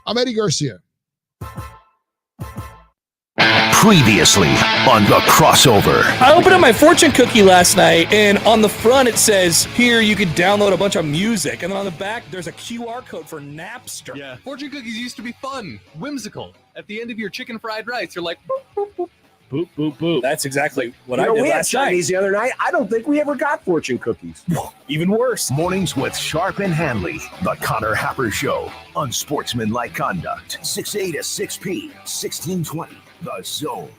I'm Eddie Garcia. Previously on The Crossover. I opened up my fortune cookie last night, and on the front it says, here you can download a bunch of music. And then on the back, there's a QR code for Napster. Yeah, fortune cookies used to be fun, whimsical. At the end of your chicken fried rice, you're like, boop, boop, boop. Boop, boop, boop. That's exactly what I did we had last Chinese night. the other night. I don't think we ever got fortune cookies. Even worse. Mornings with Sharp and Handley. The Connor Happer Show. Unsportsmanlike conduct. 6A to 6P. 1620. The Zone.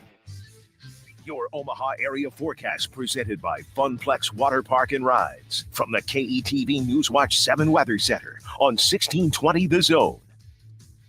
Your Omaha area forecast presented by Funplex Water Park and Rides. From the KETV Newswatch 7 Weather Center on 1620 The Zone.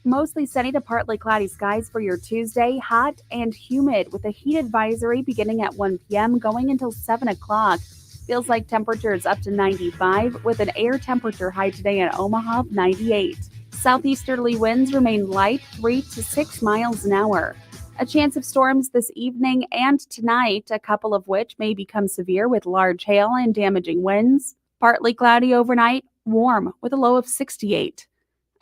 Mostly sunny to partly cloudy skies for your Tuesday, hot and humid with a heat advisory beginning at 1 p.m. going until 7 o'clock. Feels like temperatures up to 95 with an air temperature high today in Omaha of 98. Southeasterly winds remain light 3 to 6 miles an hour. A chance of storms this evening and tonight, a couple of which may become severe with large hail and damaging winds. Partly cloudy overnight, warm with a low of 68.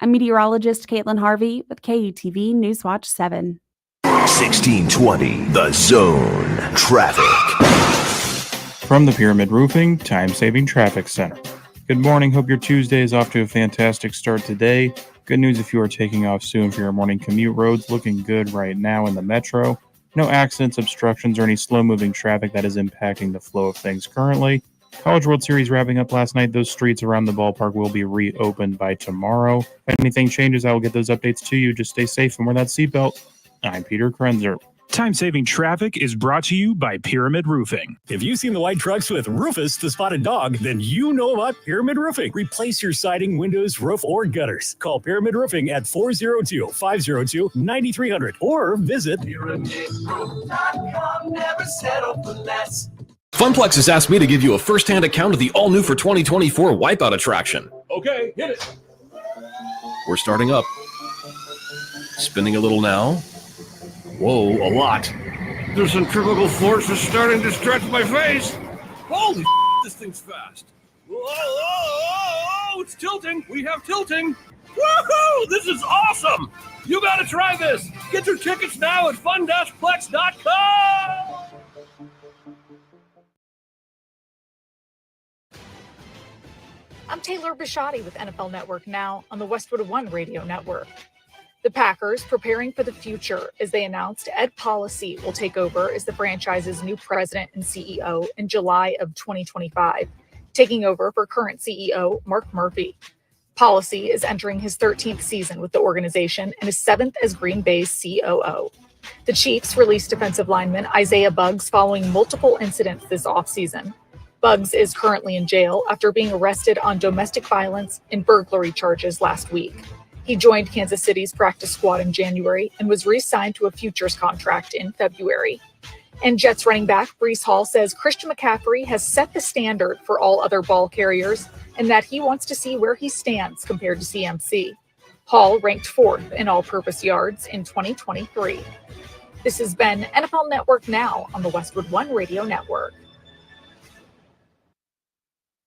I'm meteorologist Caitlin Harvey with KETV Newswatch 7. 1620 The Zone. Traffic. From the Pyramid Roofing Time-Saving Traffic Center. Good morning. Hope your Tuesday is off to a fantastic start today. Good news if you are taking off soon for your morning commute. Roads looking good right now in the metro. No accidents, obstructions, or any slow-moving traffic that is impacting the flow of things currently. College World Series wrapping up last night. Those streets around the ballpark will be reopened by tomorrow. If anything changes, I will get those updates to you. Just stay safe and wear that seatbelt. I'm Peter Krenzer. Time-saving traffic is brought to you by Pyramid Roofing. If you've seen the white trucks with Rufus the Spotted Dog, then you know about Pyramid Roofing. Replace your siding, windows, roof, or gutters. Call Pyramid Roofing at 402-502-9300 or visit PyramidRoof.com. Never settle for less. Funplex has asked me to give you a first-hand account of the all-new for 2024 Wipeout attraction. Okay, hit it. We're starting up. Spinning a little now. Whoa, a lot. The centrifugal force is starting to stretch my face. Holy this thing's fast. Whoa, it's tilting. We have tilting. Woohoo, this is awesome. You got to try this. Get your tickets now at fun-plex.com. I'm Taylor Bisciotti with NFL Network Now on the Westwood One Radio Network. The Packers preparing for the future as they announced Ed Policy will take over as the franchise's new president and CEO in July of 2025, taking over for current CEO Mark Murphy. Policy is entering his 13th season with the organization and his 7th as Green Bay's COO. The Chiefs released defensive lineman Isaiah Buggs following multiple incidents this offseason. Buggs is currently in jail after being arrested on domestic violence and burglary charges last week. He joined Kansas City's practice squad in January and was re-signed to a futures contract in February. And Jets running back Breece Hall says Christian McCaffrey has set the standard for all other ball carriers and that he wants to see where he stands compared to CMC. Hall ranked 4th in all-purpose yards in 2023. This has been NFL Network Now on the Westwood One Radio Network.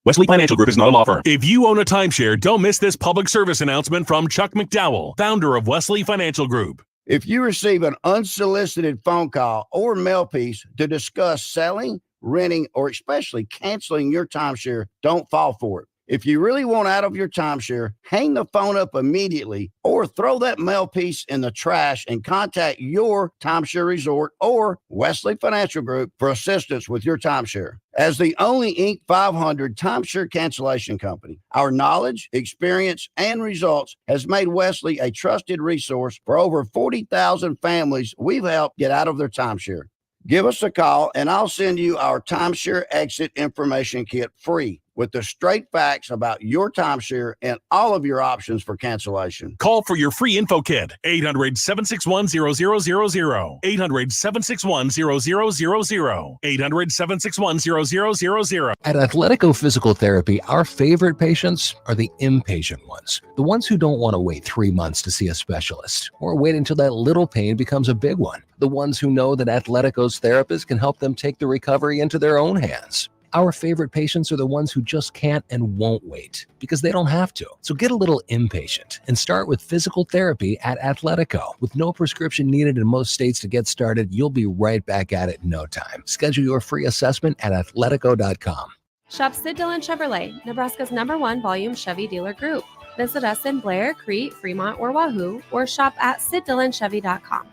Wesley Financial Group is not a law firm. If you own a timeshare, don't miss this public service announcement from Chuck McDowell, founder of Wesley Financial Group. If you receive an unsolicited phone call or mail piece to discuss selling, renting, or especially canceling your timeshare, don't fall for it. If you really want out of your timeshare, hang the phone up immediately or throw that mail piece in the trash and contact your timeshare resort or Wesley Financial Group for assistance with your timeshare. As the only Inc. 500 timeshare cancellation company, our knowledge, experience, and results has made Wesley a trusted resource for over 40,000 families we've helped get out of their timeshare. Give us a call and I'll send you our timeshare exit information kit free with the straight facts about your timeshare and all of your options for cancellation. Call for your free info kit, 800-761-0000, 800-761-0000, 800-761-0000. At Athletico Physical Therapy, our favorite patients are the impatient ones, the ones who don't want to wait 3 months to see a specialist or wait until that little pain becomes a big one, the ones who know that Atletico's therapists can help them take the recovery into their own hands. Our favorite patients are the ones who just can't and won't wait because they don't have to. So get a little impatient and start with physical therapy at Athletico. With no prescription needed in most states to get started, you'll be right back at it in no time. Schedule your free assessment at athletico.com. Shop Sid Dillon Chevrolet, Nebraska's #1 volume Chevy dealer group. Visit us in Blair, Crete, Fremont, or Wahoo, or shop at SidDillonChevy.com.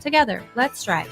Together, let's drive.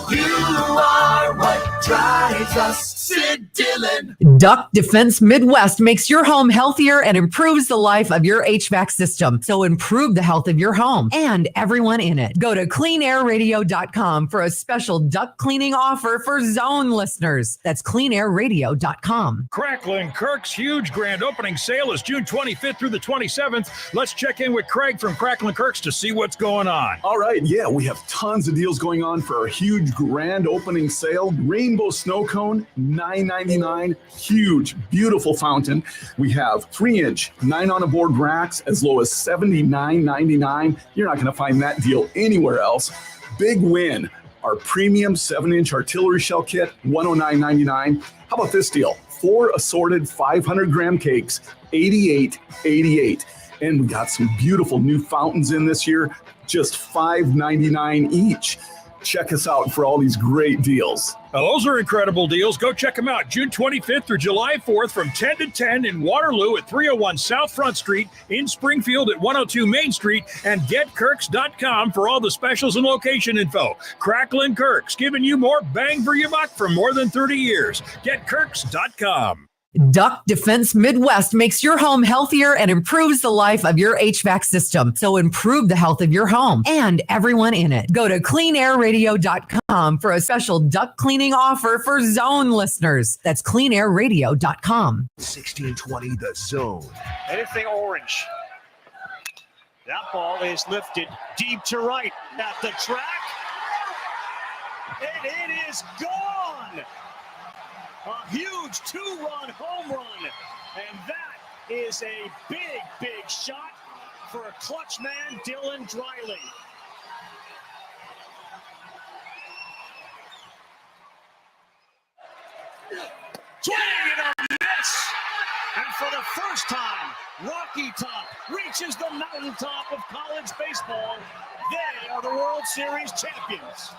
You are what drives us, Sid Dillon. Duck Defense Midwest makes your home healthier and improves the life of your HVAC system. So improve the health of your home and everyone in it. Go to cleanairradio.com for a special duct cleaning offer for Zone listeners. That's cleanairradio.com. Cracklin Kirk's huge grand opening sale is June 25th through the 27th. Let's check in with Craig from Cracklin Kirk's to see what's going on. All right, yeah, we have tons of deals going on for our huge grand opening sale. Rainbow snow cone, $9.99. Huge, beautiful fountain. We have 3-inch, 9-on-a-board racks as low as $79.99. You're not going to find that deal anywhere else. Big win. Our premium 7-inch artillery shell kit, $109.99. How about this deal? 4 assorted 500-gram cakes, $88.88. And we got some beautiful new fountains in this year, just $5.99 each. Check us out for all these great deals. Now, those are incredible deals. Go check them out. June 25th through July 4th from 10 to 10 in Waterloo at 301 South Front Street, in Springfield at 102 Main Street, and getkirks.com for all the specials and location info. Cracklin Kirk's, giving you more bang for your buck for more than 30 years. Getkirks.com. Duck Defense Midwest makes your home healthier and improves the life of your HVAC system. So improve the health of your home and everyone in it. Go to cleanairradio.com for a special duct cleaning offer for Zone listeners. That's cleanairradio.com. 1620 The Zone. Anything orange. That ball is lifted deep to right at the track. And it is gone. A huge 2-run home run. And that is a big, big shot for a clutch man, Dylan Driley. Swing and a miss. And for the first time, Rocky Top reaches the mountaintop of college baseball. They are the World Series champions.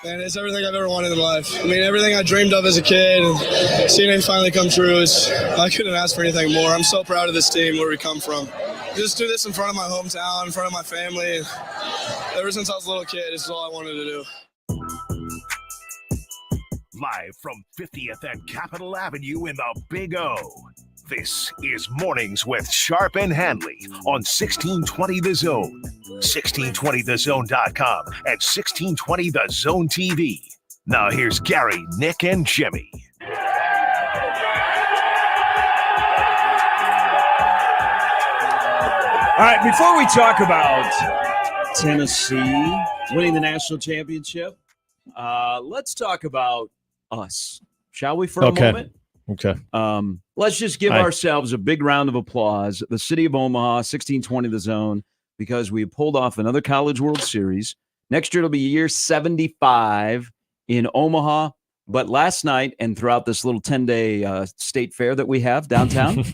Man, it's everything I've ever wanted in life. I mean, everything I dreamed of as a kid, and seeing it finally come true I couldn't ask for anything more. I'm so proud of this team, where we come from. Just do this in front of my hometown, in front of my family. Ever since I was a little kid, this is all I wanted to do. Live from 50th and Capitol Avenue in the Big O. This is Mornings with Sharp and Handley on 1620 The Zone, 1620thezone.com, and 1620 The Zone TV. Now here's Gary, Nick, and Jimmy. All right, before we talk about Tennessee winning the national championship, let's talk about us, shall we, for a moment? Okay. Let's just give ourselves a big round of applause. The city of Omaha, 1620 The Zone, because we pulled off another College World Series. Next year it'll be year 75 in Omaha. But last night and throughout this little 10-day state fair that we have downtown,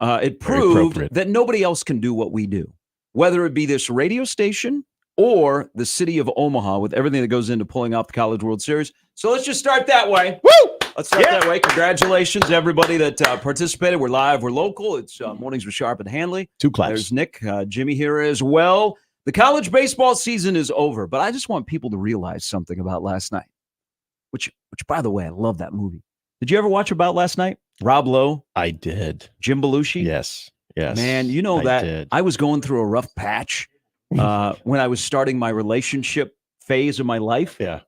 it proved that nobody else can do what we do, whether it be this radio station or the city of Omaha, with everything that goes into pulling off the College World Series. So let's just start that way. Woo! Let's start that way. Congratulations to everybody that participated. We're live. We're local. It's Mornings with Sharp and Handley. Two claps. There's Nick, Jimmy here as well. The college baseball season is over, but I just want people to realize something about last night, which by the way, I love that movie. Did you ever watch About Last Night? Rob Lowe? I did. Jim Belushi? Yes. Man, you know I was going through a rough patch when I was starting my relationship phase of my life. Yeah.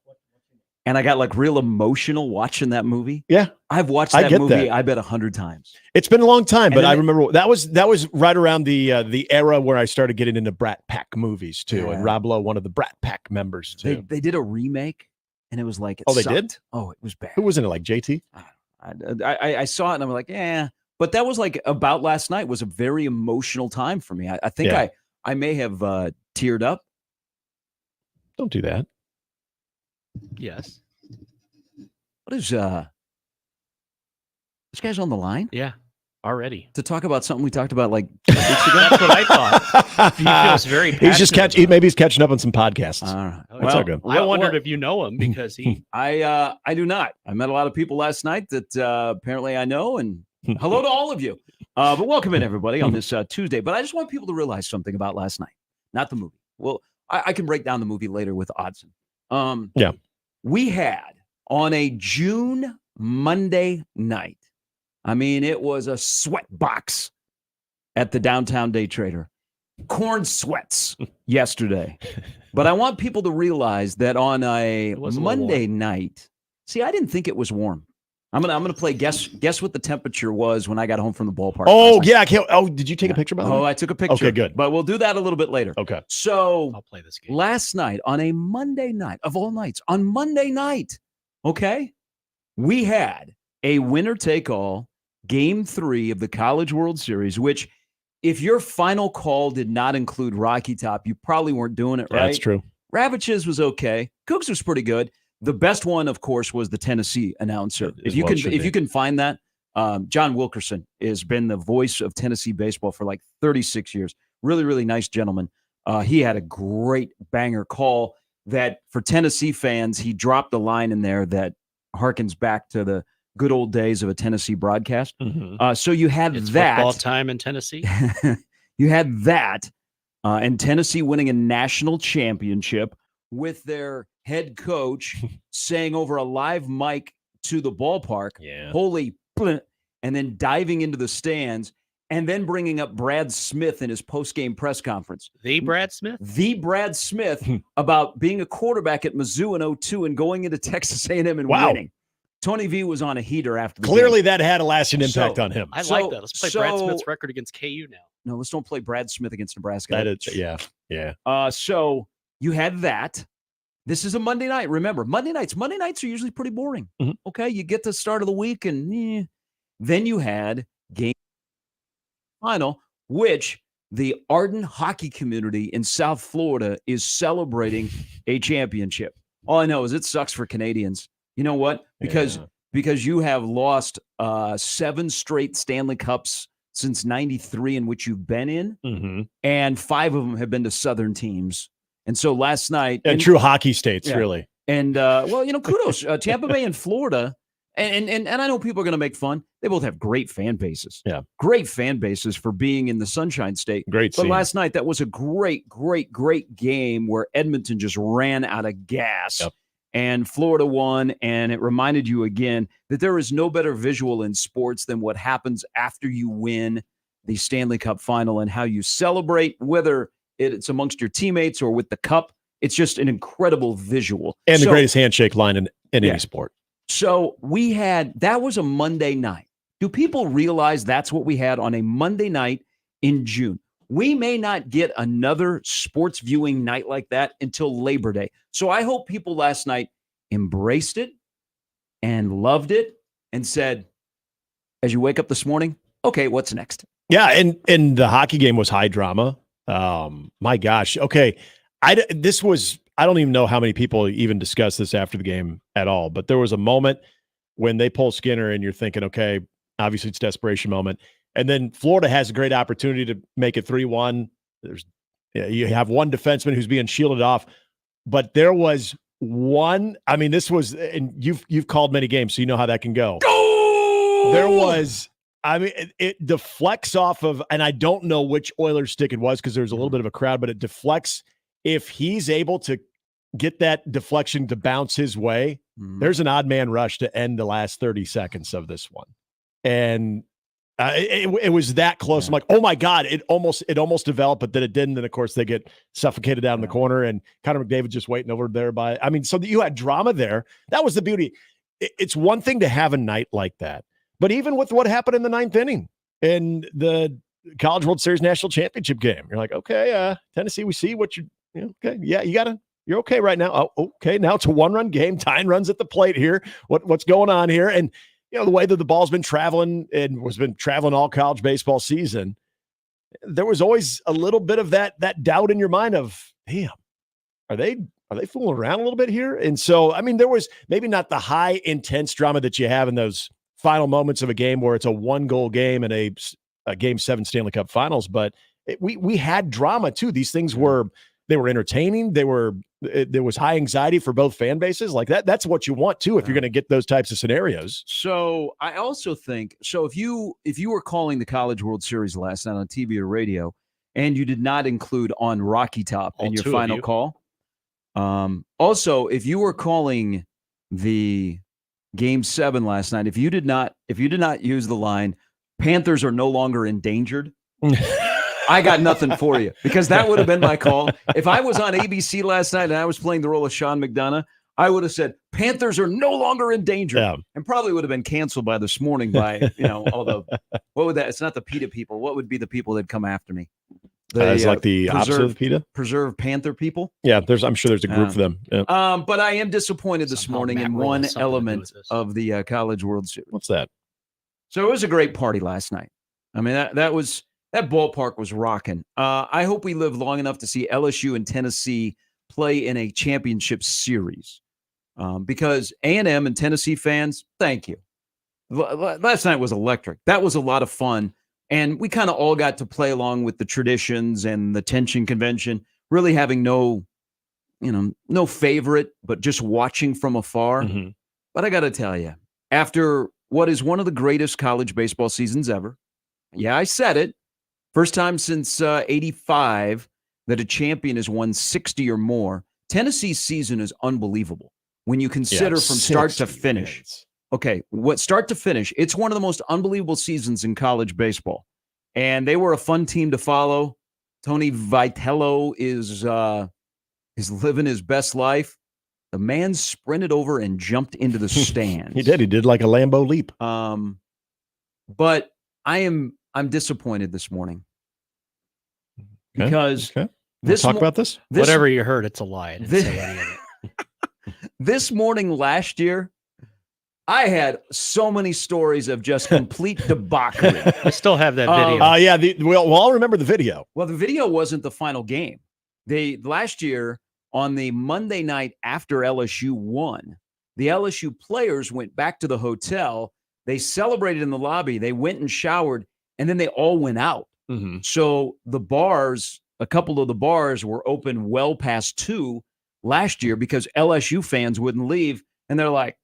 And I got like real emotional watching that movie. Yeah. I've watched that movie, I bet 100 times. It's been a long time, but I then remember that was right around the era where I started getting into Brat Pack movies too. Yeah. And Rob Lowe, one of the Brat Pack members too. They did a remake, and it was like, they did? Oh, it was bad. Who was in it? Like JT? I saw it, and I'm like, yeah. But that was like About Last Night was a very emotional time for me. I think I may have teared up. Don't do that. Yes. What is this guy's on the line? Yeah, already. To talk about something we talked about like 2 weeks ago? That's what I thought. He feels very passionate. He's just maybe he's catching up on some podcasts. That's all good. I wondered if you know him because he I do not. I met a lot of people last night that apparently I know, and hello to all of you. But welcome in, everybody, on this Tuesday. But I just want people to realize something about last night, not the movie. Well, I can break down the movie later with Odson. Yeah. We had on a June Monday night, I mean, it was a sweat box at the downtown day trader. Corn sweats yesterday. But I want people to realize that on a Monday night, see, I didn't think it was warm. I'm gonna play guess what the temperature was when I got home from the ballpark. Oh, yeah. Did you take a picture, by the way? Oh, I took a picture. Okay, good. But we'll do that a little bit later. Okay. So I'll play this game. Last night, on a Monday night, of all nights, on Monday night, okay, we had a winner-take-all Game 3 of the College World Series, which if your final call did not include Rocky Top, you probably weren't doing it right. That's true. Ravitch's was okay. Cougs was pretty good. The best one, of course, was the Tennessee announcer. If you can find that, John Wilkerson has been the voice of Tennessee baseball for like 36 years. Really, really nice gentleman. He had a great banger call that for Tennessee fans, he dropped a line in there that harkens back to the good old days of a Tennessee broadcast. So you had that. Football time in Tennessee. You had that, and Tennessee winning a national championship with their head coach saying over a live mic to the ballpark, holy, and then diving into the stands and then bringing up Brad Smith in his post-game press conference. The Brad Smith? The Brad Smith about being a quarterback at Mizzou in 2002 and going into Texas A&M and winning. Tony V was on a heater after the Clearly game. that had a lasting impact on him. I like that. Let's play Brad Smith's record against KU now. No, let's don't play Brad Smith against Nebraska. That is, yeah. So you had that. This is a Monday night. Remember, Monday nights are usually pretty boring. Okay, you get to the start of the week, and then you had game final, which the ardent hockey community in South Florida is celebrating a championship. All I know is it sucks for Canadians. You know what? Because you have lost 7 straight Stanley Cups since '93 in which you've been in, and 5 of them have been to Southern teams. And so last night, and true hockey states, really. And well, kudos, Tampa Bay and Florida, and I know people are going to make fun. They both have great fan bases. Yeah, great fan bases for being in the Sunshine State. Great. But last night, that was a great game where Edmonton just ran out of gas. Yep. And Florida won, and it reminded you again that there is no better visual in sports than what happens after you win the Stanley Cup final and how you celebrate, whether it's amongst your teammates or with the cup. It's just an incredible visual. And the greatest handshake line in any sport. So that was a Monday night. Do people realize that's what we had on a Monday night in June? We may not get another sports viewing night like that until Labor Day. So I hope people last night embraced it and loved it and said, as you wake up this morning, okay, what's next? Yeah, and the hockey game was high drama. My gosh. Okay. I don't even know how many people even discussed this after the game at all, but there was a moment when they pull Skinner and you're thinking, okay, obviously it's desperation moment. And then Florida has a great opportunity to make it 3-1. You have one defenseman who's being shielded off, but there was one. I mean, this was, and you've called many games, so you know how that can go. There was I mean, it deflects off of, and I don't know which Oilers stick it was because there's a little bit of a crowd, but it deflects. If he's able to get that deflection to bounce his way, there's an odd man rush to end the last 30 seconds of this one. And it was that close. I'm like, oh my God, it almost developed, but then it didn't. And of course they get suffocated down in the corner, and Connor McDavid just waiting over there so that you had drama there. That was the beauty. It's one thing to have a night like that, but even with what happened in the 9th inning in the College World Series National Championship game, you're like, okay, Tennessee, we see what okay. Yeah, you're okay right now. Oh, okay. Now it's a 1-run game. Tyne runs at the plate here. What's going on here? And the way that the ball's been traveling and was been traveling all college baseball season, there was always a little bit of that doubt in your mind of, damn, are they fooling around a little bit here? And so, I mean, there was maybe not the high intense drama that you have in those final moments of a game where it's a 1-goal game and a Game 7 Stanley Cup Finals, but we had drama too. These things were entertaining. There was high anxiety for both fan bases. Like that's what you want too if you're going to get those types of scenarios. So I also think if you were calling the College World Series last night on TV or radio, and you did not include on Rocky Top in your final call, also if you were calling the Game 7 last night, if you did not use the line "Panthers are no longer endangered." I got nothing for you, because that would have been my call. If I was on ABC last night and I was playing the role of Sean McDonough, I would have said, Panthers are no longer in danger. Yeah. And probably would have been canceled by this morning by, all the, what would that, it's not the PETA people. What would be the people that come after me? It's like the opposite of PETA? Preserve Panther people? Yeah, I'm sure there's a group of them. Yeah. But I am disappointed this morning in one element of the College World Series. What's that? So it was a great party last night. I mean, that ballpark was rocking. I hope we live long enough to see LSU and Tennessee play in a championship series, because A&M and Tennessee fans, thank you. Last night was electric. That was a lot of fun, and we kind of all got to play along with the traditions and the tension convention, really having no favorite, but just watching from afar. Mm-hmm. But I got to tell you, after what is one of the greatest college baseball seasons ever, yeah, I said it, first time since 85 that a champion has won 60 or more. Tennessee's season is unbelievable when you consider from start to finish. Minutes. Okay, start to finish, it's one of the most unbelievable seasons in college baseball. And they were a fun team to follow. Tony Vitello is living his best life. The man sprinted over and jumped into the stands. He did like a Lambo leap. But I'm disappointed this morning because talk about this. Whatever you heard, it's a lie. I didn't say any of it. This morning last year, I had so many stories of just complete debauchery. I still have that video. We'll all remember the video. Well, the video wasn't the final game. Last year on the Monday night after LSU won, the LSU players went back to the hotel. They celebrated in the lobby. They went and showered. And then they all went out. Mm-hmm. So the bars, a couple of the bars were open well past 2 last year because LSU fans wouldn't leave. And they're like,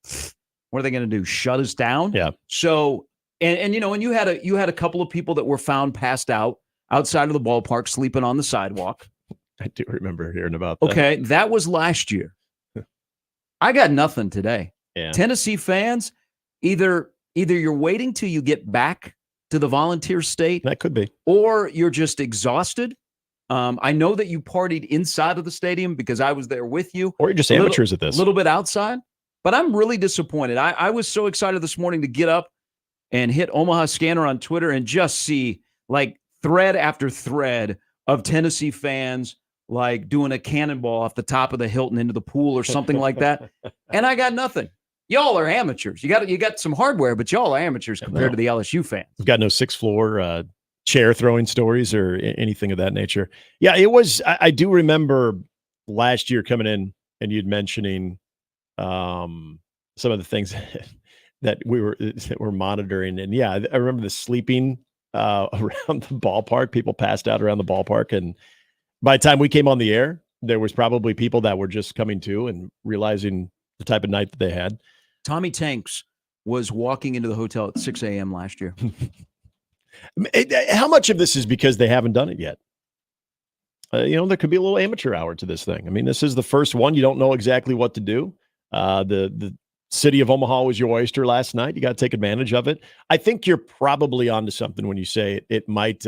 what are they going to do? Shut us down? Yeah. So, and you had a couple of people that were found passed out outside of the ballpark, sleeping on the sidewalk. I do remember hearing about that. Okay. That was last year. I got nothing today. Yeah. Tennessee fans, either you're waiting till you get back to the volunteer state. That could be. Or you're just exhausted. I know that you partied inside of the stadium because I was there with you. Or you're just amateurs at this. A little bit outside. But I'm really disappointed. I was so excited this morning to get up and hit Omaha Scanner on Twitter and just see like thread after thread of Tennessee fans like doing a cannonball off the top of the Hilton into the pool or something like that. And I got nothing. Y'all are amateurs. You got some hardware, but y'all are amateurs compared to the LSU fans. We've got no 6th floor chair throwing stories or anything of that nature. Yeah, it was. I do remember last year coming in and you'd mentioning some of the things that we're monitoring. And yeah, I remember the sleeping around the ballpark. People passed out around the ballpark, and by the time we came on the air, there was probably people that were just coming to and realizing the type of night that they had. Tommy Tanks was walking into the hotel at 6 a.m. last year. How much of this is because they haven't done it yet? There could be a little amateur hour to this thing. I mean, this is the first one. You don't know exactly what to do. The city of Omaha was your oyster last night. You got to take advantage of it. I think you're probably onto something when you say it might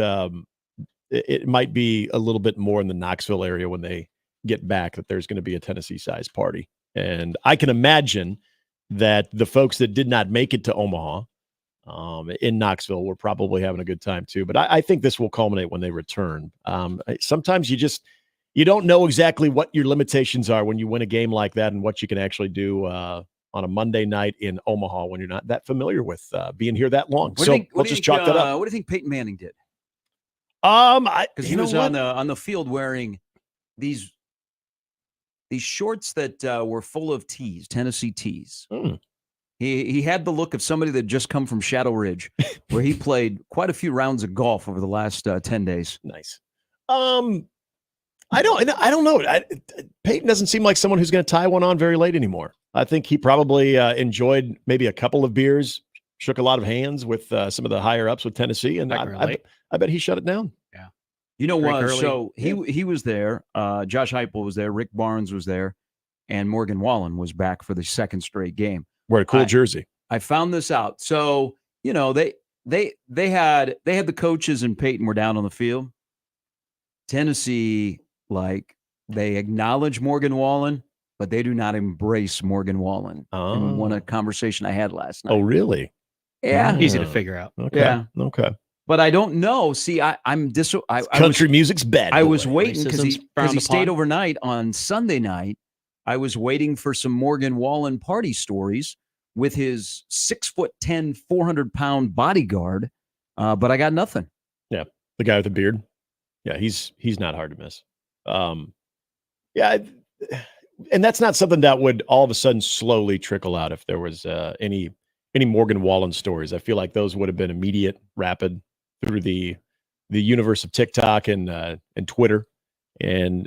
be a little bit more in the Knoxville area when they get back, that there's going to be a Tennessee-sized party. And I can imagine that the folks that did not make it to Omaha in Knoxville were probably having a good time too. But I think this will culminate when they return. Sometimes you don't know exactly what your limitations are when you win a game like that and what you can actually do on a Monday night in Omaha when you're not that familiar with being here that long. Let's just chalk that up. What do you think Peyton Manning did? Because he was on the field wearing these shorts that were full of tees, Tennessee tees. He had the look of somebody that just come from Shadow Ridge, where he played quite a few rounds of golf over the last 10 days. Nice. I don't know. Peyton doesn't seem like someone who's going to tie one on very late anymore. I think he probably enjoyed maybe a couple of beers, shook a lot of hands with some of the higher ups with Tennessee, and I bet he shut it down. Yeah. You know what? So he was there. Josh Heupel was there. Rick Barnes was there, and Morgan Wallen was back for the second straight game. Wear a cool jersey. I found this out. So they had the coaches and Peyton were down on the field. Tennessee, they acknowledge Morgan Wallen, but they do not embrace Morgan Wallen. In one conversation I had last night. Oh, really? Yeah. Easy to figure out. Okay. Yeah. Okay. But I don't know. See, Country music's bad. I was waiting because he frowned stayed upon. overnight on Sunday night. I was waiting for some Morgan Wallen party stories with his 6'10", 400-pound bodyguard, but I got nothing. Yeah, the guy with the beard. Yeah, he's not hard to miss. And that's not something that would all of a sudden slowly trickle out if there was any Morgan Wallen stories. I feel like those would have been immediate, rapid through the universe of TikTok and Twitter. And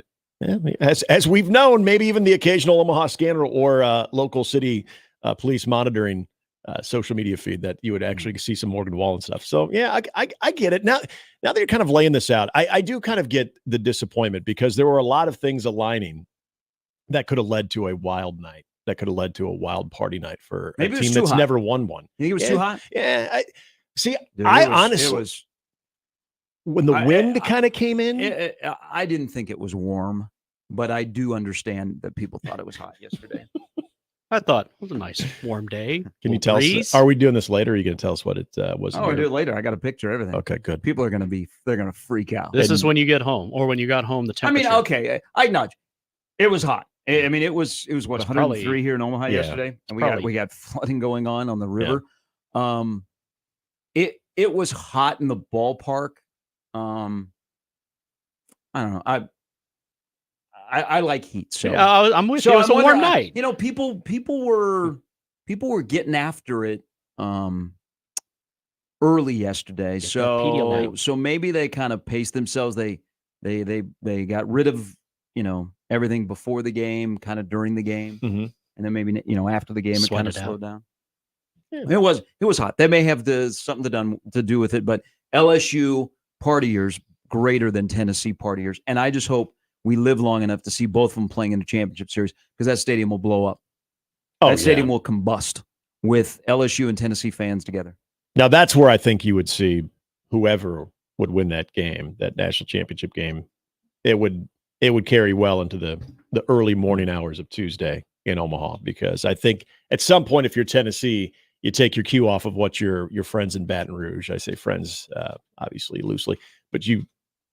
as we've known, maybe even the occasional Omaha scanner or local city police monitoring social media feed that you would actually see some Morgan Wallen stuff. So yeah, I get it. Now that you're kind of laying this out, I do kind of get the disappointment because there were a lot of things aligning that could have led to a wild night, that could have led to a wild party night for a team that's never won one. You think it was too hot? Yeah. Dude, honestly, when the wind kind of came in, I didn't think it was warm, but I do understand that people thought it was hot yesterday. I thought it was a nice warm day. Can you tell us? Are we doing this later? Or are you going to tell us what it was? Oh, we'll do it later. I got a picture, everything. Okay, good. People are going to freak out. This is when you get home, or when you got home. The temperature. I mean, okay, I nudge. It was hot. I mean, it was what 103 here in Omaha yesterday, and we got flooding going on the river. Yeah. It was hot in the ballpark. I don't know. I like heat, so yeah, I'm with you. It was a warm night. People were getting after it early yesterday. So maybe they kind of paced themselves. They got rid of everything before the game, kind of during the game, and then maybe after the game it kind of slowed down. Yeah. It was hot. That may have something to do with it, but LSU partiers greater than Tennessee partiers, and I just hope we live long enough to see both of them playing in the championship series because that stadium will blow up. That stadium will combust with LSU and Tennessee fans together. Now that's where I think you would see whoever would win that game, that national championship game. It would carry well into the early morning hours of Tuesday in Omaha, because I think at some point, if you're Tennessee, you take your cue off of what your friends in Baton Rouge. I say friends, obviously loosely, but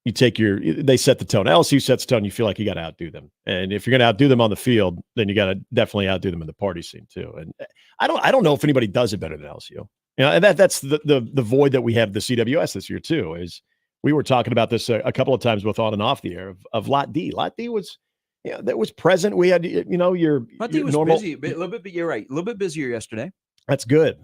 they set the tone. LSU sets the tone. You feel like you got to outdo them. And if you're going to outdo them on the field, then you got to definitely outdo them in the party scene too. And I don't know if anybody does it better than LSU. And that's the void that we have the CWS this year too, is we were talking about this a couple of times both on and off the air of Lot D. Lot D was, that was present. We had, your Lot D was normal, busy, a little bit, but you're right. A little bit busier yesterday. That's good.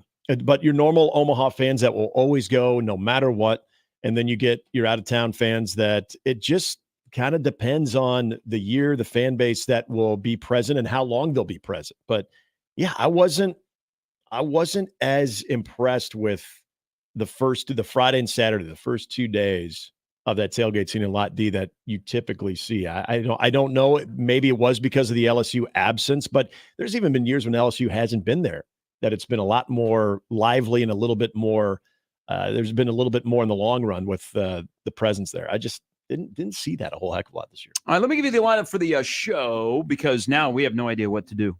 But your normal Omaha fans that will always go no matter what. And then you get your out-of-town fans that it just kind of depends on the year, the fan base that will be present and how long they'll be present. But yeah, I wasn't I wasn't as impressed with the Friday and Saturday, the first 2 days of that tailgate scene in Lot D that you typically see. I don't know. Maybe it was because of the LSU absence, but there's even been years when LSU hasn't been there, that it's been a lot more lively and a little bit more. There's been a little bit more in the long run with the presence there. I just didn't see that a whole heck of a lot this year. All right, let me give you the lineup for the show, because now we have no idea what to do.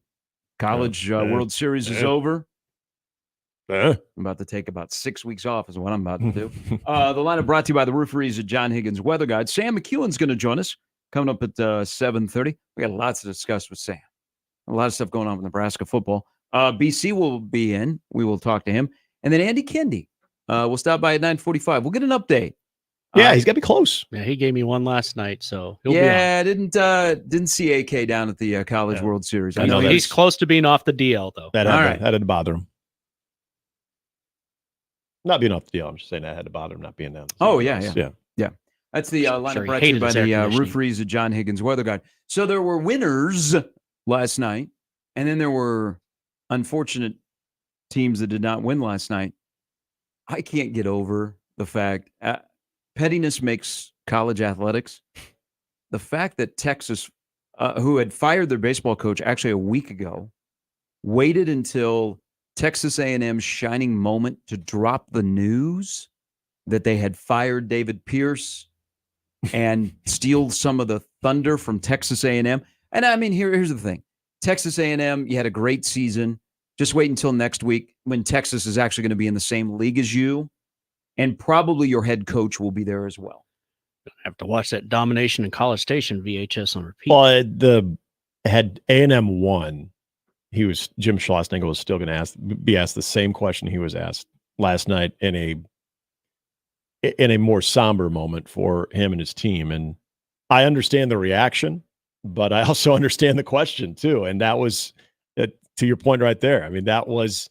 College World Series is over. I'm about to take about 6 weeks off is what I'm about to do. The lineup brought to you by the Roofery's at John Higgins Weather Guide. Sam Mckewon's going to join us coming up at 7:30. We got lots to discuss with Sam. A lot of stuff going on with Nebraska football. BC will be in. We will talk to him. And then Andy Kendi will stop by at 9:45. We'll get an update. Yeah, he's got to be close. Yeah, he gave me one last night, so he'll be on. Didn't see AK down at the College World Series. I know he's close to being off the DL, though. That had to bother him. Not being off the deal. I'm just saying that had to bother him not being down. Oh, yeah. That's the lineup brought to you by the Roofery's at John Higgins Weather Guide. So there were winners last night, and then there were unfortunate teams that did not win last night. I can't get over the fact pettiness makes college athletics. The fact that Texas, who had fired their baseball coach actually a week ago, waited until Texas A&M's shining moment to drop the news that they had fired David Pierce and steal some of the thunder from Texas A&M. And I mean, here's the thing. Texas A&M, you had a great season. Just wait until next week when Texas is actually going to be in the same league as you. And probably your head coach will be there as well. I have to watch that Domination in College Station VHS on repeat. Well, had A&M won, Jim Schlossnagle was still going to be asked the same question he was asked last night in a more somber moment for him and his team. And I understand the reaction, but I also understand the question too. And that was, to your point right there. I mean, that was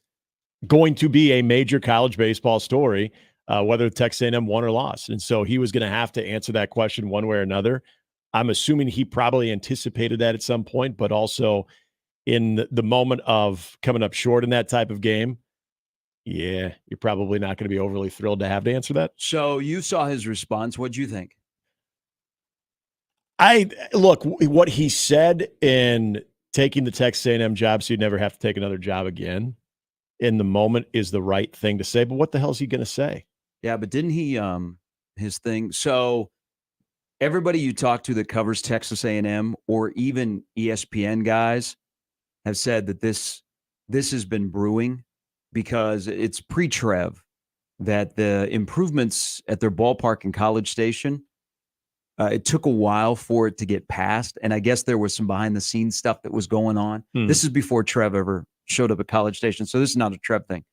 going to be a major college baseball story, whether Texas A&M won or lost. And so he was going to have to answer that question one way or another. I'm assuming he probably anticipated that at some point, but also in the moment of coming up short in that type of game, you're probably not going to be overly thrilled to have to answer that. So you saw his response. What'd you think? Look, what he said in taking the Texas A&M job so you'd never have to take another job again in the moment is the right thing to say. But what the hell is he going to say? Yeah, but didn't he his thing? So everybody you talk to that covers Texas A&M or even ESPN guys have said that this has been brewing because it's pre-Trev that the improvements at their ballpark in College Station, it took a while for it to get passed. And I guess there was some behind-the-scenes stuff that was going on. This is before Trev ever showed up at College Station. So this is not a Trev thing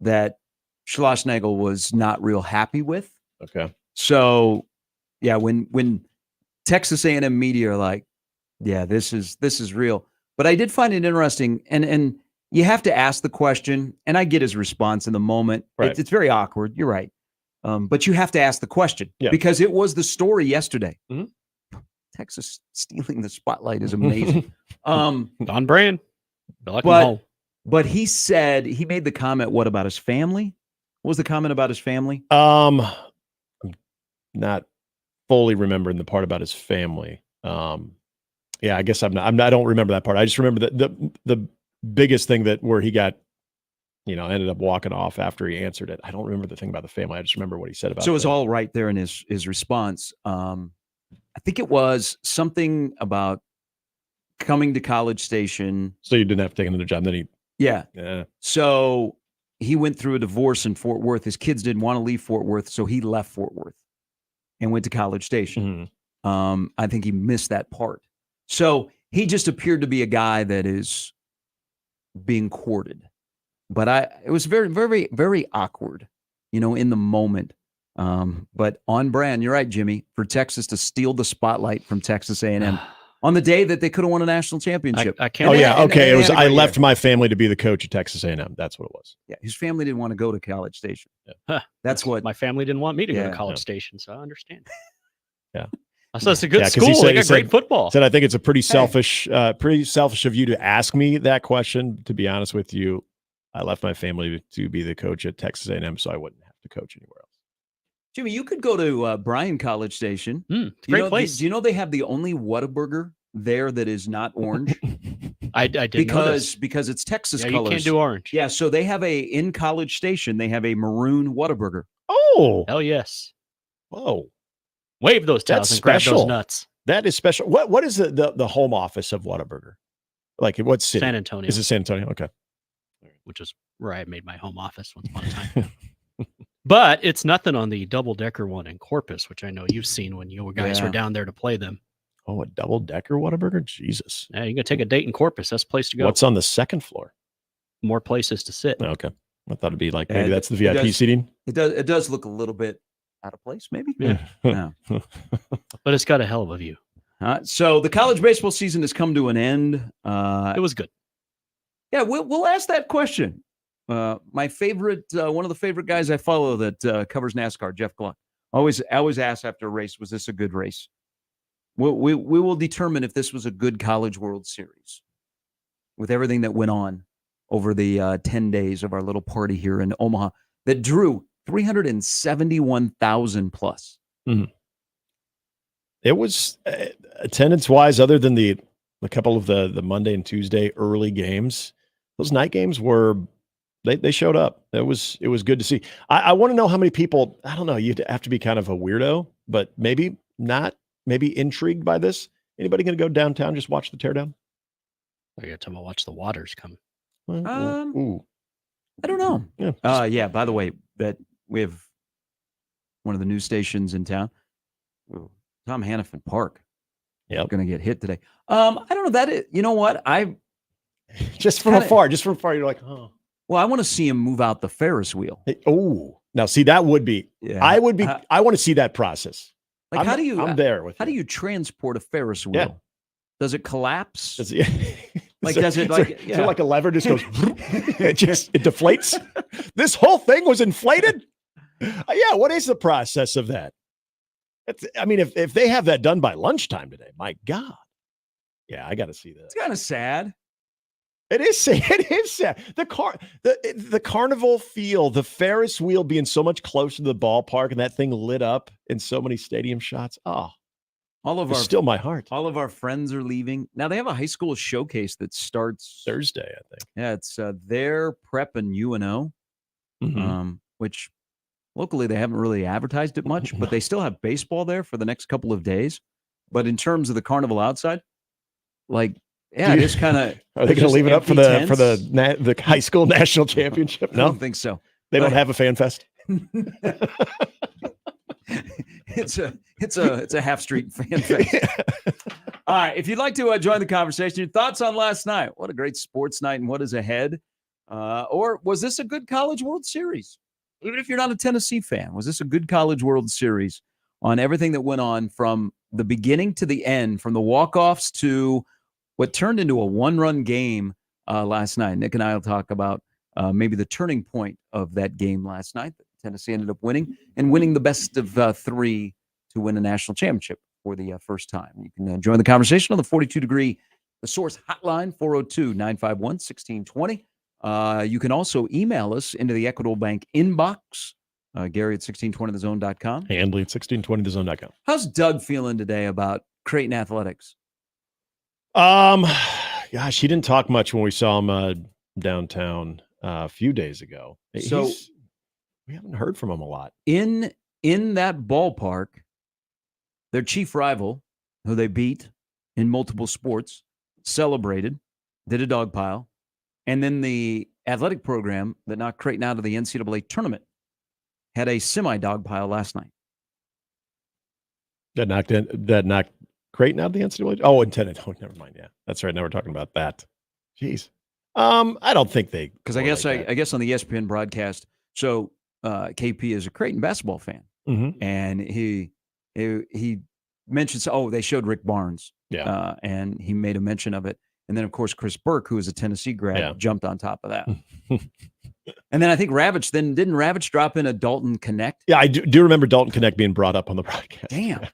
that Schlossnagle was not real happy with. Okay. So, yeah, when Texas A&M media are like, yeah, this is real. But I did find it interesting, and you have to ask the question, and I get his response in the moment. Right. It's very awkward. You're right. But you have to ask the question because it was the story yesterday. Mm-hmm. Texas stealing the spotlight is amazing. On brand. But he said, he made the comment, what about his family? What was the comment about his family? I'm not fully remembering the part about his family. Yeah, I guess I don't remember that part. I just remember that the biggest thing where he got, ended up walking off after he answered it. I don't remember the thing about the family. I just remember what he said about it. So it was all right there in his response. I think it was something about coming to College Station. So you didn't have to take another job. Then Yeah. So he went through a divorce in Fort Worth. His kids didn't want to leave Fort Worth, so he left Fort Worth and went to College Station. Mm-hmm. I think he missed that part. So he just appeared to be a guy that is being courted. But it was very, very, very awkward, in the moment. But on brand, you're right, Jimmy, for Texas to steal the spotlight from Texas A&M on the day that they could have won a national championship. I can't. Okay. It was I left my family to be the coach at Texas A&M. That's what it was. Yeah, his family didn't want to go to College Station. Yeah. That's what my family didn't want me to go to College Station, so I understand. Yeah. So it's a good school. They got great football. Said I think it's a pretty selfish of you to ask me that question. To be honest with you, I left my family to be the coach at Texas A&M, so I wouldn't have to coach anywhere else. Jimmy, you could go to Bryan College Station. Great place. Do you know they have the only Whataburger there that is not orange? I didn't know this. Because it's Texas Yeah, colors. you can't do orange. Yeah, so they have in College Station, they have a maroon Whataburger. Oh, hell yes. Whoa. Wave those towels and grab those nuts. That is special. What is the home office of Whataburger? Like what city? San Antonio. Is it San Antonio? Okay. Which is where I made my home office once upon a time. But it's nothing on the double-decker one in Corpus, which I know you've seen when you guys were down there to play them. Oh, a double-decker Whataburger? Jesus. Yeah, you can take a date in Corpus. That's the place to go. What's on the second floor? More places to sit. Okay. I thought it'd be like maybe that's the VIP seating. It does look a little bit out of place, maybe. Yeah. No. But it's got a hell of a view. So the college baseball season has come to an end. It was good. Yeah, we'll ask that question. My favorite, one of the favorite guys I follow that covers NASCAR, Jeff Gluck, always asks after a race, was this a good race? We will determine if this was a good College World Series with everything that went on over the 10 days of our little party here in Omaha that drew 371,000 plus. Mm-hmm. It was attendance-wise, other than a couple of the Monday and Tuesday early games, those night games were they showed up. It was good to see. I want to know how many people. I don't know. You have to be kind of a weirdo, but maybe not. Maybe intrigued by this. Anybody going to go downtown just watch the teardown? I got to watch the waters come. I don't know. Yeah. By the way, that we have one of the news stations in town. Tom Hannafin Park. Yeah, going to get hit today. I don't know you know what? Just from afar, you're like, oh. Well, I want to see him move out the Ferris wheel. Now see, that would be. Yeah. I want to see that process. Like, I'm there with. How do you transport a Ferris wheel? Yeah. Does it collapse? Does it like? Is there like a lever just goes? it deflates. This whole thing was inflated. Yeah. What is the process of that? I mean, if they have that done by lunchtime today, my God. Yeah, I got to see that. It's kind of sad. It is sad. It is sad. The carnival feel, the Ferris wheel being so much closer to the ballpark, and that thing lit up in so many stadium shots. Oh, still my heart. All of our friends are leaving. Now they have a high school showcase that starts Thursday, I think. Yeah, it's their prep and UNO, which locally they haven't really advertised it much, but they still have baseball there for the next couple of days. But in terms of the carnival outside, it's kind of. Are they going to leave it up for the high school national championship? No, I don't think so. They don't have a fan fest. It's a half street fan fest. All right, if you'd like to join the conversation, your thoughts on last night? What a great sports night, and what is ahead? Or was this a good College World Series? Even if you're not a Tennessee fan, was this a good College World Series on everything that went on from the beginning to the end, from the walk-offs to what turned into a one-run game last night? Nick and I will talk about maybe the turning point of that game last night that Tennessee ended up winning the best of three to win a national championship for the first time. You can join the conversation on the 42-degree The Source hotline, 402-951-1620. You can also email us into the Equitable Bank inbox, Gary at 1620thezone.com. Handley at 1620thezone.com. How's Doug feeling today about Creighton athletics? Gosh, he didn't talk much when we saw him downtown a few days ago. So we haven't heard from him a lot. In that ballpark, their chief rival, who they beat in multiple sports, celebrated, did a dog pile, and then the athletic program that knocked Creighton out of the NCAA tournament had a semi-dog pile last night. That knocked Creighton out of the NCAA? Oh, intended. Oh, never mind. Yeah, that's right. Now we're talking about that. Jeez. I don't think they. Because I guess on the ESPN broadcast, so KP is a Creighton basketball fan, and he mentions, they showed Rick Barnes, and he made a mention of it, and then of course Chris Burke, who is a Tennessee grad, jumped on top of that. And then I think Ravitch. Then didn't Ravitch drop in a Dalton Connect? Yeah, I do remember Dalton Connect being brought up on the broadcast. Damn.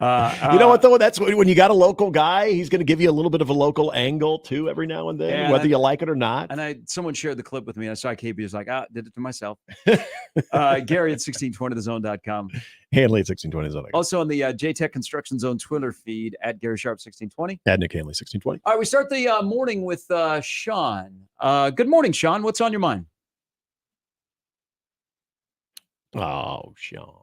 You know what, though? That's when you got a local guy, he's going to give you a little bit of a local angle, too, every now and then, whether you like it or not. And someone shared the clip with me. I saw KB was like, did it to myself. Gary at 1620thezone.com. Handley at 1620thezone. Also on the JTech Construction Zone Twitter feed at Gary Sharp 1620. At Nick Handley 1620. All right, we start the morning with Sean. Good morning, Sean. What's on your mind? Oh, Sean.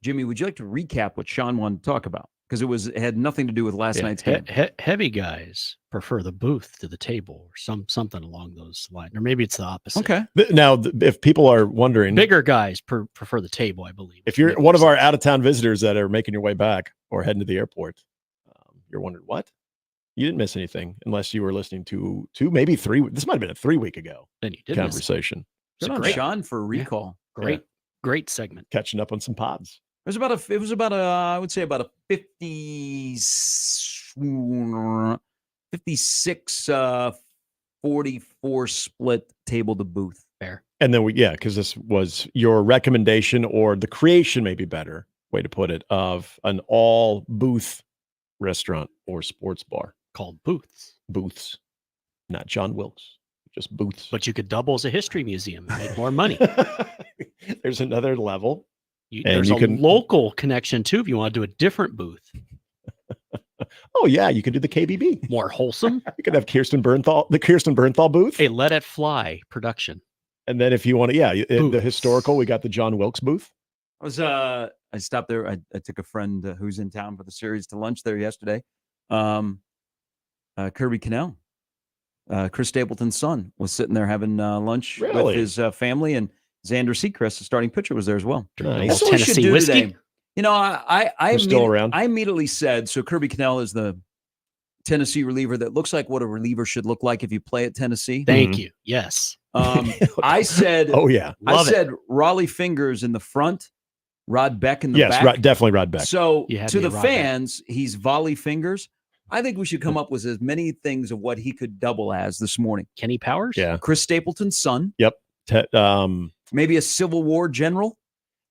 Jimmy, would you like to recap what Sean wanted to talk about? Because it had nothing to do with last night's game. Heavy guys prefer the booth to the table, or something along those lines, or maybe it's the opposite. Okay. Now, if people are wondering, bigger guys prefer the table, I believe. If you're one of our out-of-town visitors that are making your way back or heading to the airport, you're wondering what? You didn't miss anything unless you were listening to maybe 3. This might have been a 3 week ago. Then you did Good conversation. on Sean for a recall. Yeah. Great segment. Catching up on some pods. It was about a I would say about a 56 44 split table to booth. Fair. And then because this was your recommendation, or the creation, maybe better way to put it, of an all booth restaurant or sports bar called Booths. Booths, not John Wilkes, just booths. But you could double as a history museum and make more money. There's another level. There's a local connection too if you want to do a different booth. Oh yeah, you could do the KBB. More wholesome. You could have the Kirsten Bernthal booth. A Let It Fly production. And then if you want to, the historical, we got the John Wilkes booth. I stopped there. I took a friend who's in town for the series to lunch there yesterday. Kirby Cannell, Chris Stapleton's son, was sitting there having lunch with his family, and Xander Seacrest, the starting pitcher, was there as well. Nice. That's what we should Tennessee do whiskey. today. You know, I still around. I immediately said, so Kirby Cannell is the Tennessee reliever that looks like what a reliever should look like if you play at Tennessee. Thank you. Yes. I said, oh yeah, I said Raleigh Fingers in the front, Rod Beck in the back. Yes, definitely Rod Beck. So to the fans, he's Volley Fingers. I think we should come up with as many things of what he could double as this morning. Kenny Powers? Yeah. Chris Stapleton's son. Yep. Maybe a Civil War general.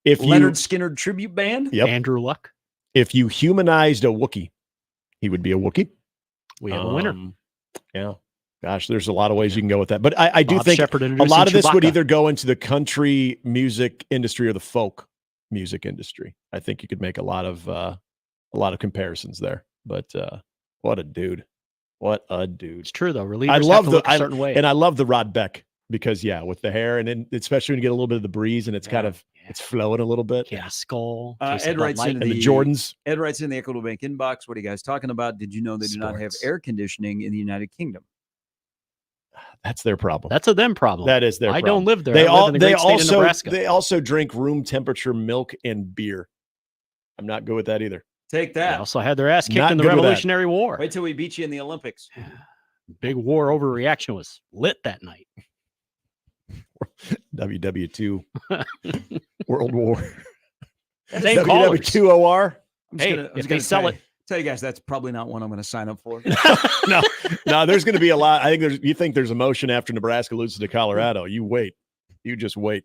If Leonard Skinner tribute band. Yep. Andrew Luck. If you humanized a Wookiee, he would be a Wookiee. We have a winner. Yeah. Gosh, there's a lot of ways you can go with that. But I do Bob think Shepard a introducing lot of this would Chewbacca. either go into the country music industry or the folk music industry. I think you could make a lot of comparisons there. But what a dude. What a dude. It's true though. Relievers I love have to look a certain way. And I love the Rod Beck because with the hair, and then especially when you get a little bit of the breeze and it's it's flowing a little bit. Yeah, skull. Ed writes in the Jordans. Ed writes in the Equitable Bank inbox. What are you guys talking about? Did you know they do not have air conditioning in the United Kingdom? That's their problem. That's a them problem. That is their I problem. don't live there. They I live in the great state of Nebraska. They also drink room temperature milk and beer. I'm not good with that either. Take They that. also had their ass kicked Not in the good with that. Revolutionary War. Wait till we beat you in the Olympics. Big war overreaction was lit that night. WW2 World War. Same callers. WW2 OR. If they sell it. Tell you guys, that's probably not one I'm going to sign up for. No, there's going to be a lot. I think you think there's emotion after Nebraska loses to Colorado. You wait. You just wait.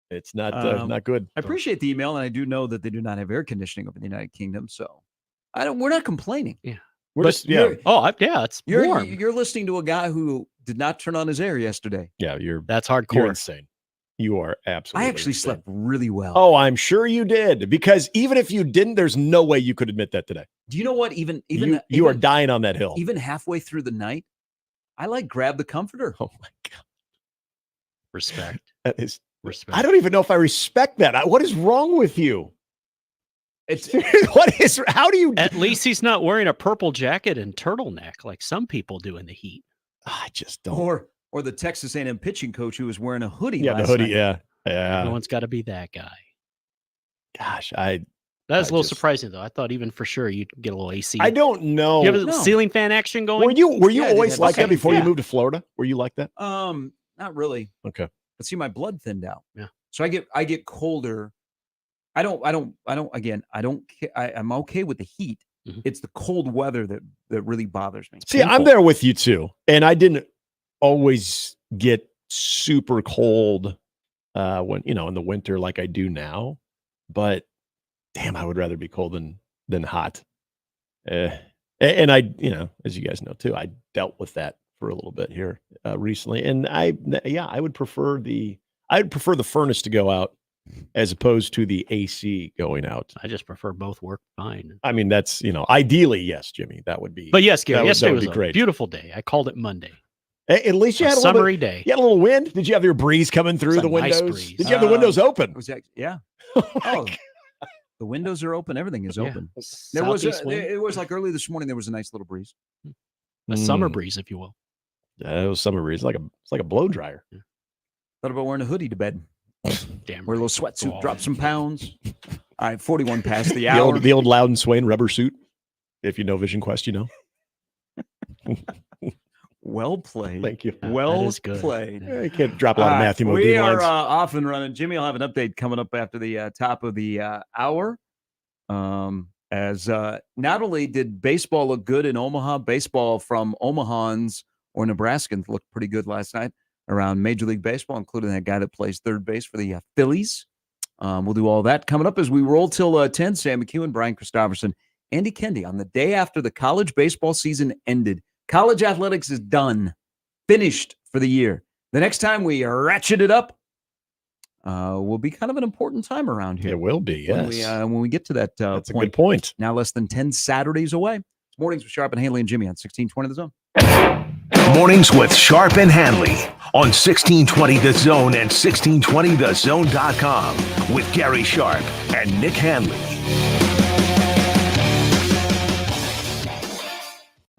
It's not not good. I appreciate the email, and I do know that they do not have air conditioning over in the United Kingdom, so we're not complaining. Yeah. It's You're warm. You're listening to a guy who did not turn on his air yesterday. Yeah, that's hardcore. You're insane. You are absolutely. I actually slept really well. Oh, I'm sure you did. Because even if you didn't, there's no way you could admit that today. Do you know what? Even you are dying on that hill. Even halfway through the night, I grab the comforter. Oh my God. Respect. That is respect. I don't even know if I respect that. What is wrong with you? It's how do you? At least he's not wearing a purple jacket and turtleneck like some people do in the heat. I just don't. Or the Texas A&M pitching coach who was wearing a hoodie. Yeah, the last hoodie. night. Yeah. No one's got to be that guy. Gosh, That was a little surprising though. I thought even for sure you'd get a little AC. I don't know. You have a ceiling fan action going. Were you always like that before you moved to Florida? Were you like that? Not really. Okay. But see, my blood thinned out. Yeah. So I get colder. I'm okay with the heat. Mm-hmm. It's the cold weather that really bothers me. See, I'm there with you too. And I didn't always get super cold when, in the winter like I do now. But damn, I would rather be cold than than hot. And I, as you guys know too, I dealt with that for a little bit here recently. And I would prefer the furnace to go out as opposed to the AC going out. I just prefer both work fine. I mean, that's, ideally, yes, Jimmy, that would be. But yes, Gary, yesterday would was be great. a beautiful day. I called it Monday. At least you had a summery day. You had a little wind. Did you have your breeze coming through the windows? Nice breeze. Did you have the windows open? Yeah. Oh, the windows are open. Everything is open. There was it was like early this morning. There was a nice little breeze, a summer breeze, if you will. Yeah, it was summer breeze. It's like a blow dryer. Yeah. Thought about wearing a hoodie to bed. Damn. Wear a little sweatsuit, drop some pounds. All right, 41 past the hour. The old Loudon Swain rubber suit. If you know Vision Quest, Well played. Thank you. Well played. Yeah, you can't drop a lot of Matthew Modine We lines. are off and running. Jimmy will have an update coming up after the top of the hour. As not only did baseball look good in Omaha, baseball from Omahans or Nebraskans looked pretty good last night around Major League Baseball, including that guy that plays third base for the Phillies. We'll do all that coming up as we roll till 10. Sam Mckewon, Brian Christopherson, Andy Kendi. On the day after the college baseball season ended, college athletics is done, finished for the year. The next time we ratchet it up will be kind of an important time around here. It will be, yes. When we get to that That's point. a good point. Now less than 10 Saturdays away. It's Mornings with Sharp and Handley and Jimmy on 1620 The Zone. Mornings with Sharp and Handley on 1620 The Zone and 1620thezone.com with Gary Sharp and Nick Handley.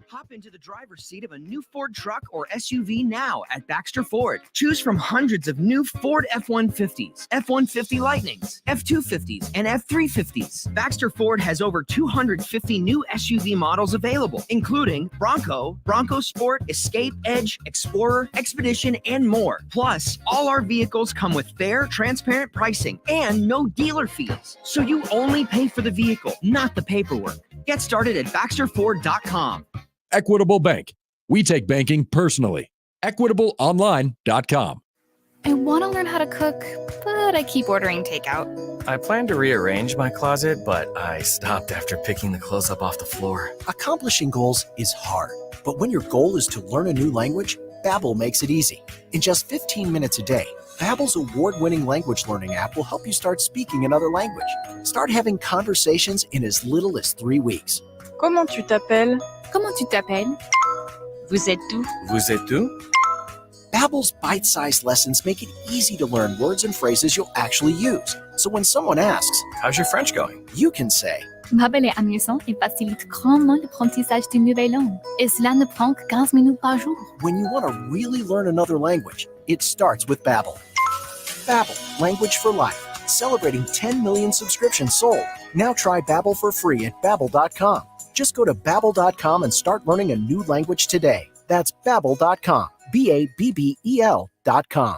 Hop into the driver's seat of a new Ford truck or SUV now at Baxter Ford. Choose from hundreds of new Ford F-150s, F-150 Lightnings, F-250s, and F-350s. Baxter Ford has over 250 new SUV models available, including Bronco, Bronco Sport, Escape, Edge, Explorer, Expedition, and more. Plus, all our vehicles come with fair, transparent pricing and no dealer fees. So you only pay for the vehicle, not the paperwork. Get started at BaxterFord.com. Equitable Bank. We take banking personally. EquitableOnline.com. I want to learn how to cook, but I keep ordering takeout. I plan to rearrange my closet, but I stopped after picking the clothes up off the floor. Accomplishing goals is hard, but when your goal is to learn a new language, Babbel makes it easy. In just 15 minutes a day, Babbel's award-winning language learning app will help you start speaking another language. Start having conversations in as little as 3 weeks. Comment tu t'appelles? Comment tu t'appelles? Vous êtes où? Vous êtes où? Babbel's bite-sized lessons make it easy to learn words and phrases you'll actually use. So when someone asks, "How's your French going?" you can say, Babbel est amusant et facilite grandement l'apprentissage d'une nouvelle langue. Et cela ne prend que 15 minutes par jour. when you want to really learn another language, it starts with Babbel. Babbel, language for life. Celebrating 10 million subscriptions sold. Now try Babbel for free at Babbel.com. Just go to Babbel.com and start learning a new language today. That's Babbel.com. Babbel.com.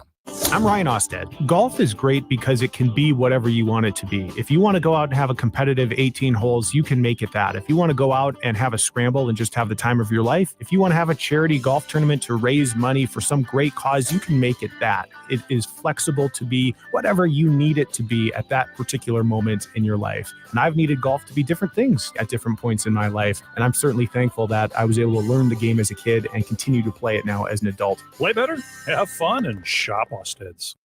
I'm Ryan Osted. Golf is great because it can be whatever you want it to be. If you want to go out and have a competitive 18 holes, you can make it that. If you want to go out and have a scramble and just have the time of your life, if you want to have a charity golf tournament to raise money for some great cause, you can make it that. It is flexible to be whatever you need it to be at that particular moment in your life. And I've needed golf to be different things at different points in my life. And I'm certainly thankful that I was able to learn the game as a kid and continue to play it now as an adult. Play better, have fun, and shop Osted's.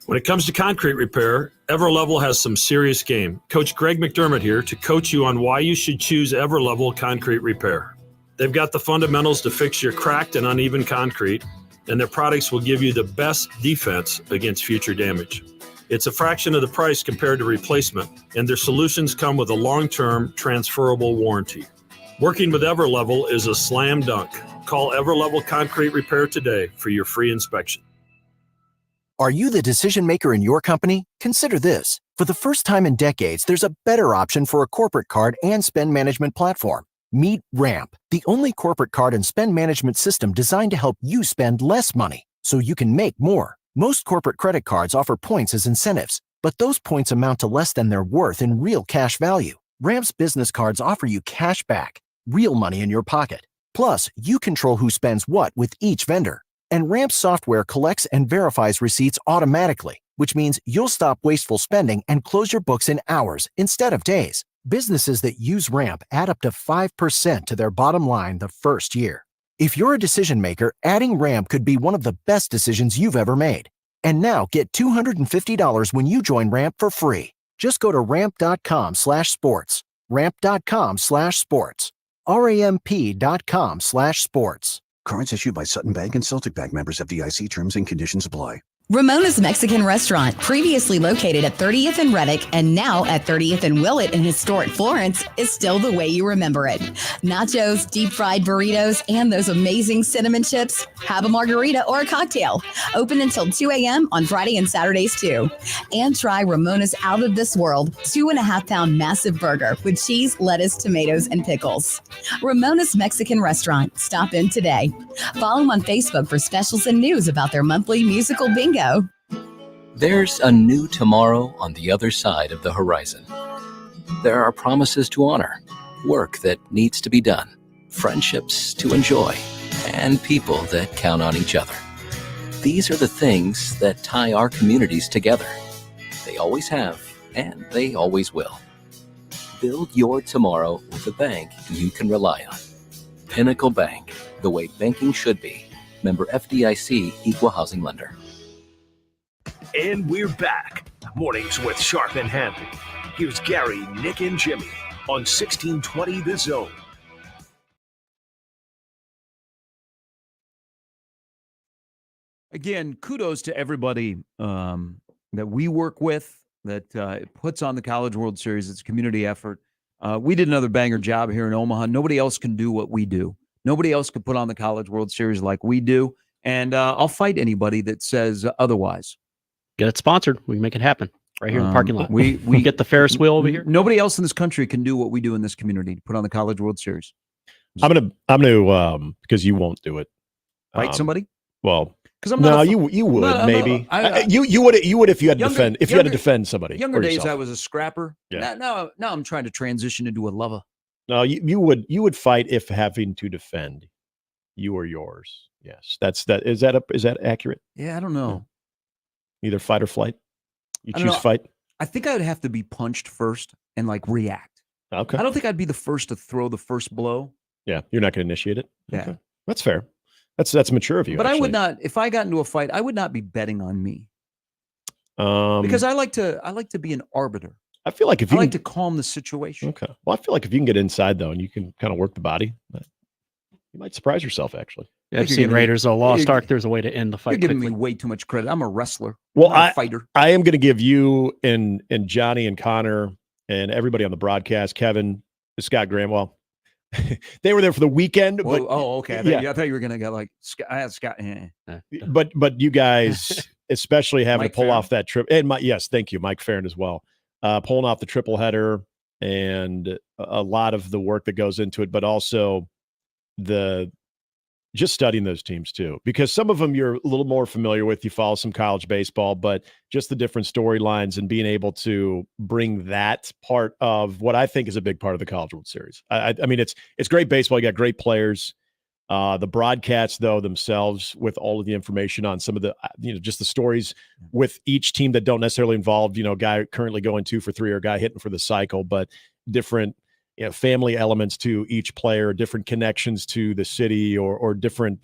When it comes to concrete repair, Everlevel has some serious game. Coach Greg McDermott here to coach you on why you should choose Everlevel Concrete Repair. They've got the fundamentals to fix your cracked and uneven concrete, and their products will give you the best defense against future damage. It's a fraction of the price compared to replacement, and their solutions come with a long-term transferable warranty. Working with Everlevel is a slam dunk. Call Everlevel Concrete Repair today for your free inspection. Are you the decision maker in your company? Consider this. For the first time in decades, there's a better option for a corporate card and spend management platform. Meet Ramp, the only corporate card and spend management system designed to help you spend less money so you can make more. Most corporate credit cards offer points as incentives, but those points amount to less than their worth in real cash value. Ramp's business cards offer you cash back, real money in your pocket. Plus, you control who spends what with each vendor. And Ramp software collects and verifies receipts automatically, which means you'll stop wasteful spending and close your books in hours instead of days. Businesses that use Ramp add up to 5% to their bottom line the first year. If you're a decision maker, adding Ramp could be one of the best decisions you've ever made. And now get $250 when you join Ramp for free. Just go to ramp.com/sports. Ramp.com/sports. RAMP.com/sports. Cards issued by Sutton Bank and Celtic Bank, members of FDIC. Terms and conditions apply. Ramona's Mexican Restaurant, previously located at 30th and Reddick and now at 30th and Willett in historic Florence, is still the way you remember it. Nachos, deep fried burritos, and those amazing cinnamon chips. Have a margarita or a cocktail. Open until 2 a.m. on Friday and Saturdays too. And try Ramona's Out of This World 2.5-pound massive burger with cheese, lettuce, tomatoes, and pickles. Ramona's Mexican Restaurant. Stop in today. Follow them on Facebook for specials and news about their monthly musical bingo. There's a new tomorrow on the other side of the horizon. There are promises to honor, work that needs to be done, friendships to enjoy, and people that count on each other. These are the things that tie our communities together. They always have, and they always will. Build your tomorrow with a bank you can rely on. Pinnacle Bank, the way banking should be. Member FDIC, Equal Housing Lender. And we're back. Mornings with Sharp and Handley. Here's Gary, Nick, and Jimmy on 1620 The Zone. Again, kudos to everybody that we work with that puts on the College World Series. It's a community effort. We did another banger job here in Omaha. Nobody else can do what we do. Nobody else can put on the College World Series like we do. And I'll fight anybody that says otherwise. Get it sponsored. We can make it happen right here in the parking lot. We get the Ferris wheel over here. Nobody else in this country can do what we do in this community to put on the College World Series. I'm gonna because you won't do it. Fight somebody? Well, because I'm not. You would no, maybe. I, you would if you had to defend. If you had to defend somebody. Younger or days, yourself. I was a scrapper. Yeah. Now I'm trying to transition into a lover. No, you would fight if having to defend you or yours. Yes, is that accurate? Yeah, I don't know. Either fight or flight. You I don't choose know. fight. I think I would have to be punched first and like react. Okay. I don't think I'd be the first to throw the first blow. Yeah, you're not going to initiate it. Yeah. Okay. That's fair. That's mature of you. But actually. I would not. If I got into a fight, I would not be betting on me. Because I like to be an arbiter. I feel like if I you like to calm the situation. Okay. Well, I feel like if you can get inside though, and you can kind of work the body, you might surprise yourself. Actually. Yeah, I've seen Raiders of the Lost Ark. There's a way to end the fight. You're giving quickly. me way too much credit. I'm a wrestler. Well, I'm not a fighter. I am going to give you and Johnny and Connor and everybody on the broadcast, Kevin, Scott Gramwell. They were there for the weekend. Whoa, but, okay. I thought you were going to go like Scott. But you guys, especially having Mike to pull Farron. off that trip, and yes, thank you, Mike Farron as well, pulling off the triple header and a lot of the work that goes into it, but also just studying those teams too, because some of them you're a little more familiar with. You follow some college baseball, but just the different storylines and being able to bring that part of what I think is a big part of the College World Series. I mean, it's great baseball. You got great players. The broadcasts, though, themselves with all of the information on some of the, just the stories with each team that don't necessarily involve, a guy currently going 2 for 3 or a guy hitting for the cycle, but different family elements to each player, different connections to the city or different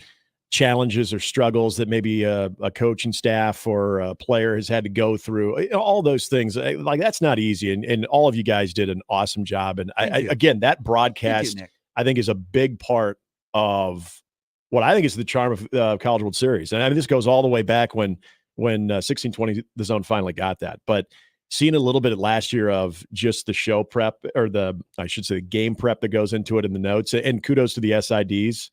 challenges or struggles that maybe a coaching staff or a player has had to go through. All those things, like that's not easy. And all of you guys did an awesome job. And again, that broadcast, I think, is a big part of what I think is the charm of College World Series. And I mean, this goes all the way back when 1620 The Zone finally got that. But seeing a little bit last year of just the show prep or the game prep that goes into it in the notes, and kudos to the SIDs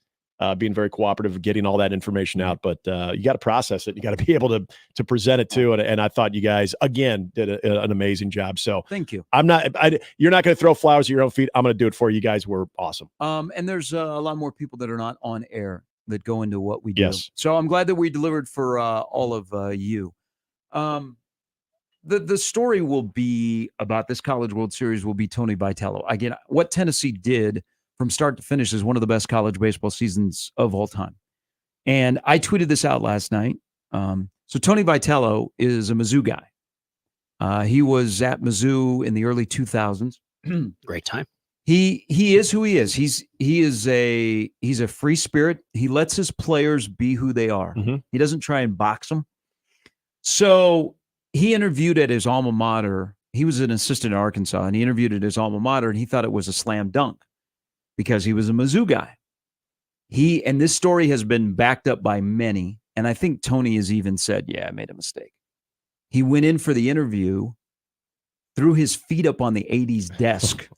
being very cooperative, getting all that information out. But you got to process it. You got to be able to present it too. And I thought you guys, again, did an amazing job. So thank you. You're not going to throw flowers at your own feet. I'm going to do it for you. You guys were awesome. And there's a lot more people that are not on air that go into what we do. Yes. So I'm glad that we delivered for all of you. The story will be about this College World Series will be Tony Vitello. Again, what Tennessee did from start to finish is one of the best college baseball seasons of all time. And I tweeted this out last night. So Tony Vitello is a Mizzou guy. He was at Mizzou in the early 2000s. Great time. He is who he is. He's a free spirit. He lets his players be who they are. He doesn't try and box them. So he interviewed at his alma mater. He was an assistant at Arkansas, and he interviewed at his alma mater, and he thought it was a slam dunk because he was a Mizzou guy. And this story has been backed up by many, and I think Tony has even said, yeah, I made a mistake. He went in for the interview, threw his feet up on the 80s desk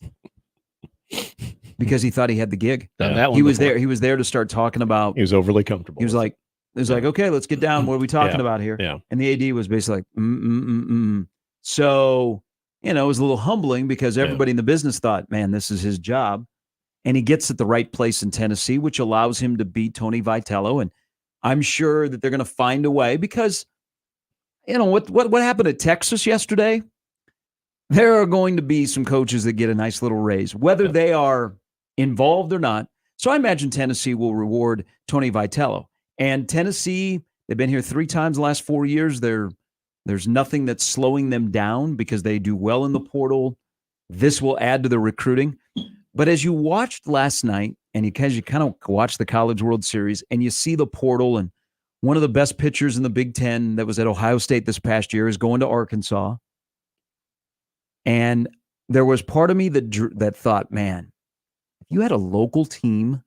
because he thought he had the gig. He was there to start talking about. He was overly comfortable. He was like, okay, let's get down. What are we talking about here? Yeah. And the AD was basically like, So, it was a little humbling because everybody in the business thought, man, this is his job. And he gets at the right place in Tennessee, which allows him to beat Tony Vitello. And I'm sure that they're going to find a way because, what happened at Texas yesterday? There are going to be some coaches that get a nice little raise, whether they are involved or not. So I imagine Tennessee will reward Tony Vitello. And Tennessee, they've been here 3 times the last 4 years. There's nothing that's slowing them down because they do well in the portal. This will add to the recruiting. But as you watched last night, and you kind of watch the College World Series, and you see the portal, and one of the best pitchers in the Big Ten that was at Ohio State this past year is going to Arkansas. And there was part of me that thought, man, if you had a local team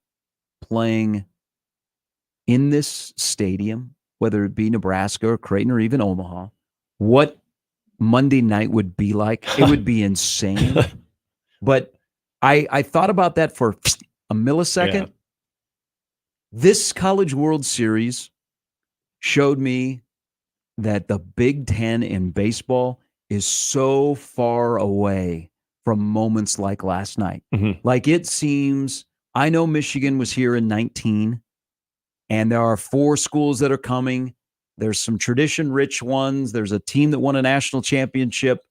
playing in this stadium, whether it be Nebraska or Creighton or even Omaha, what Monday night would be like. It would be insane. But I thought about that for a millisecond. Yeah. This College World Series showed me that the Big Ten in baseball is so far away from moments like last night. Like it seems, I know Michigan was here in 19, and there are 4 schools that are coming. There's some tradition-rich ones. There's a team that won a national championship,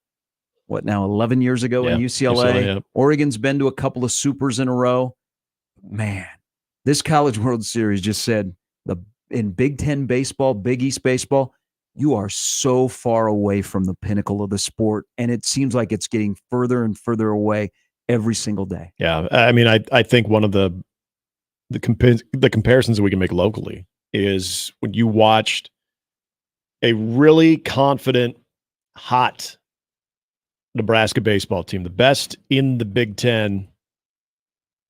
11 years ago in UCLA? Yeah. Oregon's been to a couple of supers in a row. Man, this College World Series just said, in Big Ten baseball, Big East baseball, you are so far away from the pinnacle of the sport, and it seems like it's getting further and further away every single day. Yeah, I mean, I think one of the comparisons that we can make locally is when you watched a really confident, hot Nebraska baseball team, the best in the Big Ten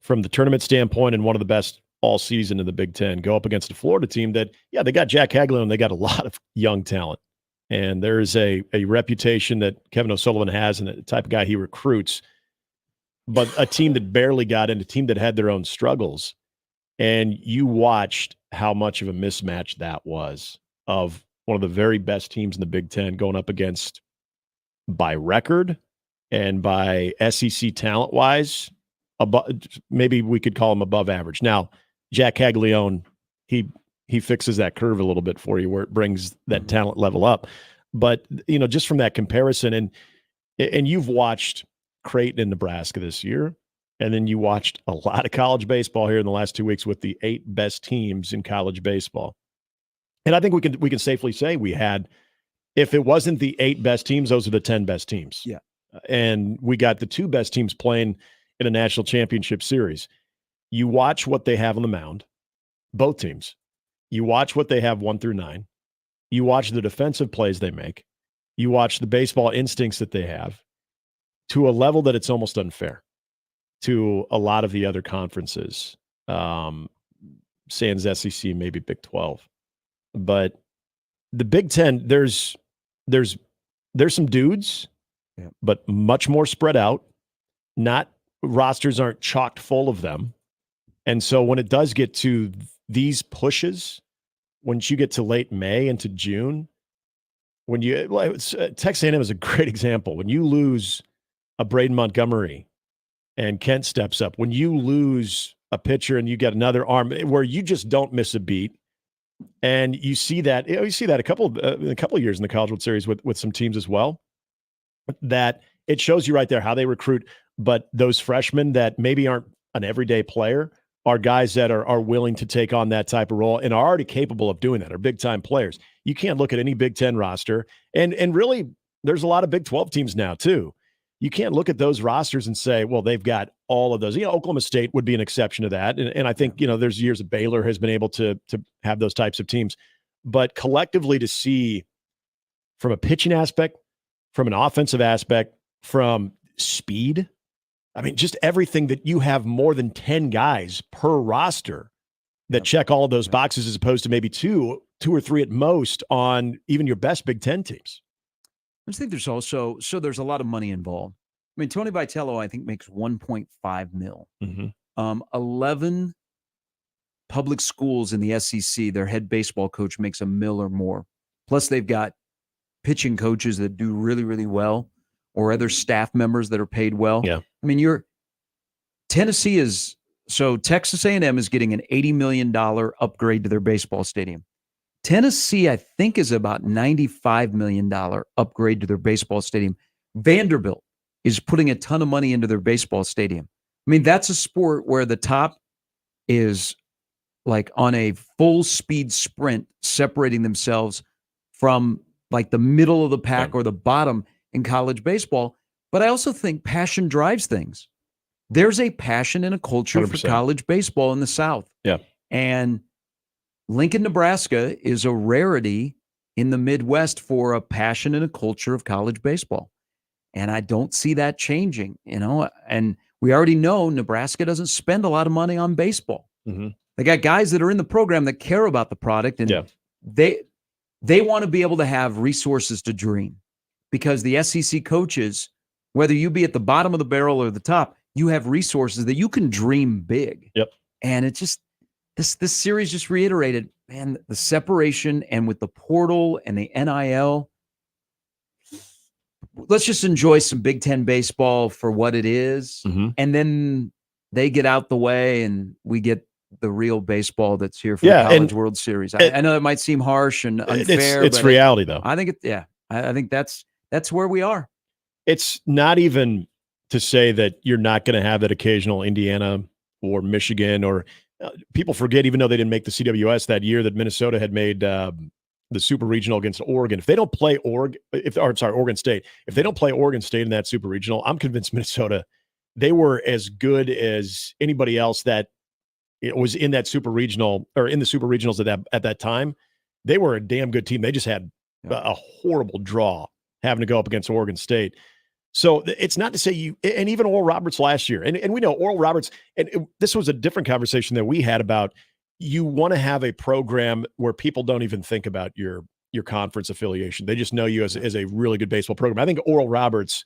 from the tournament standpoint and one of the best all season in the Big Ten, go up against a Florida team that, they got Jack Hagelin and they got a lot of young talent. And there is a reputation that Kevin O'Sullivan has and the type of guy he recruits, but a team that barely got in, a team that had their own struggles. And you watched how much of a mismatch that was of one of the very best teams in the Big Ten going up against, by record and by SEC talent-wise, maybe we could call him above average. Now, Jack Caglione, he fixes that curve a little bit for you where it brings that talent level up. But, just from that comparison, and you've watched Creighton and Nebraska this year, and then you watched a lot of college baseball here in the last 2 weeks with the 8 best teams in college baseball. And I think we can safely say we had, if it wasn't the 8 best teams, those are the 10 best teams. Yeah. And we got the 2 best teams playing in a national championship series. You watch what they have on the mound, both teams. You watch what they have 1 through 9. You watch the defensive plays they make. You watch the baseball instincts that they have to a level that it's almost unfair to a lot of the other conferences. Sans SEC, maybe Big 12. But the Big Ten, there's some dudes, but much more spread out. Rosters aren't chocked full of them. And so when it does get to these pushes, once you get to late May into June, Texas A&M is a great example. When you lose a Braden Montgomery and Kent steps up, when you lose a pitcher and you get another arm where you just don't miss a beat, and you see that a couple of years in the College World Series with some teams as well, that it shows you right there how they recruit. But those freshmen that maybe aren't an everyday player are guys that are willing to take on that type of role and are already capable of doing that, are big-time players. You can't look at any Big Ten roster. And really, there's a lot of Big 12 teams now, too. you can't look at those rosters and say, well, they've got all of those. Oklahoma State would be an exception to that. And I think, there's years that Baylor has been able to have those types of teams. But collectively to see from a pitching aspect, from an offensive aspect, from speed, I mean, just everything that you have more than 10 guys per roster that check all of those boxes as opposed to maybe two or three at most on even your best Big Ten teams. I just think there's also, there's a lot of money involved. I mean, Tony Vitello, I think, makes $1.5 million. 11 public schools in the SEC, their head baseball coach makes $1 million or more. Plus, they've got pitching coaches that do really, really well, or other staff members that are paid well. Yeah. I mean, Tennessee is, so Texas A&M is getting an $80 million upgrade to their baseball stadium. Tennessee, I think, is about $95 million upgrade to their baseball stadium. Vanderbilt is putting a ton of money into their baseball stadium. I mean, that's a sport where the top is like on a full speed sprint, separating themselves from like the middle of the pack or the bottom in college baseball. But I also think passion drives things. There's a passion and a culture 100%. for college baseball in the South. Yeah. And Lincoln, Nebraska is a rarity in the Midwest for a passion and a culture of college baseball. And I don't see that changing, and we already know Nebraska doesn't spend a lot of money on baseball. They got guys that are in the program that care about the product, and they want to be able to have resources to dream, because the SEC coaches, whether you be at the bottom of the barrel or the top, you have resources that you can dream big. Yep. And it just, this series just reiterated, man, the separation, and with the portal and the NIL, let's just enjoy some Big Ten baseball for what it is. And then they get out the way and we get the real baseball that's here for the College World Series. I know it might seem harsh and unfair. It's reality, though. I think I think that's where we are. It's not even to say that you're not going to have that occasional Indiana or Michigan, or people forget, even though they didn't make the CWS that year, that Minnesota had made the super regional against Oregon. If they don't play Oregon State, if they don't play Oregon State in that super regional, I'm convinced Minnesota, they were as good as anybody else that it was in that super regional, or in the super regionals at that time. They were a damn good team. They just had a horrible draw having to go up against Oregon State. So it's not to say and even Oral Roberts last year, and we know Oral Roberts, and this was a different conversation that we had about, you want to have a program where people don't even think about your conference affiliation. They just know you as a really good baseball program. I think Oral Roberts,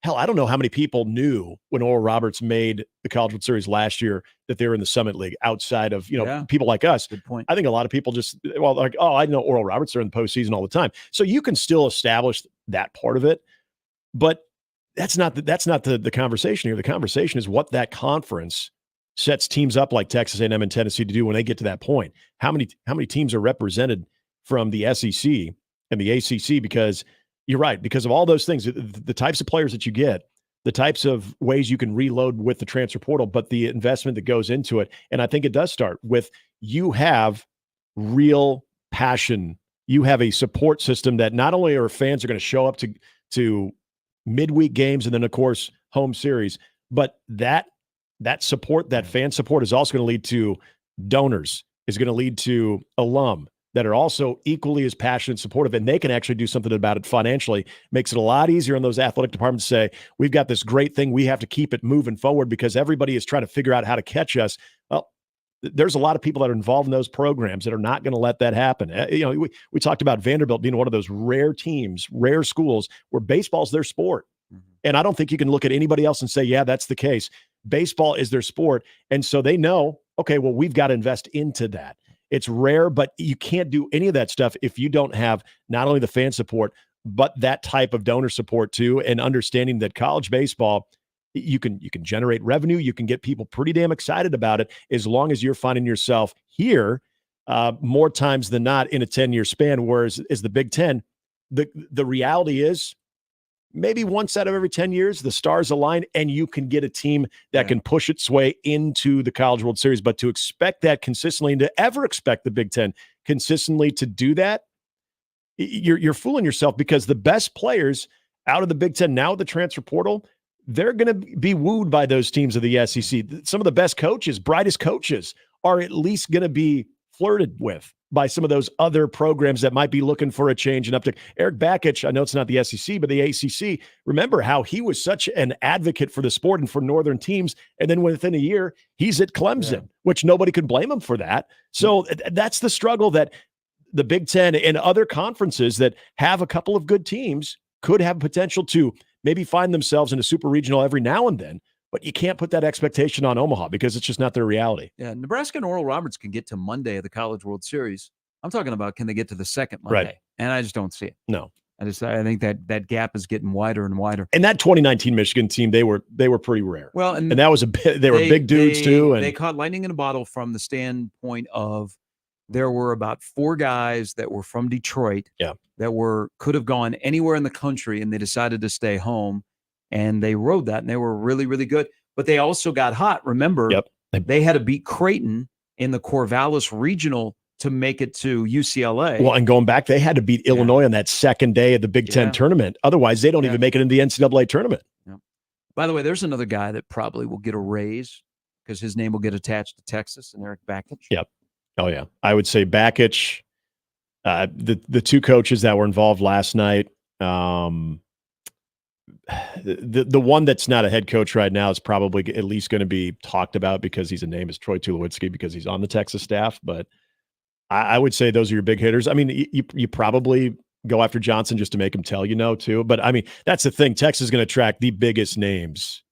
hell, I don't know how many people knew when Oral Roberts made the College World Series last year that they were in the Summit League outside of, people like us. Good point. I think a lot of people just, I know Oral Roberts are in the postseason all the time. So you can still establish that part of it, but that's not the conversation here. The conversation is what that conference sets teams up like Texas A&M and Tennessee to do when they get to that point. How many teams are represented from the SEC and the ACC? Because you're right, because of all those things, the types of players that you get, the types of ways you can reload with the transfer portal, but the investment that goes into it. And I think it does start with, you have real passion. You have a support system that not only are fans are going to show up to midweek games and then, of course, home series, but that support, that fan support, is also going to lead to donors, is going to lead to alum that are also equally as passionate and supportive, and they can actually do something about it financially. Makes it a lot easier on those athletic departments to say, we've got this great thing, we have to keep it moving forward because everybody is trying to figure out how to catch us. Well, there's a lot of people that are involved in those programs that are not going to let that happen. We talked about Vanderbilt being one of those rare teams, rare schools where baseball's their sport. And I don't think you can look at anybody else and say, yeah, that's the case. Baseball is their sport. And so they know, okay, well, we've got to invest into that. It's rare, but you can't do any of that stuff if you don't have not only the fan support, but that type of donor support too, and understanding that college baseball, you can generate revenue. You can get people pretty damn excited about it, as long as you're finding yourself here more times than not in a 10-year span. Whereas is the Big Ten, the reality is, maybe once out of every 10 years, the stars align and you can get a team that can push its way into the College World Series. But to expect that consistently, and to ever expect the Big Ten consistently to do that, you're fooling yourself, because the best players out of the Big Ten now with the transfer portal, they're going to be wooed by those teams of the SEC. Some of the best coaches, brightest coaches, are at least going to be flirted with by some of those other programs that might be looking for a change and uptick. Eric Bakich, I know it's not the SEC, but the ACC, remember how he was such an advocate for the sport and for Northern teams, and then within a year, he's at Clemson, which nobody could blame him for that. So that's the struggle that the Big Ten and other conferences that have a couple of good teams could have potential to maybe find themselves in a super regional every now and then, but you can't put that expectation on Omaha because it's just not their reality. Yeah, Nebraska and Oral Roberts can get to Monday of the College World Series. I'm talking about, can they get to the second Monday? Right. And I just don't see it. No. I think that gap is getting wider and wider. And that 2019 Michigan team, they were pretty rare. Well, and that was they were big dudes too. And they caught lightning in a bottle from the standpoint of there were about 4 guys that were from Detroit that could have gone anywhere in the country, and they decided to stay home, and they rode that, and they were really, really good. But they also got hot. Remember, they had to beat Creighton in the Corvallis Regional to make it to UCLA. Well, and going back, they had to beat Illinois on that second day of the Big Ten tournament. Otherwise, they don't even make it into the NCAA tournament. Yeah. By the way, there's another guy that probably will get a raise because his name will get attached to Texas, and Eric Bakich. Yep. Oh, yeah. I would say Bakich, the 2 coaches that were involved last night, the one that's not a head coach right now is probably at least going to be talked about because his name is Troy Tulowitzki because he's on the Texas staff. But I would say those are your big hitters. I mean, you probably go after Johnson just to make him tell you no, too. But, I mean, that's the thing. Texas is going to attract the biggest names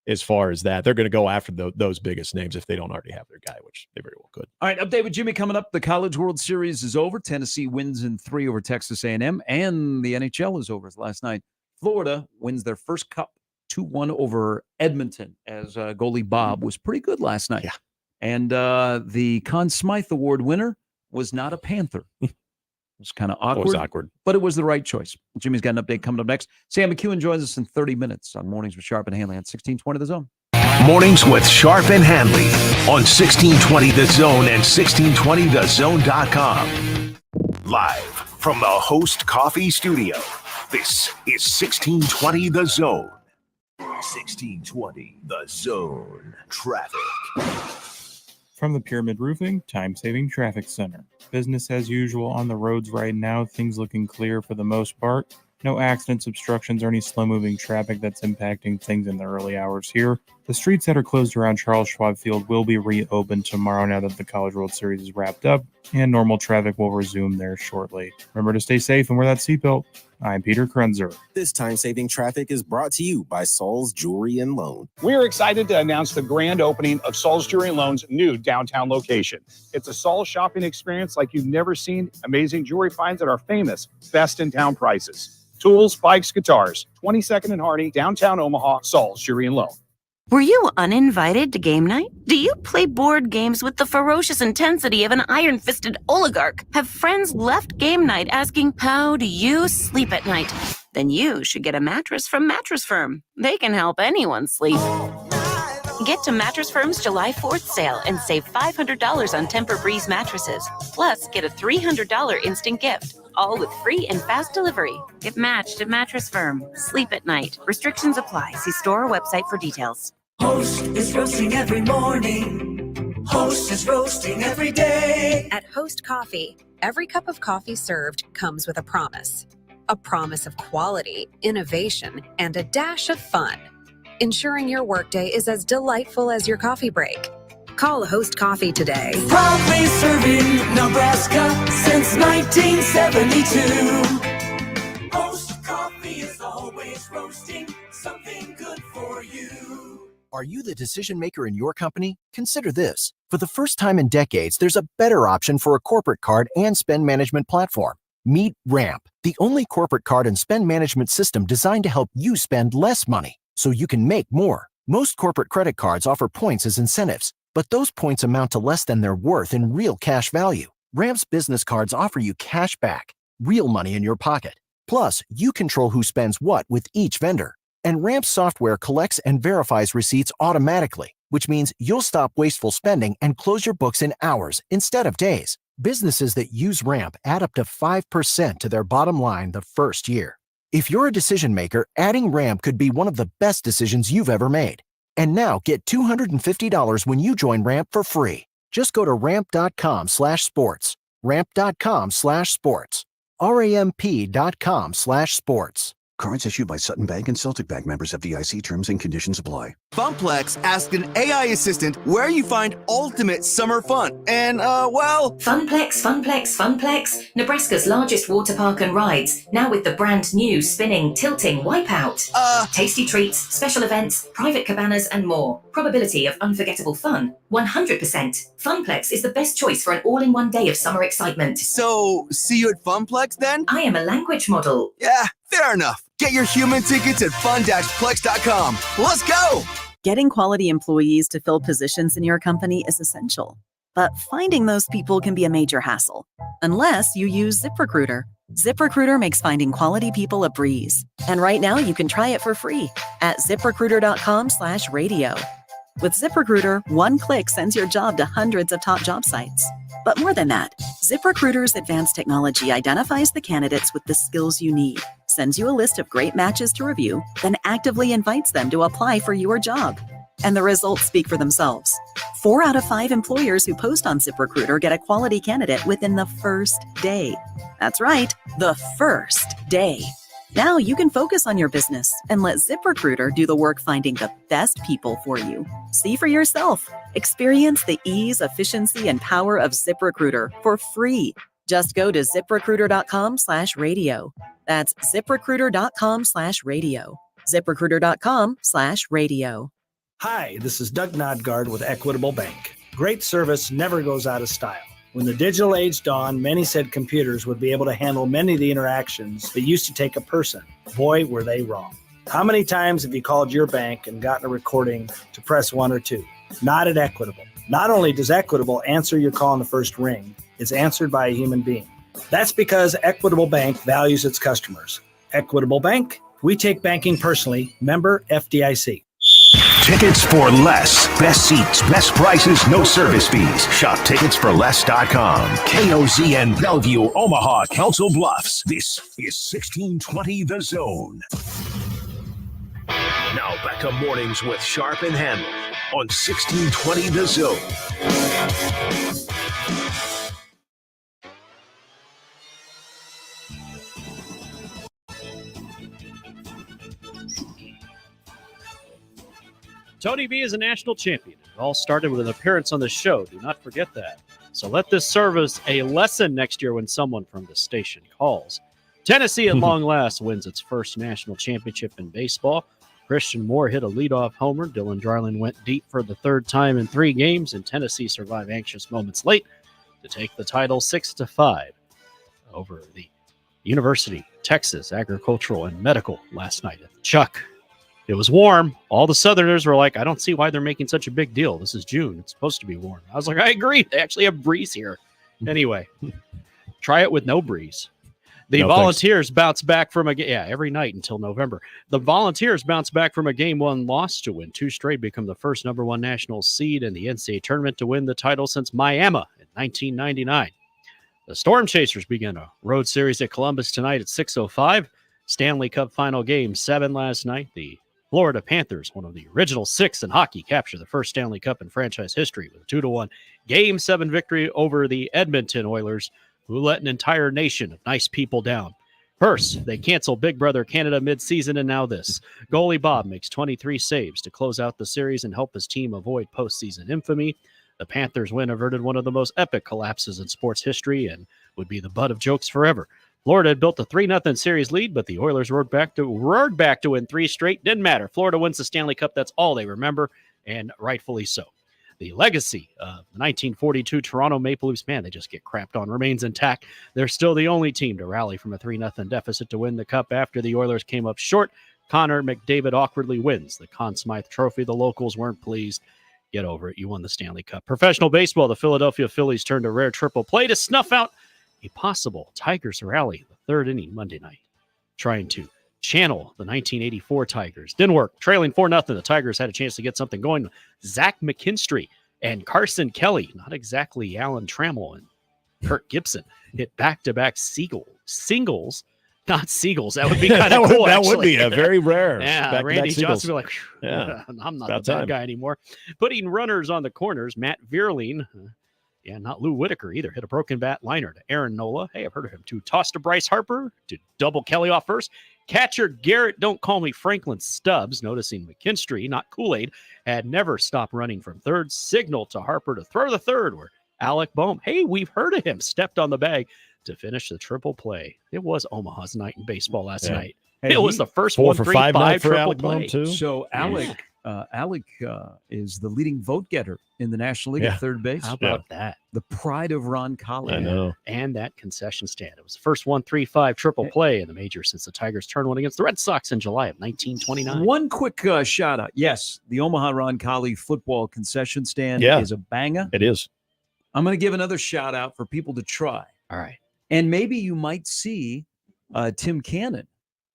as far as that. They're going to go after those biggest names if they don't already have their guy, which they very well could. All right, update with Jimmy coming up. The College World Series is over. Tennessee wins in 3 over Texas A&M, and the NHL is over last night. Florida wins their first cup 2-1 over Edmonton as goalie Bob was pretty good last night. Yeah. And the Conn Smythe Award winner was not a Panther. It was kind of awkward. It was awkward. But it was the right choice. Jimmy's got an update coming up next. Sam Mckewon joins us in 30 minutes on Mornings with Sharp and Handley on 1620 The Zone. Mornings with Sharp and Handley on 1620 The Zone and 1620thezone.com. Live from the Host Coffee Studio, this is 1620 The Zone. 1620 The Zone. Traffic. From the Pyramid Roofing Time-Saving Traffic Center. Business as usual on the roads right now. Things looking clear for the most part. No accidents, obstructions, or any slow-moving traffic that's impacting things in the early hours here. The streets that are closed around Charles Schwab Field will be reopened tomorrow now that the College World Series is wrapped up, and normal traffic will resume there shortly. Remember to stay safe and wear that seatbelt. I'm Peter Krenzer. This time-saving traffic is brought to you by Saul's Jewelry and Loan. We are excited to announce the grand opening of Saul's Jewelry and Loan's new downtown location. It's a Saul's shopping experience like you've never seen. Amazing jewelry finds at our famous best-in-town prices. Tools, bikes, guitars. 22nd and Hardy, downtown Omaha, Saul's Jewelry and Loan. Were you uninvited to game night? Do you play board games with the ferocious intensity of an iron-fisted oligarch? Have friends left game night asking, how do you sleep at night? Then you should get a mattress from Mattress Firm. They can help anyone sleep. Get to Mattress Firm's July 4th sale and save $500 on Tempur-Breeze mattresses. Plus, get a $300 instant gift, all with free and fast delivery. Get matched at Mattress Firm. Sleep at night. Restrictions apply. See store or website for details. Host is roasting every morning. Host is roasting every day. At Host Coffee, every cup of coffee served comes with a promise of quality, innovation, and a dash of fun, ensuring your workday is as delightful as your coffee break. Call Host Coffee today. Proudly serving Nebraska since 1972. Host Coffee is always roasting something good for you. Are you the decision maker in your company? Consider this. For the first time in decades, there's a better option for a corporate card and spend management platform. Meet Ramp, the only corporate card and spend management system designed to help you spend less money so you can make more. Most corporate credit cards offer points as incentives, but those points amount to less than their worth in real cash value. Ramp's business cards offer you cash back, real money in your pocket. Plus, you control who spends what with each vendor. And Ramp's software collects and verifies receipts automatically, which means you'll stop wasteful spending and close your books in hours instead of days. Businesses that use Ramp add up to 5% to their bottom line the first year. If you're a decision maker, adding Ramp could be one of the best decisions you've ever made. And now get $250 when you join Ramp for free. Just go to ramp.com/sports. Ramp.com/sports. RAMP.com/sports. Cards issued by Sutton Bank and Celtic Bank, members of FDIC. Terms and conditions apply. Funplex asked an AI assistant where you find ultimate summer fun. And, Funplex. Nebraska's largest water park and rides, now with the brand new spinning, tilting Wipeout. Tasty treats, special events, private cabanas, and more. Probability of unforgettable fun, 100%. Funplex is the best choice for an all-in-one day of summer excitement. So, see you at Funplex then? I am a language model. Yeah, fair enough. Get your human tickets at fun-plex.com. Let's go! Getting quality employees to fill positions in your company is essential, but finding those people can be a major hassle, unless you use ZipRecruiter. ZipRecruiter makes finding quality people a breeze. And right now you can try it for free at ziprecruiter.com/radio. With ZipRecruiter, one click sends your job to hundreds of top job sites. But more than that, ZipRecruiter's advanced technology identifies the candidates with the skills you need, sends you a list of great matches to review, then actively invites them to apply for your job. And the results speak for themselves. 4 out of 5 employers who post on ZipRecruiter get a quality candidate within the first day. That's right, the first day. Now you can focus on your business and let ZipRecruiter do the work finding the best people for you. See for yourself. Experience the ease, efficiency, and power of ZipRecruiter for free. Just go to ziprecruiter.com/radio. That's ziprecruiter.com/radio. ziprecruiter.com/radio. Hi, this is Doug Nodgard with Equitable Bank. Great service never goes out of style. When the digital age dawned, many said computers would be able to handle many of the interactions that used to take a person. Boy, were they wrong. How many times have you called your bank and gotten a recording to press 1 or 2? Not at Equitable. Not only does Equitable answer your call in the first ring, it's answered by a human being. That's because Equitable Bank values its customers. Equitable Bank, we take banking personally. Member FDIC. Tickets for less. Best seats, best prices, no service fees. Shop ticketsforless.com. KOZN Bellevue, Omaha, Council Bluffs. This is 1620 The Zone. Now back to mornings with Sharp and Handley on 1620 The Zone. Tony B is a national champion. It all started with an appearance on the show. Do not forget that. So let this serve as a lesson next year when someone from the station calls. Tennessee at long last wins its first national championship in baseball. Christian Moore hit a leadoff homer. Dylan Dryland went deep for the third time in 3 games, and Tennessee survived anxious moments late to take the title 6-5 over the University, Texas Agricultural and Medical last night at the Chuck. It was warm. All the Southerners were like, I don't see why they're making such a big deal. This is June. It's supposed to be warm. I was like, I agree. They actually have breeze here. Anyway, try it with no breeze. The Volunteers bounce back from every night until November. The Volunteers bounce back from a Game 1 loss to win 2 straight, become the first number 1 national seed in the NCAA tournament to win the title since Miami in 1999. The Storm Chasers begin a road series at Columbus tonight at 6:05. Stanley Cup final game 7 last night. The Florida Panthers, one of the original 6 in hockey, capture the first Stanley Cup in franchise history with a 2-1 Game 7 victory over the Edmonton Oilers, who let an entire nation of nice people down. First, they cancel Big Brother Canada mid-season, and now this. Goalie Bob makes 23 saves to close out the series and help his team avoid postseason infamy. The Panthers' win averted one of the most epic collapses in sports history and would be the butt of jokes forever. Florida had built a 3-0 series lead, but the Oilers roared back to win 3 straight. Didn't matter. Florida wins the Stanley Cup. That's all they remember, and rightfully so. The legacy of the 1942 Toronto Maple Leafs, man, they just get crapped on, remains intact. They're still the only team to rally from a 3-0 deficit to win the Cup after the Oilers came up short. Connor McDavid awkwardly wins the Conn Smythe Trophy. The locals weren't pleased. Get over it. You won the Stanley Cup. Professional baseball, the Philadelphia Phillies turned a rare triple play to snuff out a possible Tigers rally the 3rd inning Monday night, trying to channel the 1984 Tigers. Didn't work. Trailing 4-0, the Tigers had a chance to get something going. Zach McKinstry and Carson Kelly, not exactly Alan Trammell and Kirk Gibson, hit back-to-back singles not seagulls. That would be kind of cool. That would be a very rare. Yeah, Randy Johnson would be like, yeah, I'm not the bad guy anymore. Putting runners on the corners, Matt Vierling, not Lou Whitaker either, hit a broken bat liner to Aaron Nola. Hey, I've heard of him too. Toss to Bryce Harper to double Kelly off first. Catcher Garrett, don't call me Franklin Stubbs, noticing McKinstry, not Kool-Aid, had never stopped running from third. Signal to Harper to throw to third, where Alec Boehm, hey, we've heard of him, stepped on the bag to finish the triple play. It was Omaha's night in baseball last night. Hey, it was the first 4 for 5 night for triple Alec play. Boehm too. So Alec is the leading vote getter in the National League at third base. How about that? The pride of Ron Colley. I know. And that concession stand. It was the first 1-3-5 triple play in the major since the Tigers turned one against the Red Sox in July of 1929. One quick shout out. Yes, the Omaha Ron Colley football concession stand is a banger. It is. I'm going to give another shout out for people to try. All right. And maybe you might see Tim Cannon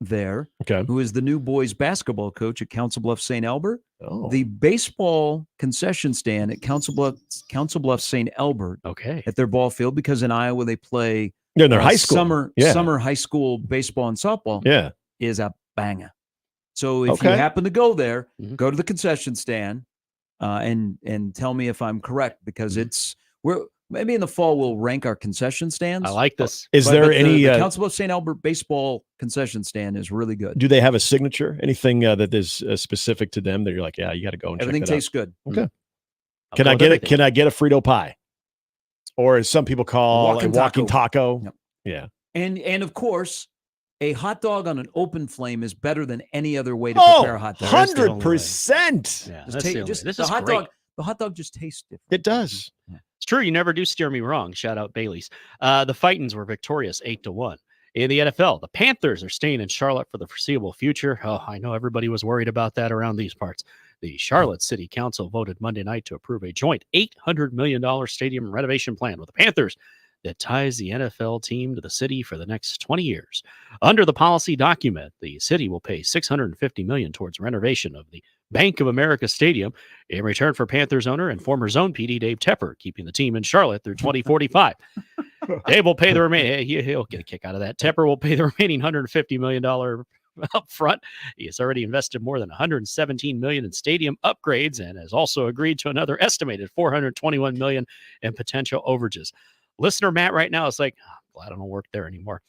there, who is the new boys basketball coach at Council Bluffs St. Albert. Oh. The baseball concession stand at Council Bluffs St. Albert at their ball field, because in Iowa they play in their high school. Summer high school baseball and softball is a banger. So if you happen to go there, go to the concession stand and tell me if I'm correct, because maybe in the fall we'll rank our concession stands. I like this. Is there any the Council of St. Albert baseball concession stand is really good. Do they have a signature? Anything that is specific to them that you're like, yeah, you got to go and everything check that tastes good. Okay. Can I get it? Can I get a Frito pie? Or as some people call a walking taco? Yep. Yeah. And of course, a hot dog on an open flame is better than any other way to prepare a hot dog. 100%. Yeah, the hot dog just tastes different. It does. Yeah. It's true. You never do steer me wrong. Shout out Bailey's. The Fightins were victorious 8-1. In the NFL, the Panthers are staying in Charlotte for the foreseeable future. Oh, I know everybody was worried about that around these parts. The Charlotte City Council voted Monday night to approve a joint $800 million stadium renovation plan with the Panthers that ties the NFL team to the city for the next 20 years. Under the policy document, the city will pay $650 million towards renovation of the Bank of America Stadium in return for Panthers owner and former Zone PD Dave Tepper keeping the team in Charlotte through 2045. Dave will pay the remaining. He'll get a kick out of that. Tepper will pay the remaining $150 million up front. He has already invested more than $117 million in stadium upgrades and has also agreed to another estimated $421 million in potential overages. Listener Matt right now is like, glad I don't work there anymore.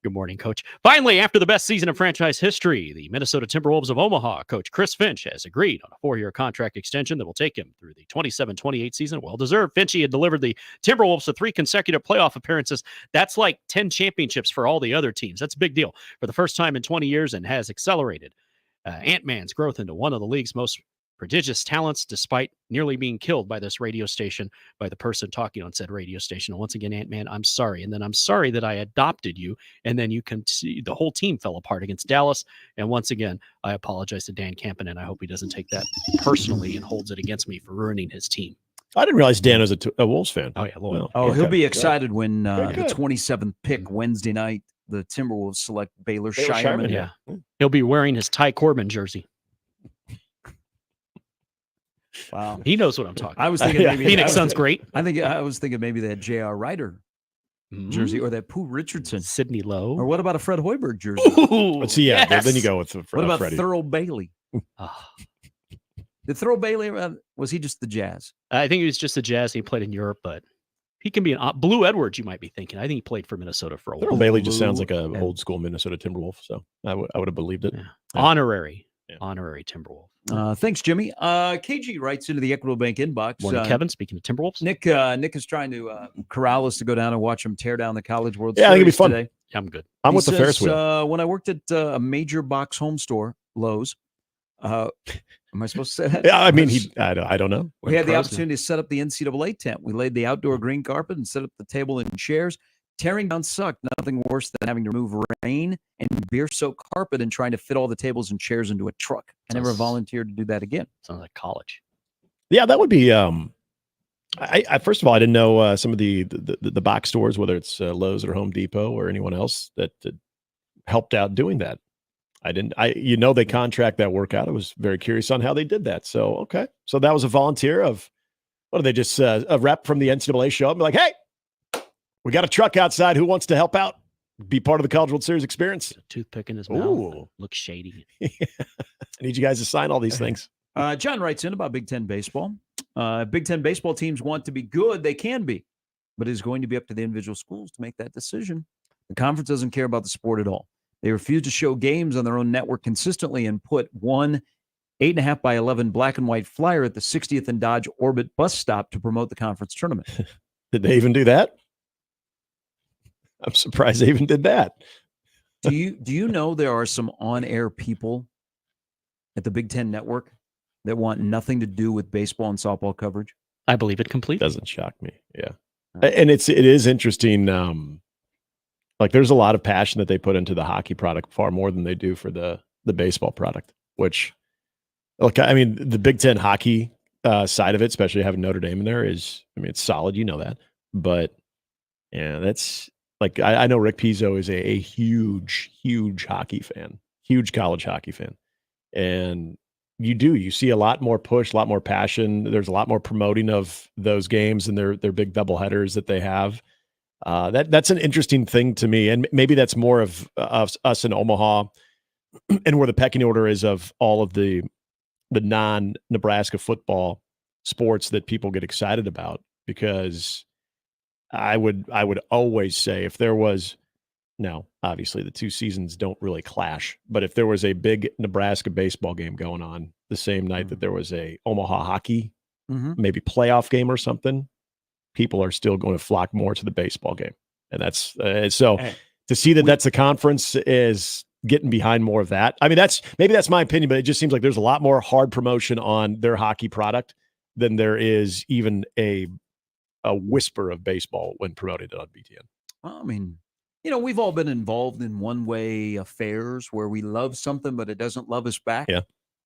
Good morning, Coach. Finally, after the best season of franchise history, the Minnesota Timberwolves of Omaha coach Chris Finch has agreed on a 4-year contract extension that will take him through the 27-28 season. Well-deserved. Finchy had delivered the Timberwolves to 3 consecutive playoff appearances. That's like 10 championships for all the other teams. That's a big deal for the first time in 20 years and has accelerated Ant-Man's growth into one of the league's most prodigious talents, despite nearly being killed by this radio station, by the person talking on said radio station. And once again, Ant-Man, I'm sorry. And then I'm sorry that I adopted you. And then you can see the whole team fell apart against Dallas. And once again, I apologize to Dan Campen, and I hope he doesn't take that personally and holds it against me for ruining his team. I didn't realize Dan was a Wolves fan. Oh, yeah. Loyal. He'll be excited when the 27th pick Wednesday night, the Timberwolves select Baylor Shireman. Yeah. He'll be wearing his Ty Corbin jersey. Wow, he knows what I'm talking about. I was thinking maybe Phoenix Suns great. I was thinking maybe that J.R. Ryder jersey or that Pooh Richardson, Sidney Lowe, or what about a Fred Hoiberg jersey? Let's see. Yeah, yes. Then you go with what about Freddie. Thurl Bailey? Did Thurl Bailey was he just the Jazz? I think he was just the Jazz. He played in Europe, but he can be an Blue Edwards. You might be thinking. I think he played for Minnesota for a while. Thurl Bailey just sounds like an old school Minnesota Timberwolf, so I would have believed it. Yeah. Honorary Timberwolf. Thanks, Jimmy. KG writes into the Equitable Bank inbox. Morning, Kevin. Speaking of Timberwolves, Nick is trying to corral us to go down and watch them tear down the College World Series. I think it'll be fun. Today. Yeah, I'm good. I'm with the Ferris wheel. When I worked at a major box home store, Lowe's. Am I supposed to say that? Yeah, I mean, I don't know. We had the opportunity to set up the NCAA tent. We laid the outdoor green carpet and set up the table and chairs. Tearing down sucked. Nothing worse than having to remove rain and beer-soaked carpet and trying to fit all the tables and chairs into a truck. I never volunteered to do that again. Sounds like college. Yeah, that would be. I first of all, I didn't know some of the box stores, whether it's Lowe's or Home Depot or anyone else that helped out doing that. I didn't. They contract that work out. I was very curious on how they did that. So okay, so that was a volunteer of. What do they just a rep from the NCAA show up and be like, hey. We got a truck outside. Who wants to help out? be part of the College World Series experience. A toothpick in his mouth. Looks shady. I need you guys to sign all these things. John writes in about Big Ten baseball. Big Ten baseball teams want to be good. They can be, but it is going to be up to the individual schools to make that decision. The conference doesn't care about the sport at all. They refuse to show games on their own network consistently and put one 8.5 by 11 black and white flyer at the 60th and Dodge Orbit bus stop to promote the conference tournament. Did they even do that? I'm surprised they even did that. Do you know there are some on-air people at the Big Ten network that want nothing to do with baseball and softball coverage? I believe it completely. Doesn't shock me. Yeah. And it is interesting. Like there's a lot of passion that they put into the hockey product, far more than they do for the baseball product, which, look, I mean, the Big Ten hockey side of it, especially having Notre Dame in there, is, I mean, it's solid. You know that. But yeah, that's like, I know Rick Pizzo is a huge, huge hockey fan, huge college hockey fan. And you see a lot more push, a lot more passion. There's a lot more promoting of those games and their big doubleheaders that they have. That's an interesting thing to me. And maybe that's more of us in Omaha and where the pecking order is of all of the non-Nebraska football sports that people get excited about, because I would always say if there was, now obviously the two seasons don't really clash, but if there was a big Nebraska baseball game going on the same night that there was a Omaha hockey, maybe playoff game or something, people are still going to flock more to the baseball game. And that's to see that that's the conference is getting behind more of that. I mean, that's my opinion, but it just seems like there's a lot more hard promotion on their hockey product than there is even a whisper of baseball when promoted on BTN. Well, I mean, we've all been involved in one-way affairs where we love something, but it doesn't love us back. Yeah.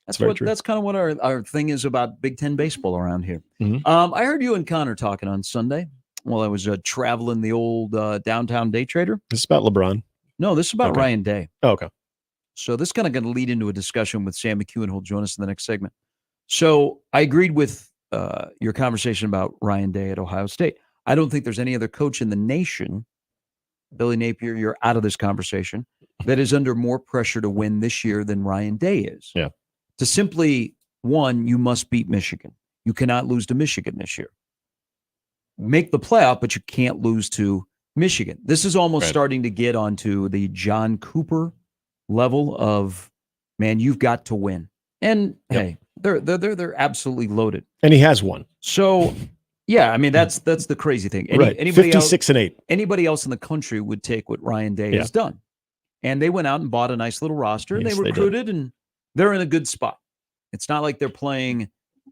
That's kind of what our thing is about Big Ten baseball around here. Mm-hmm. I heard you and Connor talking on Sunday while I was traveling the old downtown day trader. This is about LeBron. No, this is about Ryan Day. Oh, okay. So this is kind of going to lead into a discussion with Sam Mckewon, who'll join us in the next segment. So I agreed with your conversation about Ryan Day at Ohio State. I don't think there's any other coach in the nation, Billy Napier, you're out of this conversation, that is under more pressure to win this year than Ryan Day is. Yeah. To simply, one, you must beat Michigan. You cannot lose to Michigan this year. Make the playoff, but you can't lose to Michigan. This is almost starting to get onto the John Cooper level of, man, you've got to win. And hey, they're absolutely loaded. And he has won. So, yeah, I mean, that's the crazy thing. Anybody 56-8. Anybody else in the country would take what Ryan Day has done. And they went out and bought a nice little roster, and they recruited, and they're in a good spot. It's not like they're playing,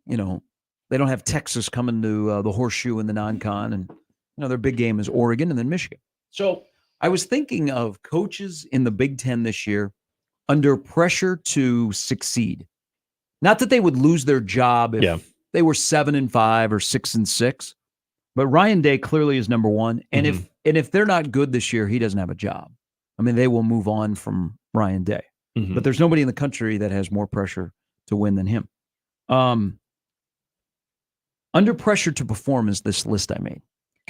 they don't have Texas coming to the Horseshoe in the non-con, and their big game is Oregon and then Michigan. So I was thinking of coaches in the Big Ten this year under pressure to succeed. Not that they would lose their job if they were 7-5 or 6-6, but Ryan Day clearly is number one. And if they're not good this year, he doesn't have a job. I mean, they will move on from Ryan Day. But there's nobody in the country that has more pressure to win than him. Under pressure to perform is this list I made.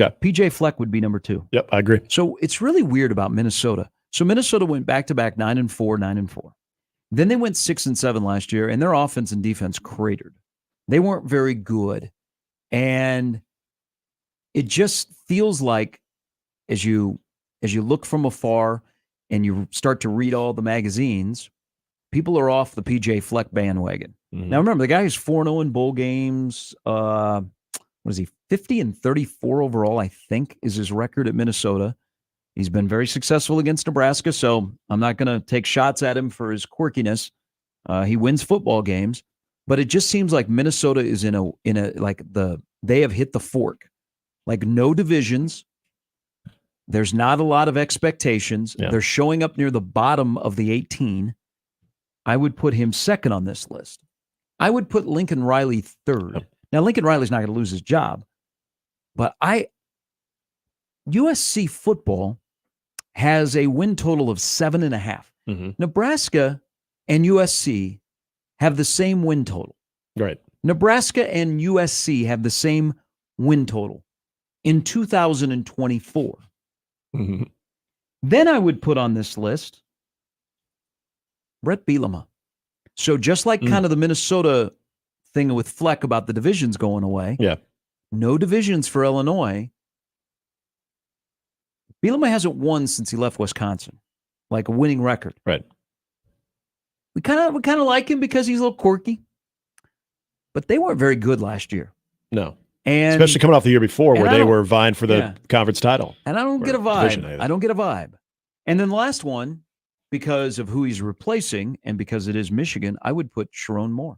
Okay. PJ Fleck would be number 2. Yep, I agree. So it's really weird about Minnesota. So Minnesota went back-to-back 9-4, 9-4. Then they went 6-7 last year, and their offense and defense cratered. They weren't very good. And it just feels like as you look from afar and you start to read all the magazines, people are off the PJ Fleck bandwagon. Now, remember, the guy is 4-0 in bowl games. What is he, 50-34 overall, I think, is his record at Minnesota. He's been very successful against Nebraska, so I'm not going to take shots at him for his quirkiness. He wins football games, but it just seems like Minnesota is they have hit the fork. Like no divisions. There's not a lot of expectations. Yeah. They're showing up near the bottom of the 18. I would put him second on this list. I would put Lincoln Riley third. Yep. Now, Lincoln Riley's not going to lose his job, but USC football has a win total of 7.5. Nebraska and USC have the same win total. Right. Nebraska and USC have the same win total in 2024. Then I would put on this list Brett Bielema. So just like kind of the Minnesota thing with Fleck about the divisions going away. Yeah. No divisions for Illinois. Bielema hasn't won since he left Wisconsin, like a winning record. Right. We kind of like him because he's a little quirky, but they weren't very good last year. No. And especially coming off the year before where they were vying for the conference title. And I don't get a vibe. I don't get a vibe. And then the last one, because of who he's replacing and because it is Michigan, I would put Sharon Moore.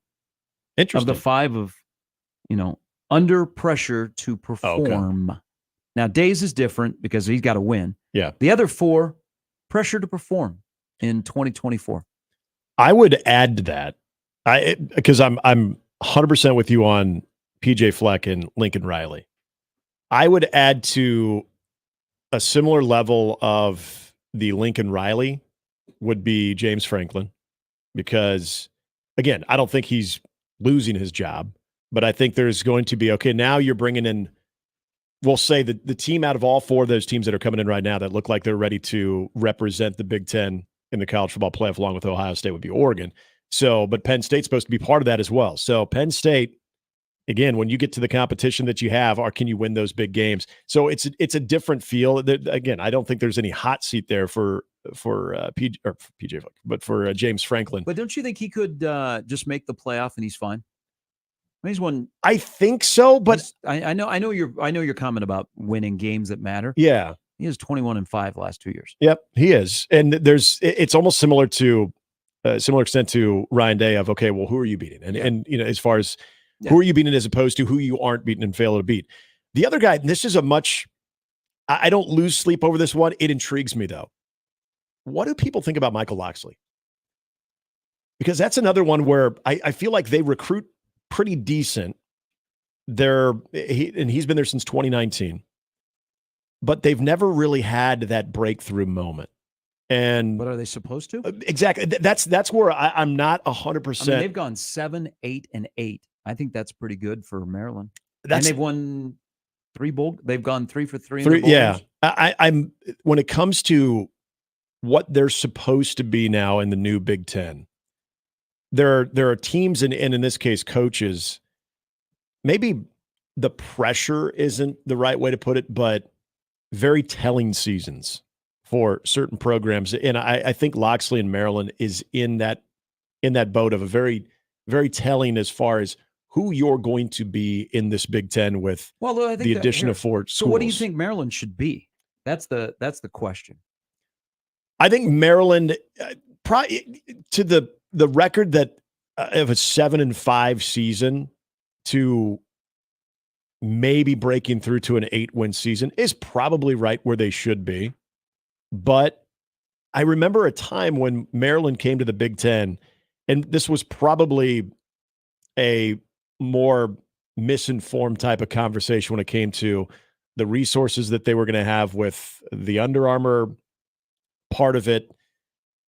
Interesting. Of the 5 of, under pressure to perform. Okay. Now, Days is different because he's got to win. Yeah. The other 4, pressure to perform in 2024. I would add to that, because I'm 100% with you on PJ Fleck and Lincoln Riley. I would add to a similar level of the Lincoln Riley would be James Franklin, because, again, I don't think he's losing his job, but I think there's going to be, okay, now you're bringing in, we'll say the team out of all 4 of those teams that are coming in right now that look like they're ready to represent the Big Ten in the college football playoff along with Ohio State would be Oregon. So, but Penn State's supposed to be part of that as well. So Penn State, again, when you get to the competition that you have, can you win those big games? So it's a different feel. Again, I don't think there's any hot seat there for PJ Fleck, but for James Franklin. But don't you think he could just make the playoff and he's fine? I mean, he's won. I think so, but I know your comment about winning games that matter. Yeah, he is 21-5 last 2 years. Yep, he is, and it's almost similar to similar extent to Ryan Day of, okay, well, who are you beating? And as far as who are you beating as opposed to who you aren't beating and fail to beat. The other guy, this is I don't lose sleep over this one. It intrigues me though. What do people think about Michael Locksley? Because that's another one where I feel like they recruit pretty decent. He's been there since 2019, but they've never really had that breakthrough moment. And what are they supposed to? Exactly. That's where I'm not 100%. I mean, they've gone 7, 8, and 8. I think that's pretty good for Maryland. And they've won 3 bowl. They've gone 3 for 3. In the bowl games. I'm when it comes to what they're supposed to be now in the new Big Ten. There are teams and in this case coaches. Maybe the pressure isn't the right way to put it, but very telling seasons for certain programs. And I think Locksley in Maryland is in that boat of a very, very telling as far as who you're going to be in this Big Ten with I think the addition of 4 schools. So what do you think Maryland should be? That's the question. I think Maryland, to the record that of a 7-5 season to maybe breaking through to an 8-win season is probably right where they should be. But I remember a time when Maryland came to the Big Ten, and this was probably a more misinformed type of conversation when it came to the resources that they were going to have with the Under Armour part of it,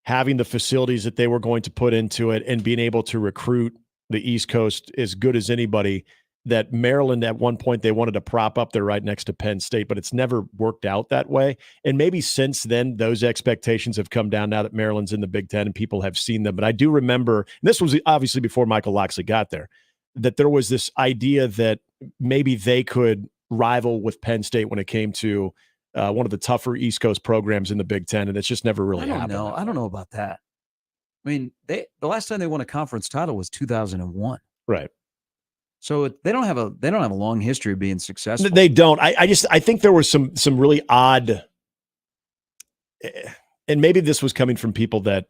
having the facilities that they were going to put into it, and being able to recruit the East Coast as good as anybody. That Maryland at one point they wanted to prop up there right next to Penn State, but it's never worked out that way. And maybe since then, those expectations have come down now that Maryland's in the Big Ten and people have seen them. But I do remember, and this was obviously before Michael Locksley got there, that there was this idea that maybe they could rival with Penn State when it came to one of the tougher East Coast programs in the Big Ten, and it's just never really happened. I don't know about that. I mean, the last time they won a conference title was 2001. Right. So they don't have a long history of being successful. They don't. I think there was some really odd, and maybe this was coming from people that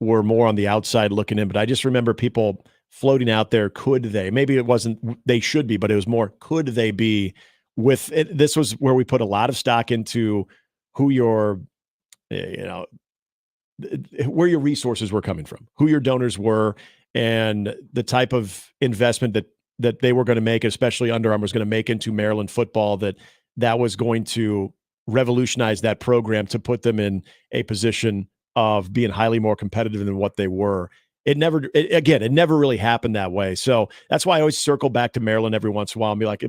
were more on the outside looking in, but I just remember people floating out there. Could they? Maybe it wasn't they should be, but it was more, could they be with it? This was where we put a lot of stock into who your, where your resources were coming from, who your donors were, and the type of investment that they were going to make, especially Under Armour was going to make into Maryland football, that was going to revolutionize that program to put them in a position of being highly more competitive than what they were. It never really happened that way. So that's why I always circle back to Maryland every once in a while and be like,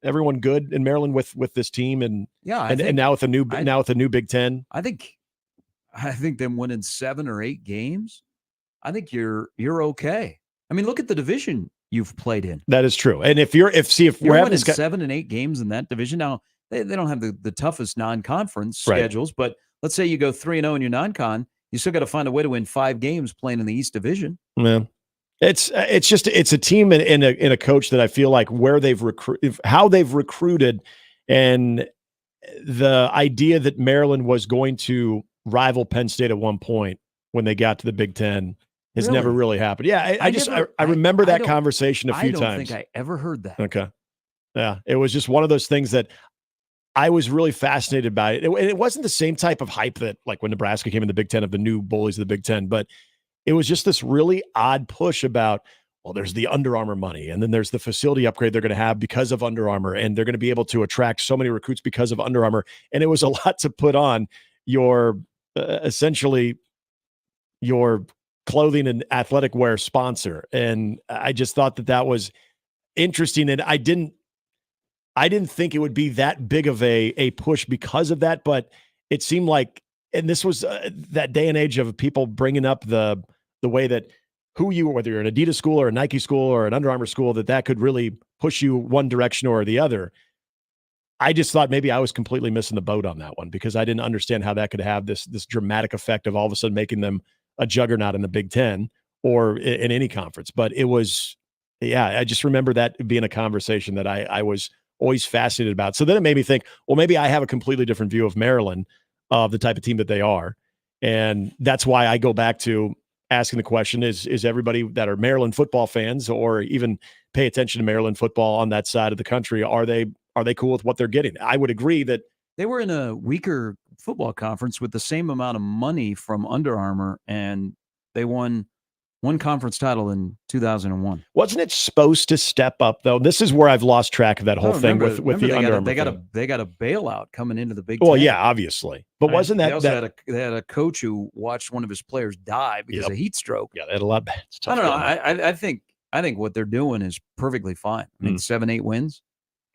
everyone good in Maryland with this team? And now with a new Big Ten. I think them winning 7 or 8 games. I think you're okay. I mean, look at the division you've played in. That is true. And if we're winning 7 and 8 games in that division now, they don't have the toughest non-conference schedules. But let's say you go 3-0 in your non-con, you still got to find a way to win 5 games playing in the East Division. Yeah. It's a team and a coach that I feel like where how they've recruited, and the idea that Maryland was going to rival Penn State at one point when they got to the Big Ten has never really happened. Yeah, I remember that conversation a few times. I don't think I ever heard that. Okay. Yeah, it was just one of those things that I was really fascinated by it. It wasn't the same type of hype that like when Nebraska came in the Big Ten of the new bullies of the Big Ten, but it was just this really odd push about, well, there's the Under Armour money, and then there's the facility upgrade they're going to have because of Under Armour, and they're going to be able to attract so many recruits because of Under Armour. And it was a lot to put on your essentially your clothing and athletic wear sponsor. And I just thought that was interesting. And I didn't think it would be that big of a push because of that, but it seemed like, and this was that day and age of people bringing up the way that who you were, whether you're an Adidas school or a Nike school or an Under Armour school, that could really push you one direction or the other. I just thought maybe I was completely missing the boat on that one because I didn't understand how that could have this dramatic effect of all of a sudden making them a juggernaut in the Big Ten or in any conference. But it was, I just remember that being a conversation that I was always fascinated about. So then it made me think, well, maybe I have a completely different view of Maryland, of the type of team that they are. And that's why I go back to asking the question, is everybody that are Maryland football fans or even pay attention to Maryland football on that side of the country, are they cool with what they're getting? I would agree that they were in a weaker football conference with the same amount of money from Under Armour, and they won one conference title in 2001. Wasn't it supposed to step up though? This is where I've lost track of that whole thing with the Under Armour. They got a bailout coming into the Big Ten. Well, yeah, obviously, but wasn't that? They also had a coach who watched one of his players die because of heat stroke. Yeah, they had a lot of bad stuff. I don't know. I think what they're doing is perfectly fine. I mean, 7-8 wins.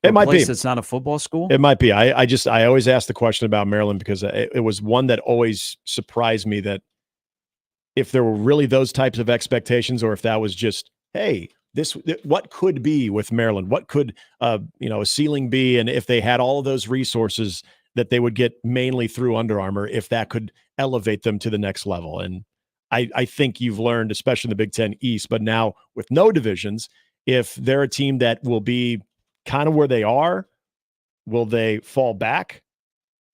It might be. It's not a football school. It might be. I always ask the question about Maryland because it was one that always surprised me, that if there were really those types of expectations, or if that was just, hey, what could be with Maryland? What could a ceiling be? And if they had all of those resources that they would get mainly through Under Armour, if that could elevate them to the next level. And I think you've learned, especially in the Big Ten East, but now with no divisions, if they're a team that will be kind of where they are, will they fall back?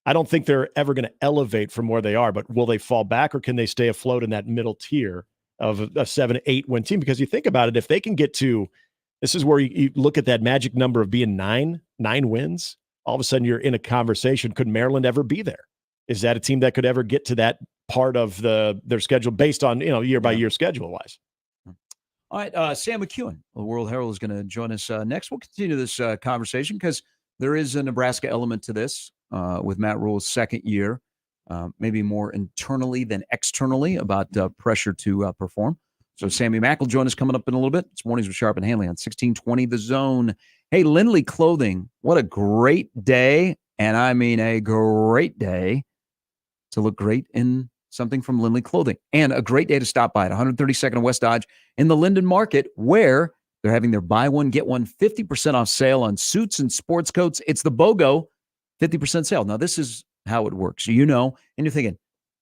I don't think they're ever going to elevate from where they are, but will they fall back, or can they stay afloat in that middle tier of a 7-8 win team? Because you think about it, if they can get to, this is where you look at that magic number of being nine wins, all of a sudden you're in a conversation. Could Maryland ever be there? Is that a team that could ever get to that part of their schedule based on, year by year schedule wise? All right, Sam Mckewon, the World Herald, is going to join us next. We'll continue this conversation because there is a Nebraska element to this with Matt Rule's second year, maybe more internally than externally about pressure to perform. So Sammy Mack will join us coming up in a little bit. It's Mornings with Sharp and Handley on 1620 The Zone. Hey, Lindley Clothing, what a great day, and I mean a great day to look great in something from Lindley Clothing, and a great day to stop by at 132nd and West Dodge in the Linden Market, where they're having their buy one, get one 50% off sale on suits and sports coats. It's the BOGO 50% sale. Now, this is how it works. And you're thinking,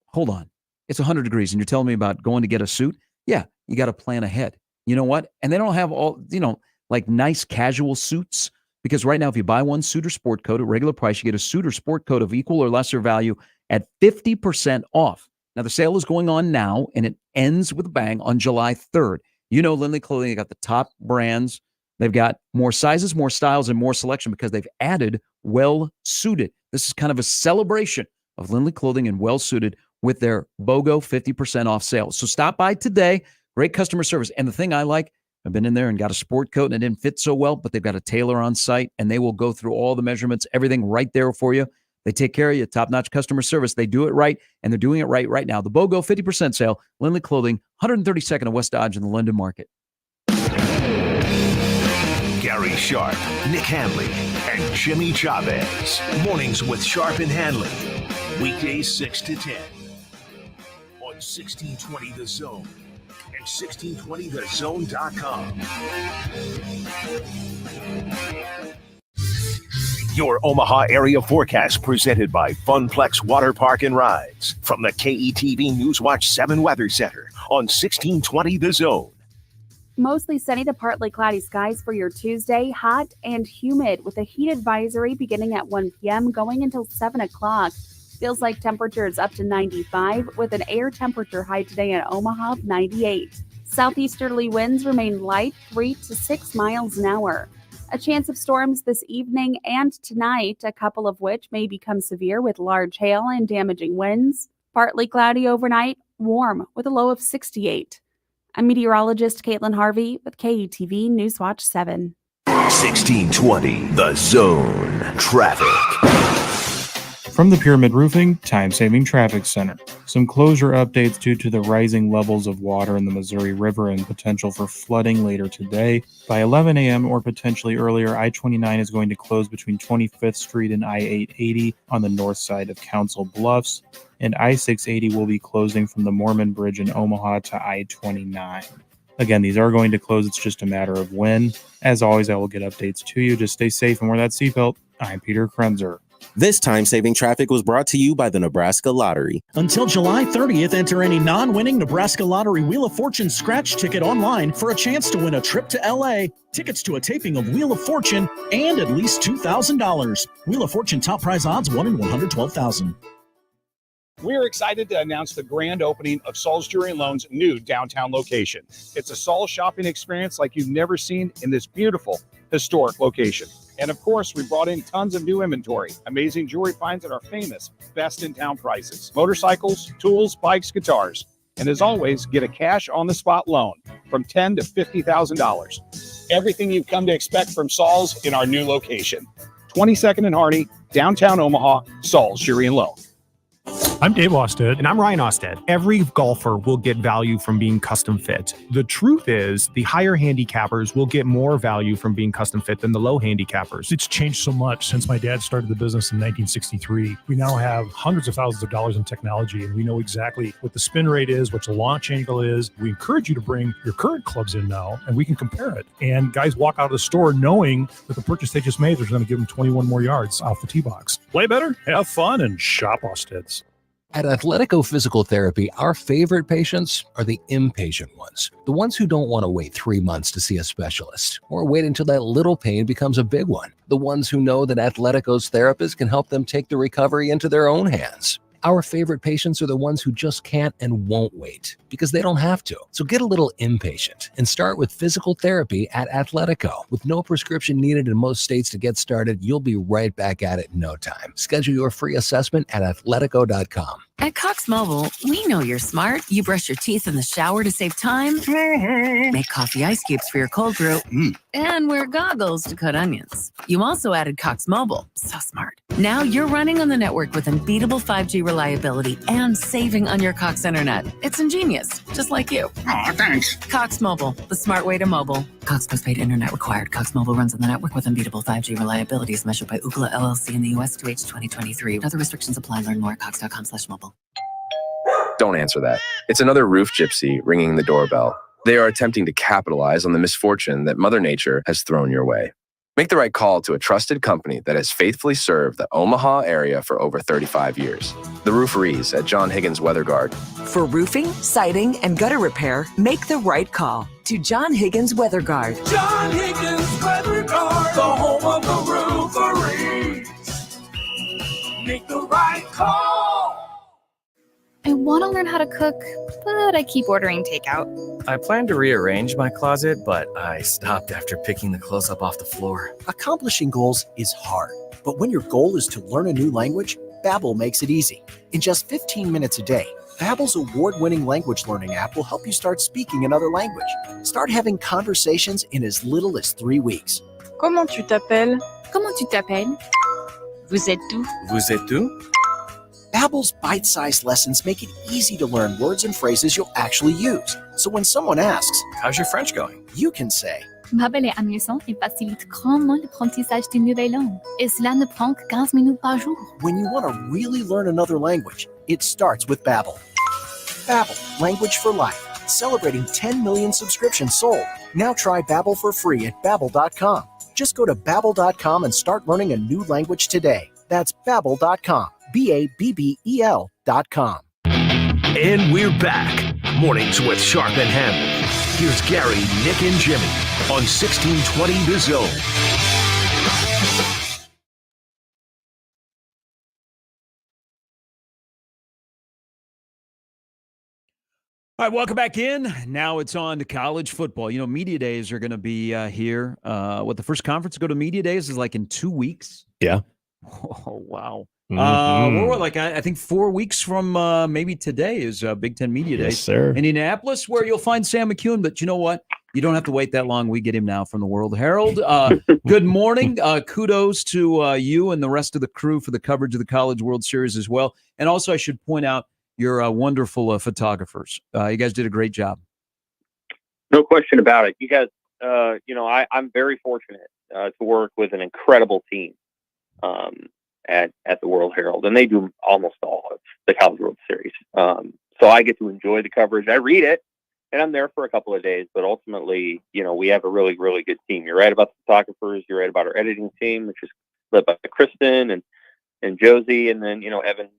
hold on, it's 100 degrees, and you're telling me about going to get a suit? Yeah, you got to plan ahead. You know what? And they don't have all, like nice casual suits, because right now, if you buy one suit or sport coat at regular price, you get a suit or sport coat of equal or lesser value at 50% off. Now, the sale is going on now, and it ends with a bang on July 3rd. Lindley Clothing, they got the top brands. They've got more sizes, more styles, and more selection because they've added well-suited. This is kind of a celebration of Lindley Clothing and well-suited with their BOGO 50% off sale. So stop by today. Great customer service. And the thing I like, I've been in there and got a sport coat, and it didn't fit so well, but they've got a tailor on site, and they will go through all the measurements, everything right there for you. They take care of you, top-notch customer service. They do it right, and they're doing it right now. The BOGO 50% sale, Lindley Clothing, 132nd and West Dodge in the Linden Market. Gary Sharp, Nick Handley, and Jimmy Chavez. Mornings with Sharp and Handley. Weekdays 6 to 10 on 1620 The Zone and 1620thezone.com. Your Omaha area forecast presented by Funplex Water Park and Rides from the KETV Newswatch 7 Weather Center on 1620 The Zone. Mostly sunny to partly cloudy skies for your Tuesday, hot and humid with a heat advisory beginning at 1 p.m. going until 7 o'clock. Feels like temperatures up to 95 with an air temperature high today in Omaha of 98. Southeasterly winds remain light 3 to 6 miles an hour. A chance of storms this evening and tonight, a couple of which may become severe with large hail and damaging winds. Partly cloudy overnight, warm with a low of 68. I'm meteorologist Caitlin Harvey with KETV Newswatch 7. 1620 The Zone Traffic. From the Pyramid Roofing Time-Saving Traffic Center. Some closure updates due to the rising levels of water in the Missouri River and potential for flooding later today. By 11 a.m. or potentially earlier, I-29 is going to close between 25th Street and I-880 on the north side of Council Bluffs, and I-680 will be closing from the Mormon Bridge in Omaha to I-29. Again, these are going to close. It's just a matter of when. As always, I will get updates to you. Just stay safe and wear that seatbelt. I'm Peter Krenzer. This time-saving traffic was brought to you by the Nebraska Lottery. Until July 30th, enter any non-winning Nebraska Lottery Wheel of Fortune scratch ticket online for a chance to win a trip to L.A., tickets to a taping of Wheel of Fortune, and at least $2,000. Wheel of Fortune top prize odds 1 in 112,000. We're excited to announce the grand opening of Saul's Jewelry and Loan's new downtown location. It's a Saul shopping experience like you've never seen in this beautiful, historic location. And of course, we brought in tons of new inventory, amazing jewelry finds at our famous best in town prices, motorcycles, tools, bikes, guitars. And as always, get a cash on the spot loan from $10,000 to $50,000. Everything you've come to expect from Saul's in our new location. 22nd and Hardy, downtown Omaha, Saul's Jewelry and Loan. I'm Dave Osted. And I'm Ryan Osted. Every golfer will get value from being custom fit. The truth is, the higher handicappers will get more value from being custom fit than the low handicappers. It's changed so much since my dad started the business in 1963. We now have hundreds of thousands of dollars in technology, and we know exactly what the spin rate is, what the launch angle is. We encourage you to bring your current clubs in now, and we can compare it. And guys walk out of the store knowing that the purchase they just made is going to give them 21 more yards off the tee box. Play better, have fun, and shop Osted's. At Athletico Physical Therapy, our favorite patients are the impatient ones. The ones who don't want to wait 3 months to see a specialist or wait until that little pain becomes a big one. The ones who know that Athletico's therapists can help them take the recovery into their own hands. Our favorite patients are the ones who just can't and won't wait because they don't have to. So get a little impatient and start with physical therapy at Athletico. With no prescription needed in most states to get started, you'll be right back at it in no time. Schedule your free assessment at athletico.com. At Cox Mobile, we know you're smart. You brush your teeth in the shower to save time, make coffee ice cubes for your cold brew, and wear goggles to cut onions. You also added Cox Mobile. So smart. Now you're running on the network with unbeatable 5G reliability and saving on your Cox internet. It's ingenious, just like you. Aw, thanks. Cox Mobile, the smart way to mobile. Cox postpaid internet required. Cox Mobile runs on the network with unbeatable 5G reliability as measured by Ookla LLC in the U.S. to H 2023. Other restrictions apply. Learn more at cox.com/mobile. Don't answer that. It's another roof gypsy ringing the doorbell. They are attempting to capitalize on the misfortune that Mother Nature has thrown your way. Make the right call to a trusted company that has faithfully served the Omaha area for over 35 years. The Rooferees at John Higgins Weather Guard. For roofing, siding, and gutter repair, make the right call to John Higgins Weather Guard. John Higgins Weather Guard, the home of the Rooferees. Make the right call. I want to learn how to cook, but I keep ordering takeout. I plan to rearrange my closet, but I stopped after picking the clothes up off the floor. Accomplishing goals is hard, but when your goal is to learn a new language, Babbel makes it easy. In just 15 minutes a day, Babbel's award-winning language learning app will help you start speaking another language. Start having conversations in as little as 3 weeks. Comment tu t'appelles? Comment tu t'appelles? Vous êtes où? Vous êtes où? Babbel's bite-sized lessons make it easy to learn words and phrases you'll actually use. So when someone asks, "How's your French going?" you can say, Babbel est amusant et facilite grandement l'apprentissage d'une nouvelle langue. Et cela ne prend que 15 minutes par jour. When you want to really learn another language, it starts with Babbel. Babbel, language for life. Celebrating 10 million subscriptions sold. Now try Babbel for free at babbel.com. Just go to babbel.com and start learning a new language today. That's babbel.com. BABBEL.com. And we're back. Mornings with Sharp and Handley. Here's Gary, Nick, and Jimmy on 1620 The Zone. All right, welcome back in. Now it's on to college football. You know, media days are going to be here. The first conference to go to media days is like in 2 weeks. Yeah. Oh, wow. Mhm. We're like, I think 4 weeks from maybe today is Big Ten Media Day. Yes, sir. Indianapolis, where you'll find Sam Mckewon. But you know what? You don't have to wait that long. We get him now from the World Herald. Good morning. Kudos to you and the rest of the crew for the coverage of the College World Series as well. And also, I should point out, you're wonderful photographers. You guys did a great job. No question about it. You guys, I'm very fortunate to work with an incredible team at the World Herald, and they do almost all of the College World Series. So I get to enjoy the coverage. I read it, and I'm there for a couple of days, but ultimately, we have a really, really good team. You're right about the photographers. You're right about our editing team, which is led by Kristen and Josie, and then, Evan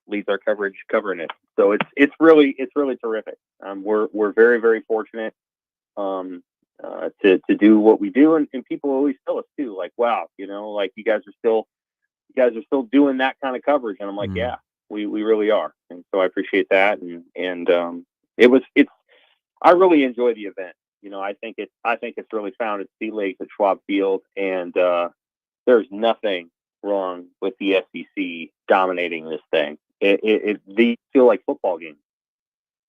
leads our coverage covering it. So it's really terrific. We're very, very fortunate to do what we do, and people always tell us too, like, wow, like you guys are still doing that kind of coverage, and I'm like, yeah, we really are, and so I appreciate that, and I really enjoy the event. I think it's really found its sea legs at Schwab Field, and there's nothing wrong with the SEC dominating this thing. They feel like football games.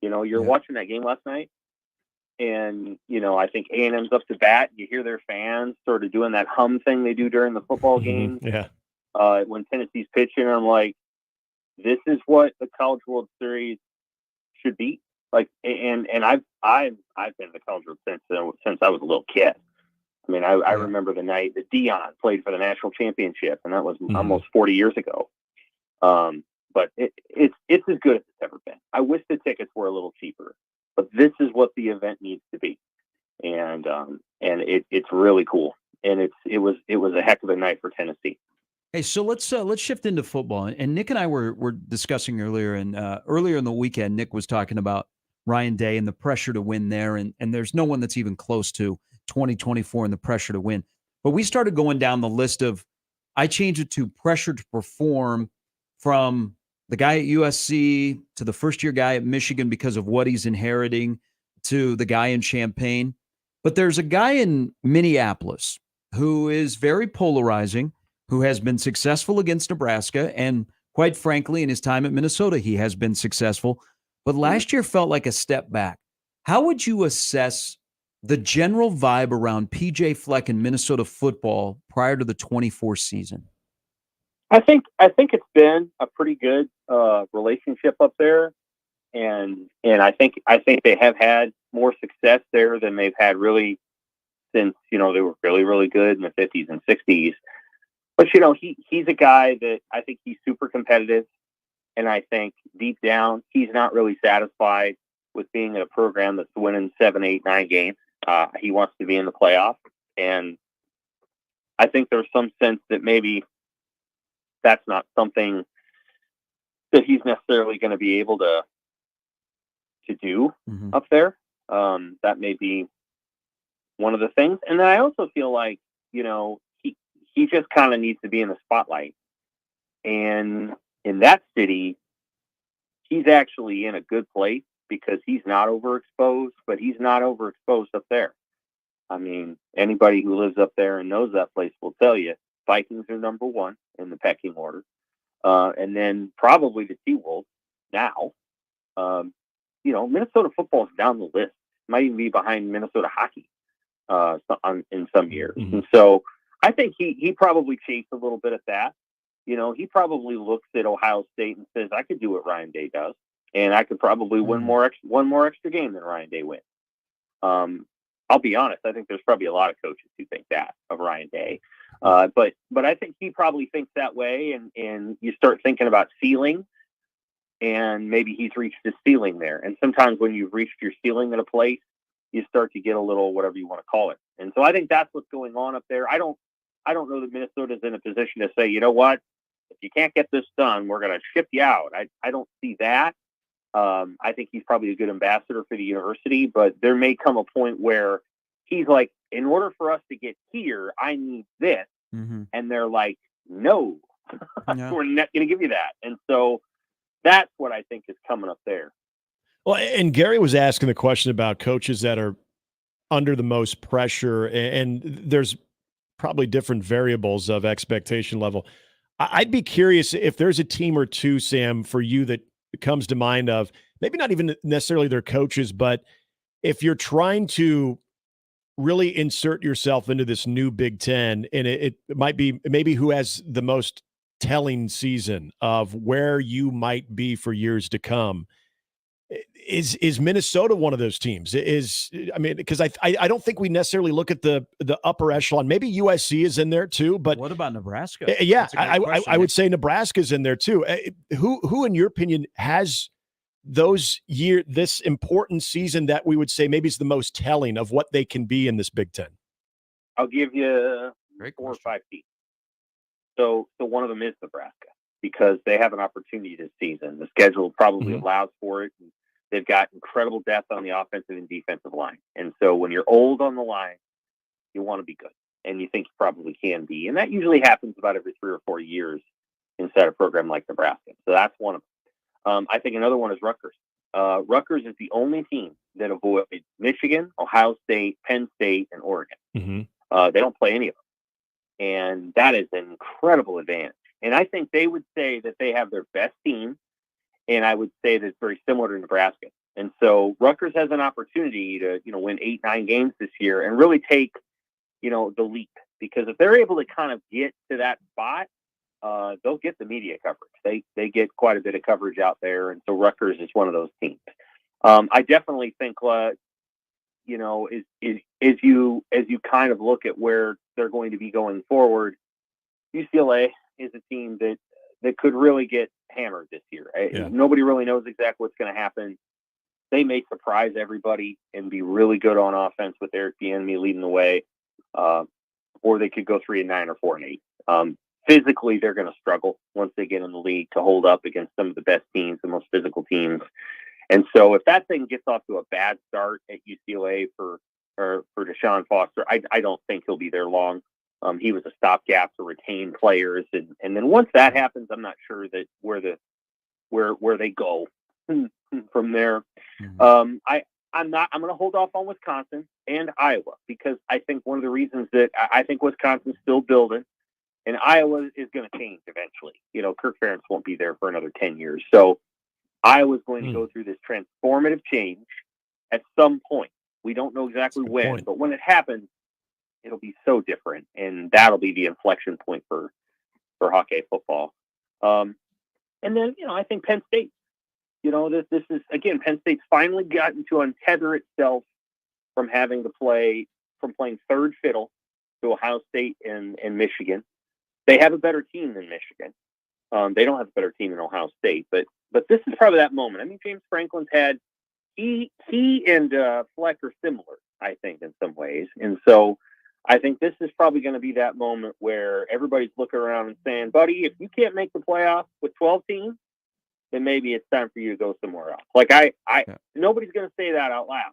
You're watching that game last night, and I think A&M's up to bat. You hear their fans sort of doing that hum thing they do during the football game. Yeah. When Tennessee's pitching, I'm like, this is what the College World Series should be like. And I've been in the College World since I was a little kid. I mean, I remember the night that Dion played for the national championship, and that was almost 40 years ago. But it's as good as it's ever been. I wish the tickets were a little cheaper, but this is what the event needs to be, and it's really cool. And it was a heck of a night for Tennessee. Hey, so let's shift into football. And Nick and I were discussing earlier, and earlier in the weekend, Nick was talking about Ryan Day and the pressure to win there, and there's no one that's even close to 2024 and the pressure to win. But we started going down the list of, I changed it to pressure to perform, from the guy at USC to the first-year guy at Michigan because of what he's inheriting to the guy in Champaign. But there's a guy in Minneapolis who is very polarizing, who has been successful against Nebraska, and quite frankly, in his time at Minnesota, he has been successful. But last year felt like a step back. How would you assess the general vibe around PJ Fleck and Minnesota football prior to the 24 season? I think it's been a pretty good relationship up there, and I think they have had more success there than they've had really since they were really, really good in the 50s and 60s. But he's a guy that I think he's super competitive, and I think deep down he's not really satisfied with being in a program that's winning 7, 8, 9 games. He wants to be in the playoffs, and I think there's some sense that maybe that's not something that he's necessarily going to be able to do up there. That may be one of the things. And then I also feel like, he just kind of needs to be in the spotlight. And in that city, he's actually in a good place because he's not overexposed, but he's not overexposed up there. I mean, anybody who lives up there and knows that place will tell you Vikings are number one in the pecking order. And then probably the T-Wolves now. Minnesota football is down the list. Might even be behind Minnesota hockey in some years. And so I think he probably chased a little bit at that. He probably looks at Ohio State and says, I could do what Ryan Day does, and I could probably win one more extra game than Ryan Day wins. I'll be honest. I think there's probably a lot of coaches who think that of Ryan Day. But I think he probably thinks that way. And you start thinking about ceiling, and maybe he's reached his ceiling there. And sometimes when you've reached your ceiling at a place, you start to get a little, whatever you want to call it. And so I think that's what's going on up there. I don't know that Minnesota's in a position to say, you know what, if you can't get this done, we're going to ship you out. I don't see that. I think he's probably a good ambassador for the university, but there may come a point where he's like, in order for us to get here, I need this. Mm-hmm. And they're like, no, we're not going to give you that. And so that's what I think is coming up there. Well, and Gary was asking the question about coaches that are under the most pressure, and there's probably different variables of expectation level. I'd be curious if there's a team or two, Sam, for you that comes to mind of maybe not even necessarily their coaches, but if you're trying to really insert yourself into this new Big Ten, and it might be maybe who has the most telling season of where you might be for years to come. Is Minnesota one of those teams? Because I don't think we necessarily look at the upper echelon. Maybe USC is in there too, but what about Nebraska? Yeah, I would say Nebraska's in there too. Who in your opinion has this important season that we would say maybe is the most telling of what they can be in this Big Ten? I'll give you 4 or 5 teams. So one of them is Nebraska, because they have an opportunity this season. The schedule probably allows for it. They've got incredible depth on the offensive and defensive line. And so when you're old on the line, you want to be good, and you think you probably can be. And that usually happens about every 3 or 4 years inside a program like Nebraska. So that's one of them. I think another one is Rutgers. Rutgers is the only team that avoids Michigan, Ohio State, Penn State, and Oregon. Mm-hmm. They don't play any of them. And that is an incredible advantage. And I think they would say that they have their best team, and I would say that it's very similar to Nebraska. And so Rutgers has an opportunity to, win 8-9 games this year and really take, the leap. Because if they're able to kind of get to that spot, they'll get the media coverage. They get quite a bit of coverage out there, and so Rutgers is one of those teams. I definitely think, as you kind of look at where they're going to be going forward, UCLA is a team that could really get hammered this year. Nobody really knows exactly what's going to happen. They may surprise everybody and be really good on offense with Eric Bieniemy leading the way, or they could go 3-9 or 4-8. Physically, they're going to struggle once they get in the league to hold up against some of the best teams, the most physical teams. And so if that thing gets off to a bad start at UCLA for Deshaun Foster, I don't think he'll be there long. He was a stopgap to retain players. And then once that happens, I'm not sure that where they go from there. I'm going to hold off on Wisconsin and Iowa, because I think one of the reasons that I think Wisconsin's still building, and Iowa is going to change eventually. Kirk Ferentz won't be there for another 10 years. So Iowa's going to go through this transformative change at some point. We don't know exactly when, but when it happens, it'll be so different, and that'll be the inflection point for Hawkeye football. And then, I think Penn State, this is, again, Penn State's finally gotten to untether itself from playing third fiddle to Ohio State and Michigan. They have a better team than Michigan. They don't have a better team than Ohio State, but this is probably that moment. I mean, James Franklin's had, he and Fleck are similar, I think, in some ways. And so I think this is probably going to be that moment where everybody's looking around and saying, buddy, if you can't make the playoffs with 12 teams, then maybe it's time for you to go somewhere else. Like nobody's going to say that out loud,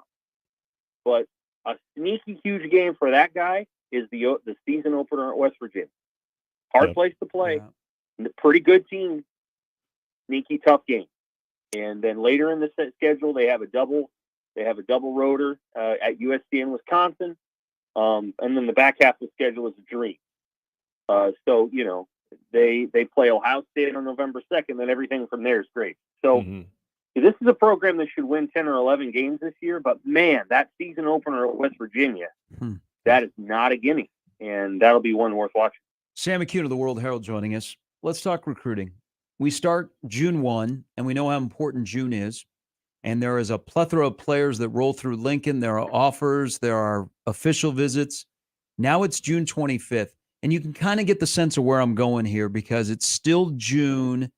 but a sneaky huge game for that guy is the season opener at West Virginia. Hard place to play. Yeah. Pretty good team. Sneaky tough game. And then later in the schedule, they have a double rotor at USC in Wisconsin. And then the back half of the schedule is a dream. So they play Ohio State on November 2nd, then everything from there is great. So this is a program that should win 10 or 11 games this year, but man, that season opener at West Virginia, that is not a gimme, and that'll be one worth watching. Sam Mckewon of the World Herald joining us. Let's talk recruiting. We start June 1, and we know how important June is. and there is a plethora of players that roll through Lincoln. There are offers. There are official visits. Now it's June 25th, and you can kind of get the sense of where I'm going here because it's still June,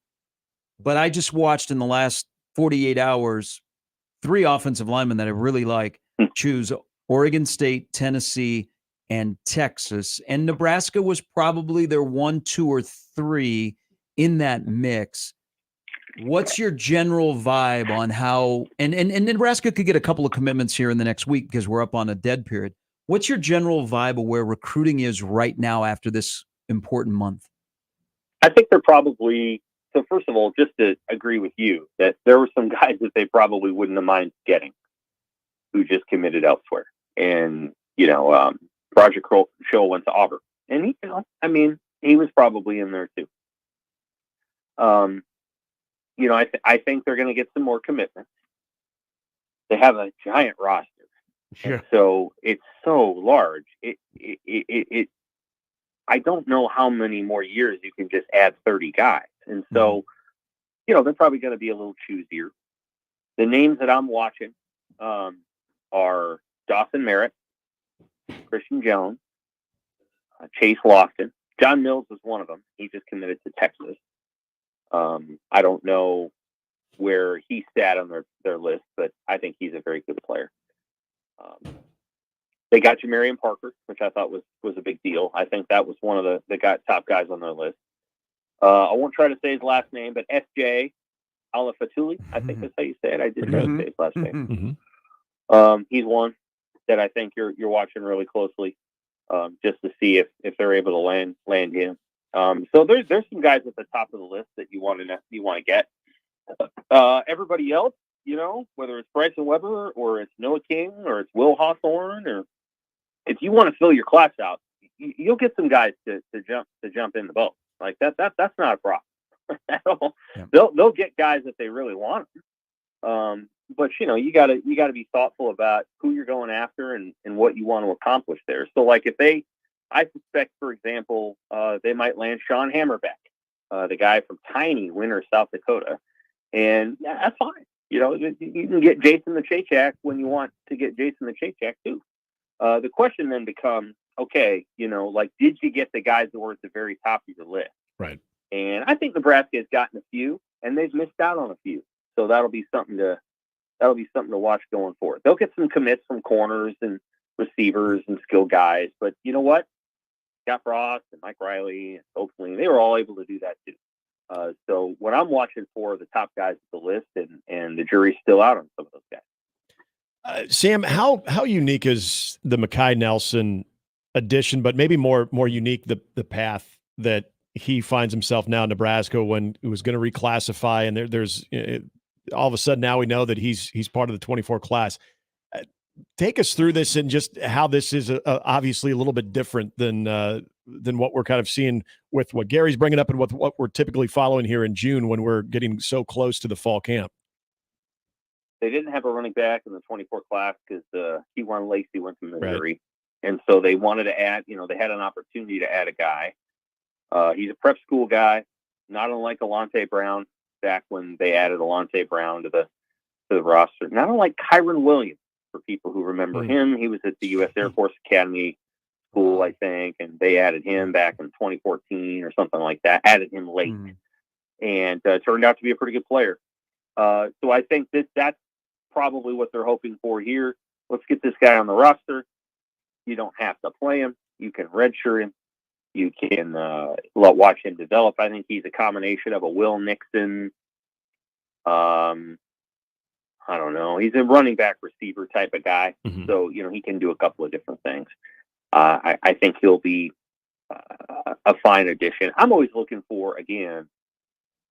but I just watched in the last 48 hours 3 offensive linemen that I really like choose Oregon State, Tennessee, and Texas. And Nebraska was probably their 1, 2, or 3 in that mix. What's your general vibe on how and Nebraska could get a couple of commitments here in the next week because we're up on a dead period. What's your general vibe of where recruiting is right now after this important month? I think they're probably so. First of all, just to agree with you that there were some guys that they probably wouldn't have minded getting who just committed elsewhere. And Project Show went to Auburn, and he was probably in there too. I think they're going to get some more commitments. They have a giant roster, so it's so large. I don't know how many more years you can just add 30 guys, and so they're probably going to be a little choosier. The names that I'm watching are Dawson Merritt, Christian Jones, Chase Lofton. John Mills is one of them. He just committed to Texas. I don't know where he sat on their list, but I think he's a very good player. They got Jamarian Parker, which I thought was a big deal. I think that was one of the top guys on their list. I won't try to say his last name, but S.J. Alafatuli, I think that's how you say it. I didn't know his last name. He's one that I think you're watching really closely, just to see if they're able to land him. So there's some guys at the top of the list that you want to get. Everybody else, whether it's Bryson Weber or it's Noah King or it's Will Hawthorne, or if you want to fill your class out, you'll get some guys to jump in the boat. Like that's not a problem at all. Yeah. They'll get guys if they really want them. But you gotta be thoughtful about who you're going after and what you want to accomplish there. So like I suspect, for example, they might land Sean Hammerbeck, the guy from tiny Winter, South Dakota. And yeah, that's fine. You can get Jason the Chachak when you want to get Jason the Chachak too. The question then becomes, okay, did you get the guys that were at the very top of your list? Right. And I think Nebraska has gotten a few, and they've missed out on a few. So that'll be something to watch going forward. They'll get some commits from corners and receivers and skill guys, but you know what? Scott Frost and Mike Riley and Oakley, they were all able to do that too. So what I'm watching for are the top guys at the list, and the jury's still out on some of those guys. Sam, how unique is the Mekhi Nelson addition, but maybe more unique the path that he finds himself now in Nebraska when he was going to reclassify, and there's all of a sudden now we know that he's part of the 24 class. Take us through this and just how this is obviously a little bit different than what we're kind of seeing with what Gary's bringing up and what we're typically following here in June when we're getting so close to the fall camp. They didn't have a running back in the 24 class because Kewan Lacey went to Missouri. Right. And so they wanted to add, they had an opportunity to add a guy. He's a prep school guy, not unlike Alante Brown back when they added Alante Brown to the roster. Not unlike Kyron Williams, for people who remember him. He was at the U.S. Air Force Academy school, I think, and they added him back in 2014 or something like that, added him late, and turned out to be a pretty good player. So I think that's probably what they're hoping for here. Let's get this guy on the roster. You don't have to play him. You can redshirt him. You can watch him develop. I think he's a combination of a Will Nixon. I don't know. He's a running back receiver type of guy. So, he can do a couple of different things. I think he'll be a fine addition. I'm always looking for, again,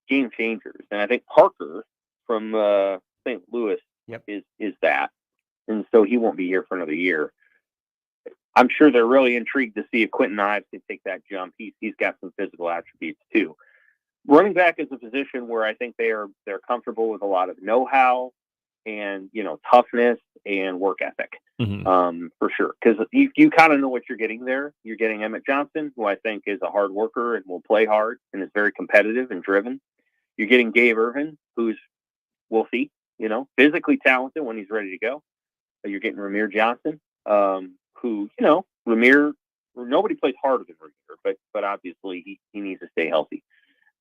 game changers. And I think Parker from St. Louis is that. And so he won't be here for another year. I'm sure they're really intrigued to see if Quentin Ives can take that jump. He's got some physical attributes too. Running back is a position where I think they're comfortable with a lot of know-how and toughness and work ethic, for sure. Because you kind of know what you're getting there. You're getting Emmett Johnson, who I think is a hard worker and will play hard and is very competitive and driven. You're getting Gabe Irvin, we'll see physically talented when he's ready to go. You're getting Ramir Johnson, who, Ramir, nobody plays harder than Ramir, but obviously he needs to stay healthy.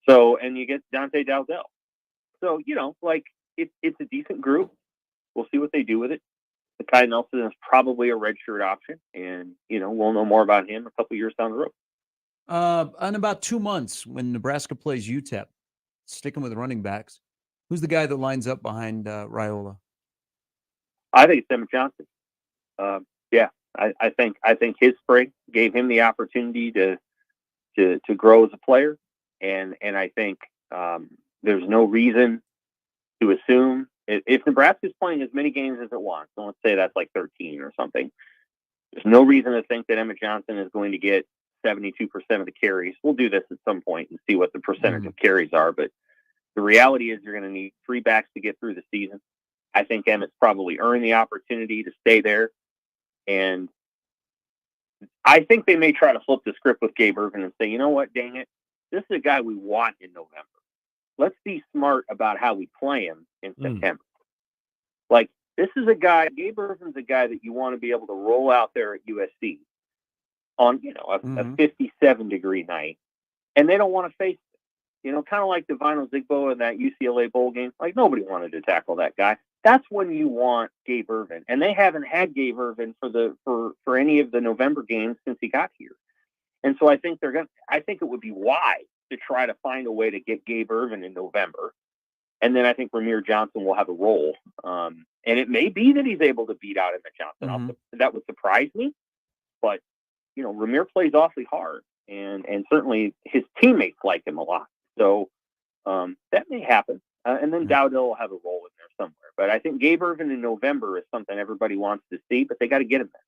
So, and you get Dante Dowdell. So, it's a decent group. We'll see what they do with it. Kai Nelson is probably a redshirt option, and, we'll know more about him a couple years down the road. In about 2 months, when Nebraska plays UTEP, sticking with running backs, who's the guy that lines up behind Raiola? I think it's Emmett Johnson. I think his spring gave him the opportunity to grow as a player, and I think there's no reason to assume if Nebraska's playing as many games as it wants, so let's say that's like 13 or something, there's no reason to think that Emmett Johnson is going to get 72% of the carries. We'll do this at some point and see what the percentage of carries are, but the reality is you're going to need 3 backs to get through the season. I think Emmett's probably earned the opportunity to stay there, and I think they may try to flip the script with Gabe Ervin and say, you know what, dang it, this is a guy we want in November. Let's be smart about how we play him in September. Like, this is a guy, Gabe Ervin's a guy that you want to be able to roll out there at USC on, a 57-degree night, and they don't want to face it. Kind of like Devino Zigbo in that UCLA bowl game. Like, nobody wanted to tackle that guy. That's when you want Gabe Ervin, and they haven't had Gabe Ervin for any of the November games since he got here. And so I think it would be wise to try to find a way to get Gabe Ervin in November. And then I think Ramir Johnson will have a role. And it may be that he's able to beat out Emmett Johnson. That would surprise me. But, Ramir plays awfully hard. And certainly his teammates like him a lot. So that may happen. And then Dowdell will have a role in there somewhere. But I think Gabe Ervin in November is something everybody wants to see, but they got to get him there.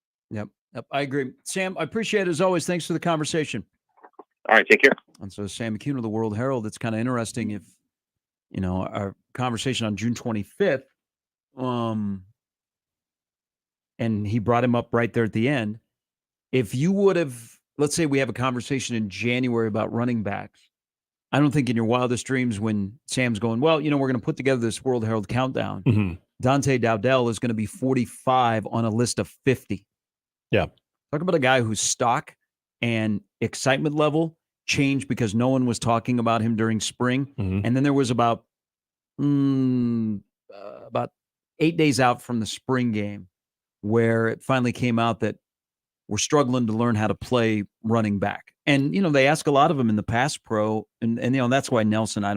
Yep, I agree. Sam, I appreciate it as always. Thanks for the conversation. All right, take care. And so Sam Mckewon of the World Herald, it's kind of interesting if, our conversation on June 25th, and he brought him up right there at the end. If you would have, let's say we have a conversation in January about running backs, I don't think in your wildest dreams when Sam's going, well, we're going to put together this World Herald countdown. Dante Dowdell is going to be 45 on a list of 50. Yeah. Talk about a guy whose stock and excitement level changed because no one was talking about him during spring. And then there was about 8 days out from the spring game where it finally came out that we're struggling to learn how to play running back. And, they ask a lot of them in the pass pro. And that's why Nelson, I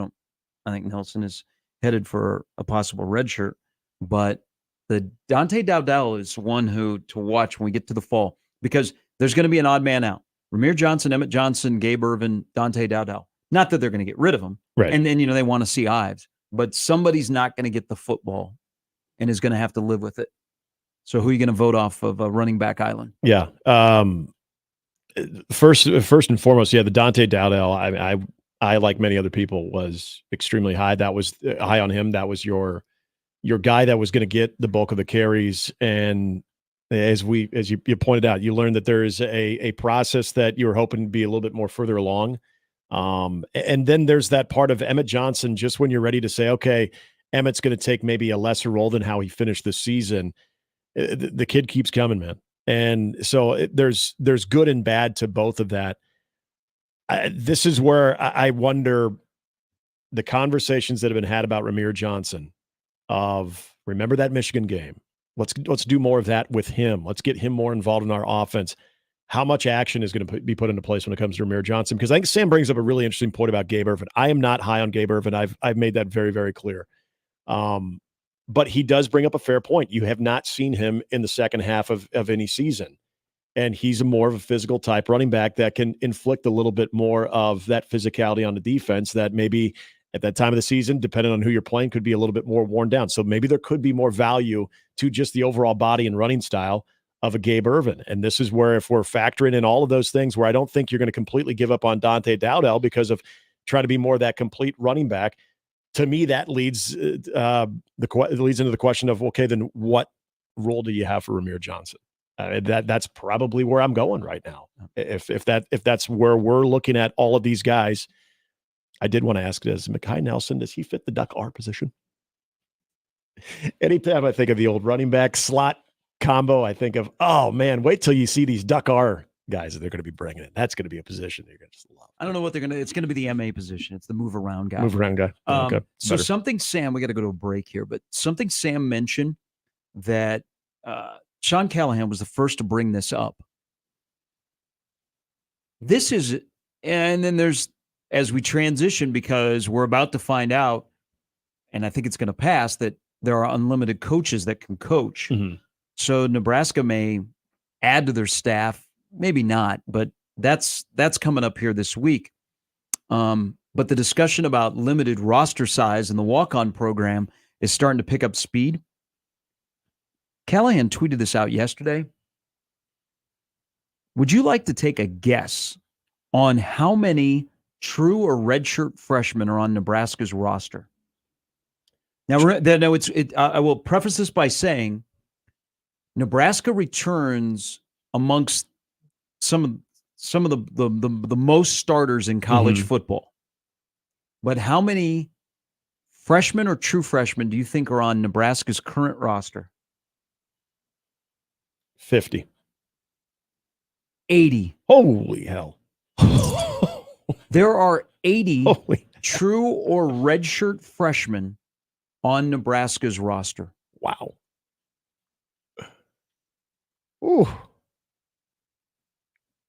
think Nelson is headed for a possible red shirt. But the Dante Dowdell is one who to watch when we get to the fall, because there's going to be an odd man out. Ramir Johnson, Emmett Johnson, Gabe Ervin, Dante Dowdell. Not that they're going to get rid of him. Right. And then, they want to see Ives. But somebody's not going to get the football and is going to have to live with it. So who are you going to vote off of a running back island? Yeah. First and foremost, the Dante Dowdell, I like many other people, was extremely high. That was high on him. That was your guy that was going to get the bulk of the carries. And as you pointed out, you learned that there is a process that you were hoping to be a little bit more further along. And then there's that part of Emmett Johnson, just when you're ready to say, okay, Emmett's going to take maybe a lesser role than how he finished this season. The kid keeps coming, man. And so there's good and bad to both of that. This is where I wonder the conversations that have been had about Ramir Johnson of, remember that Michigan game. Let's do more of that with him. Let's get him more involved in our offense. How much action is going to be put into place when it comes to Ramir Johnson? Because I think Sam brings up a really interesting point about Gabe Ervin. I am not high on Gabe Ervin. I've made that very, very clear. But he does bring up a fair point. You have not seen him in the second half of any season. And he's more of a physical type running back that can inflict a little bit more of that physicality on the defense that maybe at that time of the season, depending on who you're playing, could be a little bit more worn down. So maybe there could be more value to just the overall body and running style of a Gabe Ervin. And this is where, if we're factoring in all of those things, where I don't think you're going to completely give up on Dante Dowdell because of trying to be more of that complete running back. To me, that leads into the question of, okay, then what role do you have for Ramir Johnson? That's probably where I'm going right now. If that's where we're looking at all of these guys, I did want to ask, does Mekhi Nelson, does he fit the Duck R position? Anytime I think of the old running back slot combo, I think of, oh man, wait till you see these Duck R guys that they're going to be bringing in. That's going to be a position that you're going to just love. I don't know what they're going to, it's going to be the MA position. It's the move around guy. Move around guy. Okay. So something Sam, we got to go to a break here, but something Sam mentioned that Sean Callahan was the first to bring this up. This is, and then there's, as we transition, because we're about to find out, and I think it's going to pass, that there are unlimited coaches that can coach. Mm-hmm. So Nebraska may add to their staff, maybe not, but that's coming up here this week. But the discussion about limited roster size in the walk-on program is starting to pick up speed. Callahan tweeted this out yesterday. Would you like to take a guess on how many true or redshirt freshmen are on Nebraska's roster? Now, I will preface this by saying Nebraska returns amongst some of the most starters in college football. But how many freshmen or true freshmen do you think are on Nebraska's current roster? 50. 80. Holy hell. There are 80 true or redshirt freshmen on Nebraska's roster. Wow. Ooh.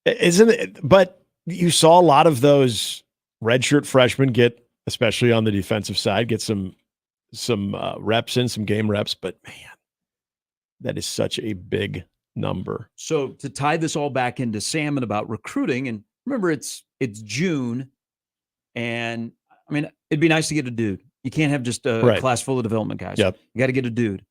Isn't it? But you saw a lot of those redshirt freshmen get, especially on the defensive side, get some reps in, some game reps. But man, that is such a big number. So to tie this all back into Salmon about recruiting, and remember it's June, and I mean it'd be nice to get a dude. You can't have just a class full of development guys. Yep. You got to get a dude.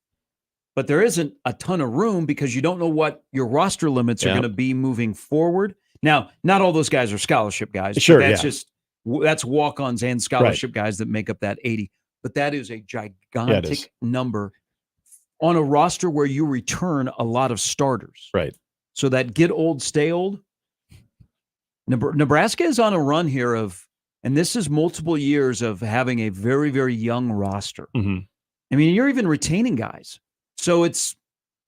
But there isn't a ton of room because you don't know what your roster limits are going to be moving forward. Now, not all those guys are scholarship guys. Sure, that's walk-ons and scholarship guys that make up that 80. But that is a gigantic number on a roster where you return a lot of starters. Right. So that get old, stay old. Nebraska is on a run here and this is multiple years of having a very, very young roster. Mm-hmm. I mean, you're even retaining guys. So it's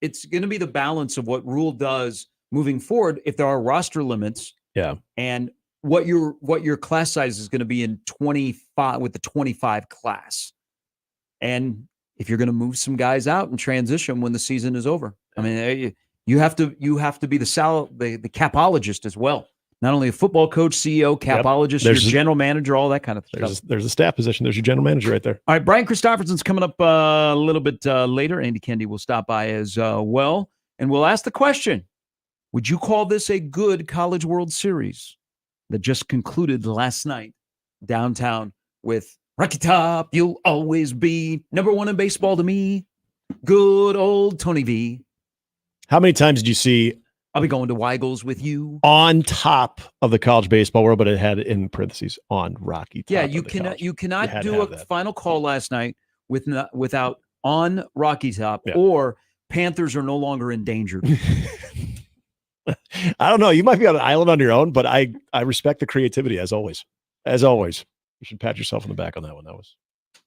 going to be the balance of what Rule does moving forward if there are roster limits. Yeah. And what your class size is going to be in 25 with the 25 class. And if you're going to move some guys out and transition when the season is over. I mean, you have to be the capologist as well. Not only a football coach, CEO, capologist, your general manager, all that kind of stuff. There's a staff position. There's your general manager right there. All right, Brian Christopherson's coming up a little bit later. Andy Kendi will stop by as well. And we'll ask the question, would you call this a good College World Series that just concluded last night downtown with Rocky Top, you'll always be number one in baseball to me. Good old Tony V. How many times did you see I'll be going to Weigel's with you on top of the college baseball world, but it had in parentheses on Rocky Top? Yeah, you cannot do a final call last night without on Rocky Top or Panthers are no longer endangered. I don't know. You might be on an island on your own, but I respect the creativity as always. As always, you should pat yourself on the back on that one. That was.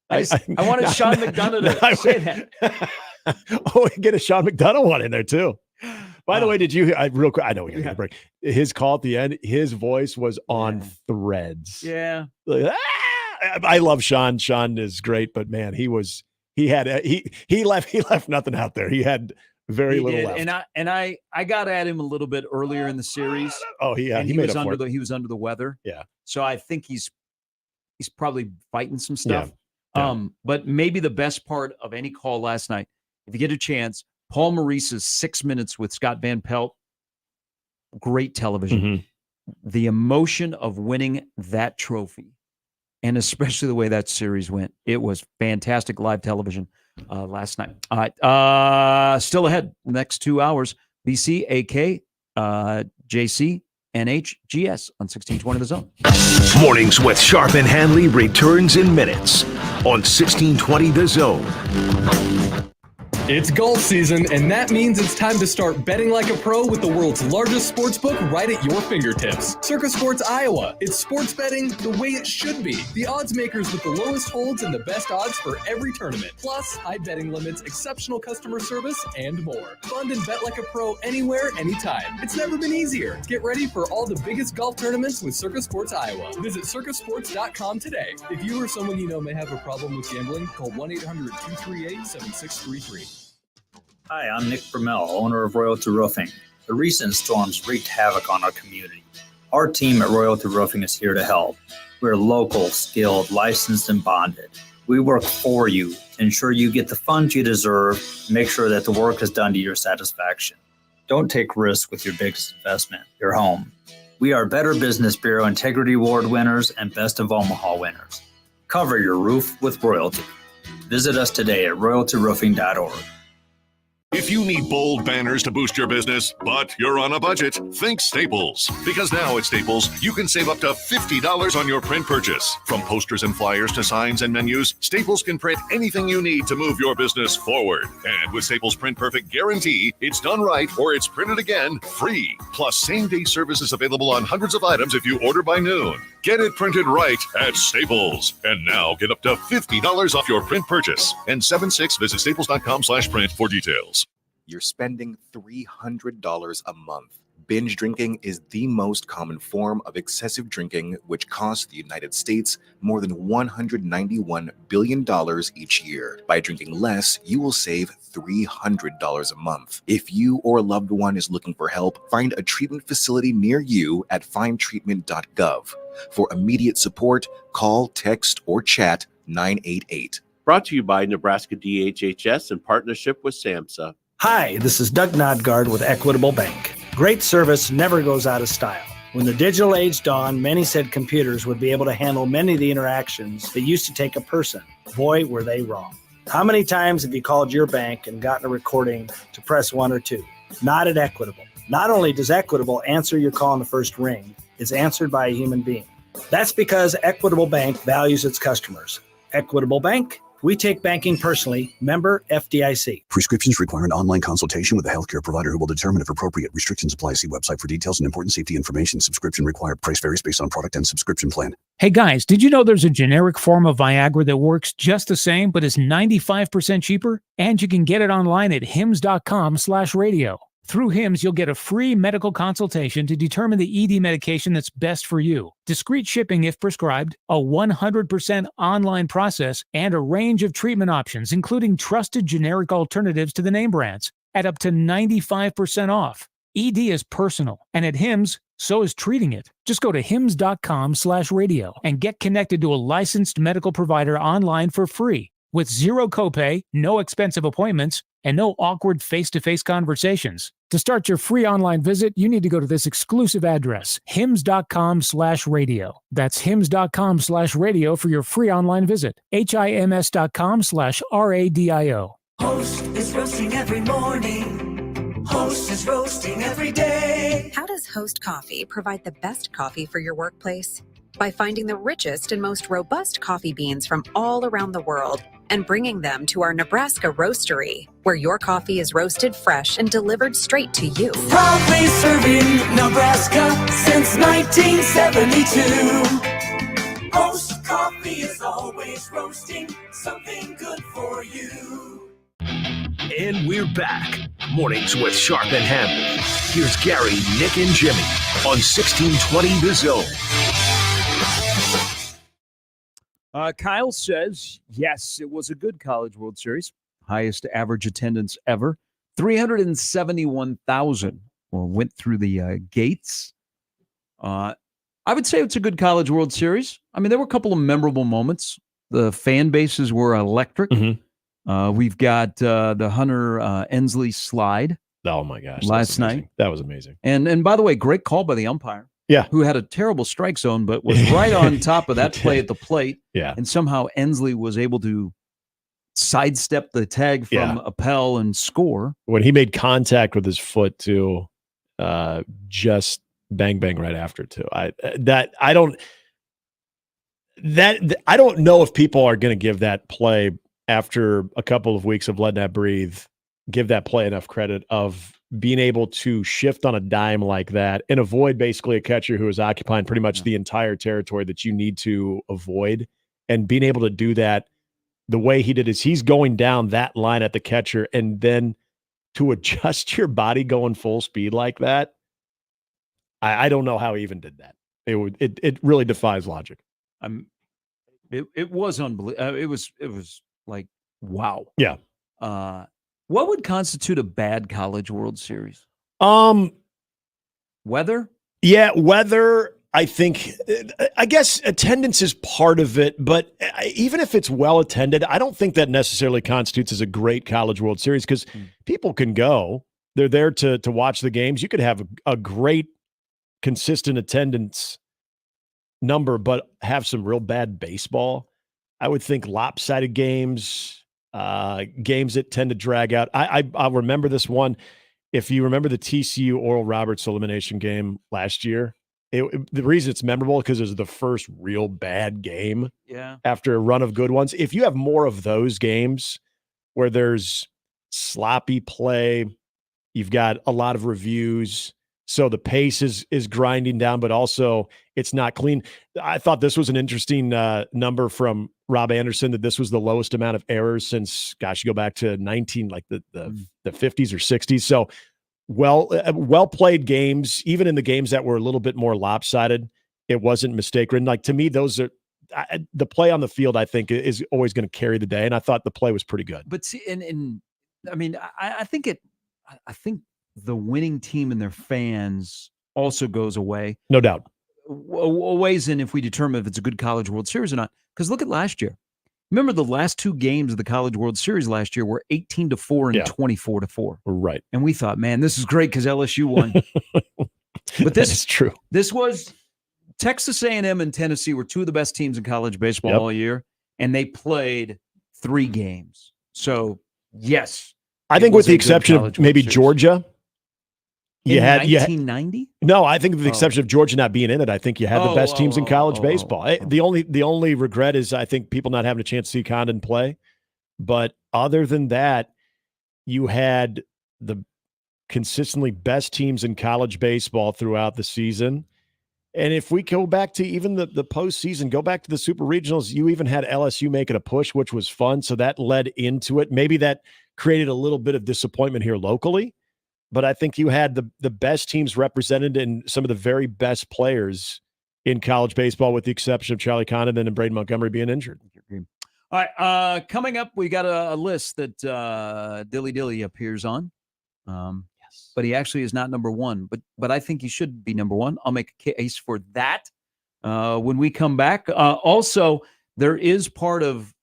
I wanted Sean McDonough to say that. Oh, we get a Sean McDonough one in there too. By the way, did you real quick? I know we got to get a break. His call at the end, his voice was on threads. Yeah. Like, I love Sean. Sean is great, but man, he left nothing out there. He had very little left. And I got at him a little bit earlier in the series. Oh, he was under the weather. Yeah. So I think he's probably fighting some stuff. Yeah. But maybe the best part of any call last night, if you get a chance, Paul Maurice's 6 minutes with Scott Van Pelt, great television. Mm-hmm. The emotion of winning that trophy, and especially the way that series went, it was fantastic live television last night. All right, still ahead, next 2 hours, BC, AK, JC, NHGS on 1620 The Zone. Mornings with Sharp and Handley returns in minutes on 1620 The Zone. It's golf season, and that means it's time to start betting like a pro with the world's largest sportsbook right at your fingertips. Circa Sports Iowa. It's sports betting the way it should be. The odds makers with the lowest holds and the best odds for every tournament. Plus, high betting limits, exceptional customer service, and more. Fund and bet like a pro anywhere, anytime. It's never been easier. Get ready for all the biggest golf tournaments with Circa Sports Iowa. Visit circasports.com today. If you or someone you know may have a problem with gambling, call 1-800-238-7633. Hi, I'm Nick Brumell, owner of Royalty Roofing. The recent storms wreaked havoc on our community. Our team at Royalty Roofing is here to help. We're local, skilled, licensed, and bonded. We work for you to ensure you get the funds you deserve and make sure that the work is done to your satisfaction. Don't take risks with your biggest investment, your home. We are Better Business Bureau Integrity Award winners and Best of Omaha winners. Cover your roof with Royalty. Visit us today at royaltyroofing.org. If you need bold banners to boost your business, but you're on a budget, think Staples. Because now at Staples, you can save up to $50 on your print purchase. From posters and flyers to signs and menus, Staples can print anything you need to move your business forward. And with Staples Print Perfect Guarantee, it's done right or it's printed again free. Plus, same-day service is available on hundreds of items if you order by noon. Get it printed right at Staples. And now get up to $50 off your print purchase. And 7/6, visit staples.com/print for details. You're spending $300 a month. Binge drinking is the most common form of excessive drinking, which costs the United States more than $191 billion each year. By drinking less, you will save $300 a month. If you or a loved one is looking for help, find a treatment facility near you at findtreatment.gov. For immediate support, call, text, or chat 988. Brought to you by Nebraska DHHS in partnership with SAMHSA. Hi, this is Doug Nodgard with Equitable Bank. Great service never goes out of style. When the digital age dawned, many said computers would be able to handle many of the interactions that used to take a person. Boy, were they wrong. How many times have you called your bank and gotten a recording to press 1 or 2? Not at Equitable. Not only does Equitable answer your call in the first ring, it's answered by a human being. That's because Equitable Bank values its customers. Equitable Bank, we take banking personally. Member FDIC. Prescriptions require an online consultation with a healthcare provider who will determine if appropriate. Restrictions apply. See website for details and important safety information. Subscription required. Price varies based on product and subscription plan. Hey guys, did you know there's a generic form of Viagra that works just the same but is 95% cheaper? And you can get it online at hims.com/radio. Through HIMS, you'll get a free medical consultation to determine the ED medication that's best for you, discreet shipping if prescribed, a 100% online process, and a range of treatment options, including trusted generic alternatives to the name brands, at up to 95% off. ED is personal, and at HIMS, so is treating it. Just go to hims.com/radio and get connected to a licensed medical provider online for free, with zero copay, no expensive appointments, and no awkward face-to-face conversations. To start your free online visit, you need to go to this exclusive address, hims.com/radio. That's hims.com/radio for your free online visit. hims.com/radio. Host is roasting every morning. Host is roasting every day. How does Host Coffee provide the best coffee for your workplace? By finding the richest and most robust coffee beans from all around the world and bringing them to our Nebraska roastery, where your coffee is roasted fresh and delivered straight to you. Proudly serving Nebraska since 1972. Host Coffee is always roasting something good for you. And we're back. Mornings with Sharp and Handley. Here's Gary, Nick, and Jimmy on 1620 The Zone. Kyle says, yes, it was a good College World Series. Highest average attendance ever. 371,000 went through the gates. I would say it's a good College World Series. I mean, there were a couple of memorable moments. The fan bases were electric. We've got the Hunter Ensley slide. Oh, my gosh. Last night. That was amazing. And by the way, great call by the umpire. Yeah. Who had a terrible strike zone, but was right on top of that play at the plate. Yeah. And somehow Ensley was able to sidestep the tag from Appel and score. When he made contact with his foot too, just bang bang right after too. I don't know if people are going to give that play after a couple of weeks of letting that breathe give that play enough credit of being able to shift on a dime like that and avoid basically a catcher who is occupying pretty much the entire territory that you need to avoid. And being able to do that the way he did is he's going down that line at the catcher, and then to adjust your body going full speed like that, I don't know how he even did that. It really defies logic. It was unbelievable. It was like, wow. Yeah. What would constitute a bad College World Series? Weather? Yeah, weather. I think, I guess attendance is part of it, but even if it's well attended, I don't think that necessarily constitutes as a great College World Series because people can go. They're there to watch the games. You could have a great, consistent attendance number, but have some real bad baseball. I would think lopsided games, games that tend to drag out. I'll remember this one. If you remember the TCU Oral Roberts elimination game last year, the reason it's memorable because it was the first real bad game after a run of good ones. If you have more of those games where there's sloppy play, you've got a lot of reviews, so the pace is grinding down, but also it's not clean. I thought this was an interesting number from Rob Anderson that this was the lowest amount of errors since, gosh, you go back to the 50s or 60s. So well played games, even in the games that were a little bit more lopsided, it wasn't mistake ridden. Like, to me, those are the play on the field, I think, is always going to carry the day. And I thought the play was pretty good. But see, I mean, I think the winning team and their fans also goes away. No doubt. Ways in if we determine if it's a good College World Series or not. Because look at last year. Remember the last two games of the College World Series last year were 18-4 and 24-4. Right. And we thought, man, this is great because LSU won. But this is true. This was Texas A&M and Tennessee were two of the best teams in college baseball all year, and they played 3 games. So, yes. I think with the exception of maybe Georgia. In 1990? No, I think with the exception of Georgia not being in it, I think you had the best teams in college baseball. The only regret is I think people not having a chance to see Condon play. But other than that, you had the consistently best teams in college baseball throughout the season. And if we go back to even the postseason, go back to the Super Regionals, you even had LSU making a push, which was fun. So that led into it. Maybe that created a little bit of disappointment here locally. But I think you had the best teams represented and some of the very best players in college baseball, with the exception of Charlie Condon and Braden Montgomery being injured. All right, coming up, we got a list that Dilly Dilly appears on. Yes, but he actually is not number one. But I think he should be number one. I'll make a case for that when we come back. Also, there is part of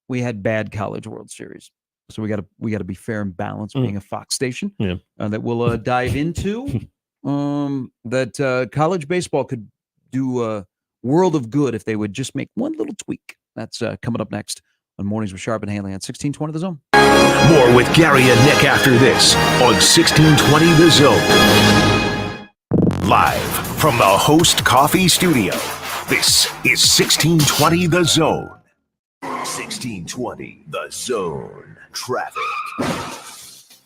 we had bad College World Series. So we got to be fair and balanced, being a Fox station. That we'll dive into. That college baseball could do a world of good if they would just make one little tweak. That's coming up next on Mornings with Sharp and Handley on 1620 The Zone. More with Gary and Nick after this on 1620 The Zone. Live from the Host Coffee Studio, this is 1620 The Zone. 1620 The Zone. Traffic.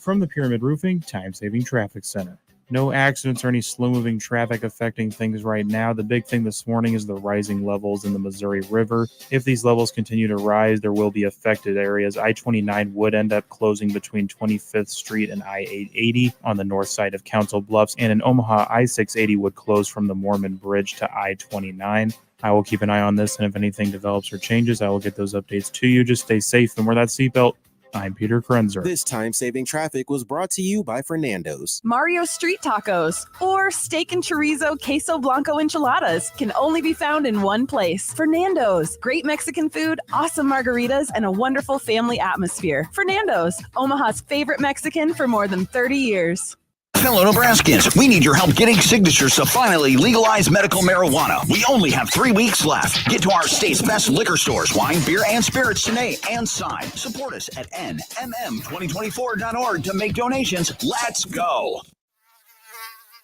From the Pyramid Roofing Time-Saving Traffic Center. No accidents or any slow-moving traffic affecting things right now. The big thing this morning is the rising levels in the Missouri River. If these levels continue to rise, there will be affected areas. I-29 would end up closing between 25th Street and I-880 on the north side of Council Bluffs. And in Omaha, I-680 would close from the Mormon Bridge to I-29. I will keep an eye on this, and if anything develops or changes, I will get those updates to you. Just stay safe and wear that seatbelt. I'm Peter Krenzer. This time-saving traffic was brought to you by Fernando's. Mario Street Tacos or steak and chorizo queso blanco enchiladas can only be found in one place. Fernando's. Great Mexican food, awesome margaritas, and a wonderful family atmosphere. Fernando's, Omaha's favorite Mexican for more than 30 years. Fellow Nebraskans, we need your help getting signatures to finally legalize medical marijuana. We only have 3 weeks left. Get to our state's best liquor stores, wine, beer, and spirits today and sign. Support us at nmm2024.org to make donations. Let's go.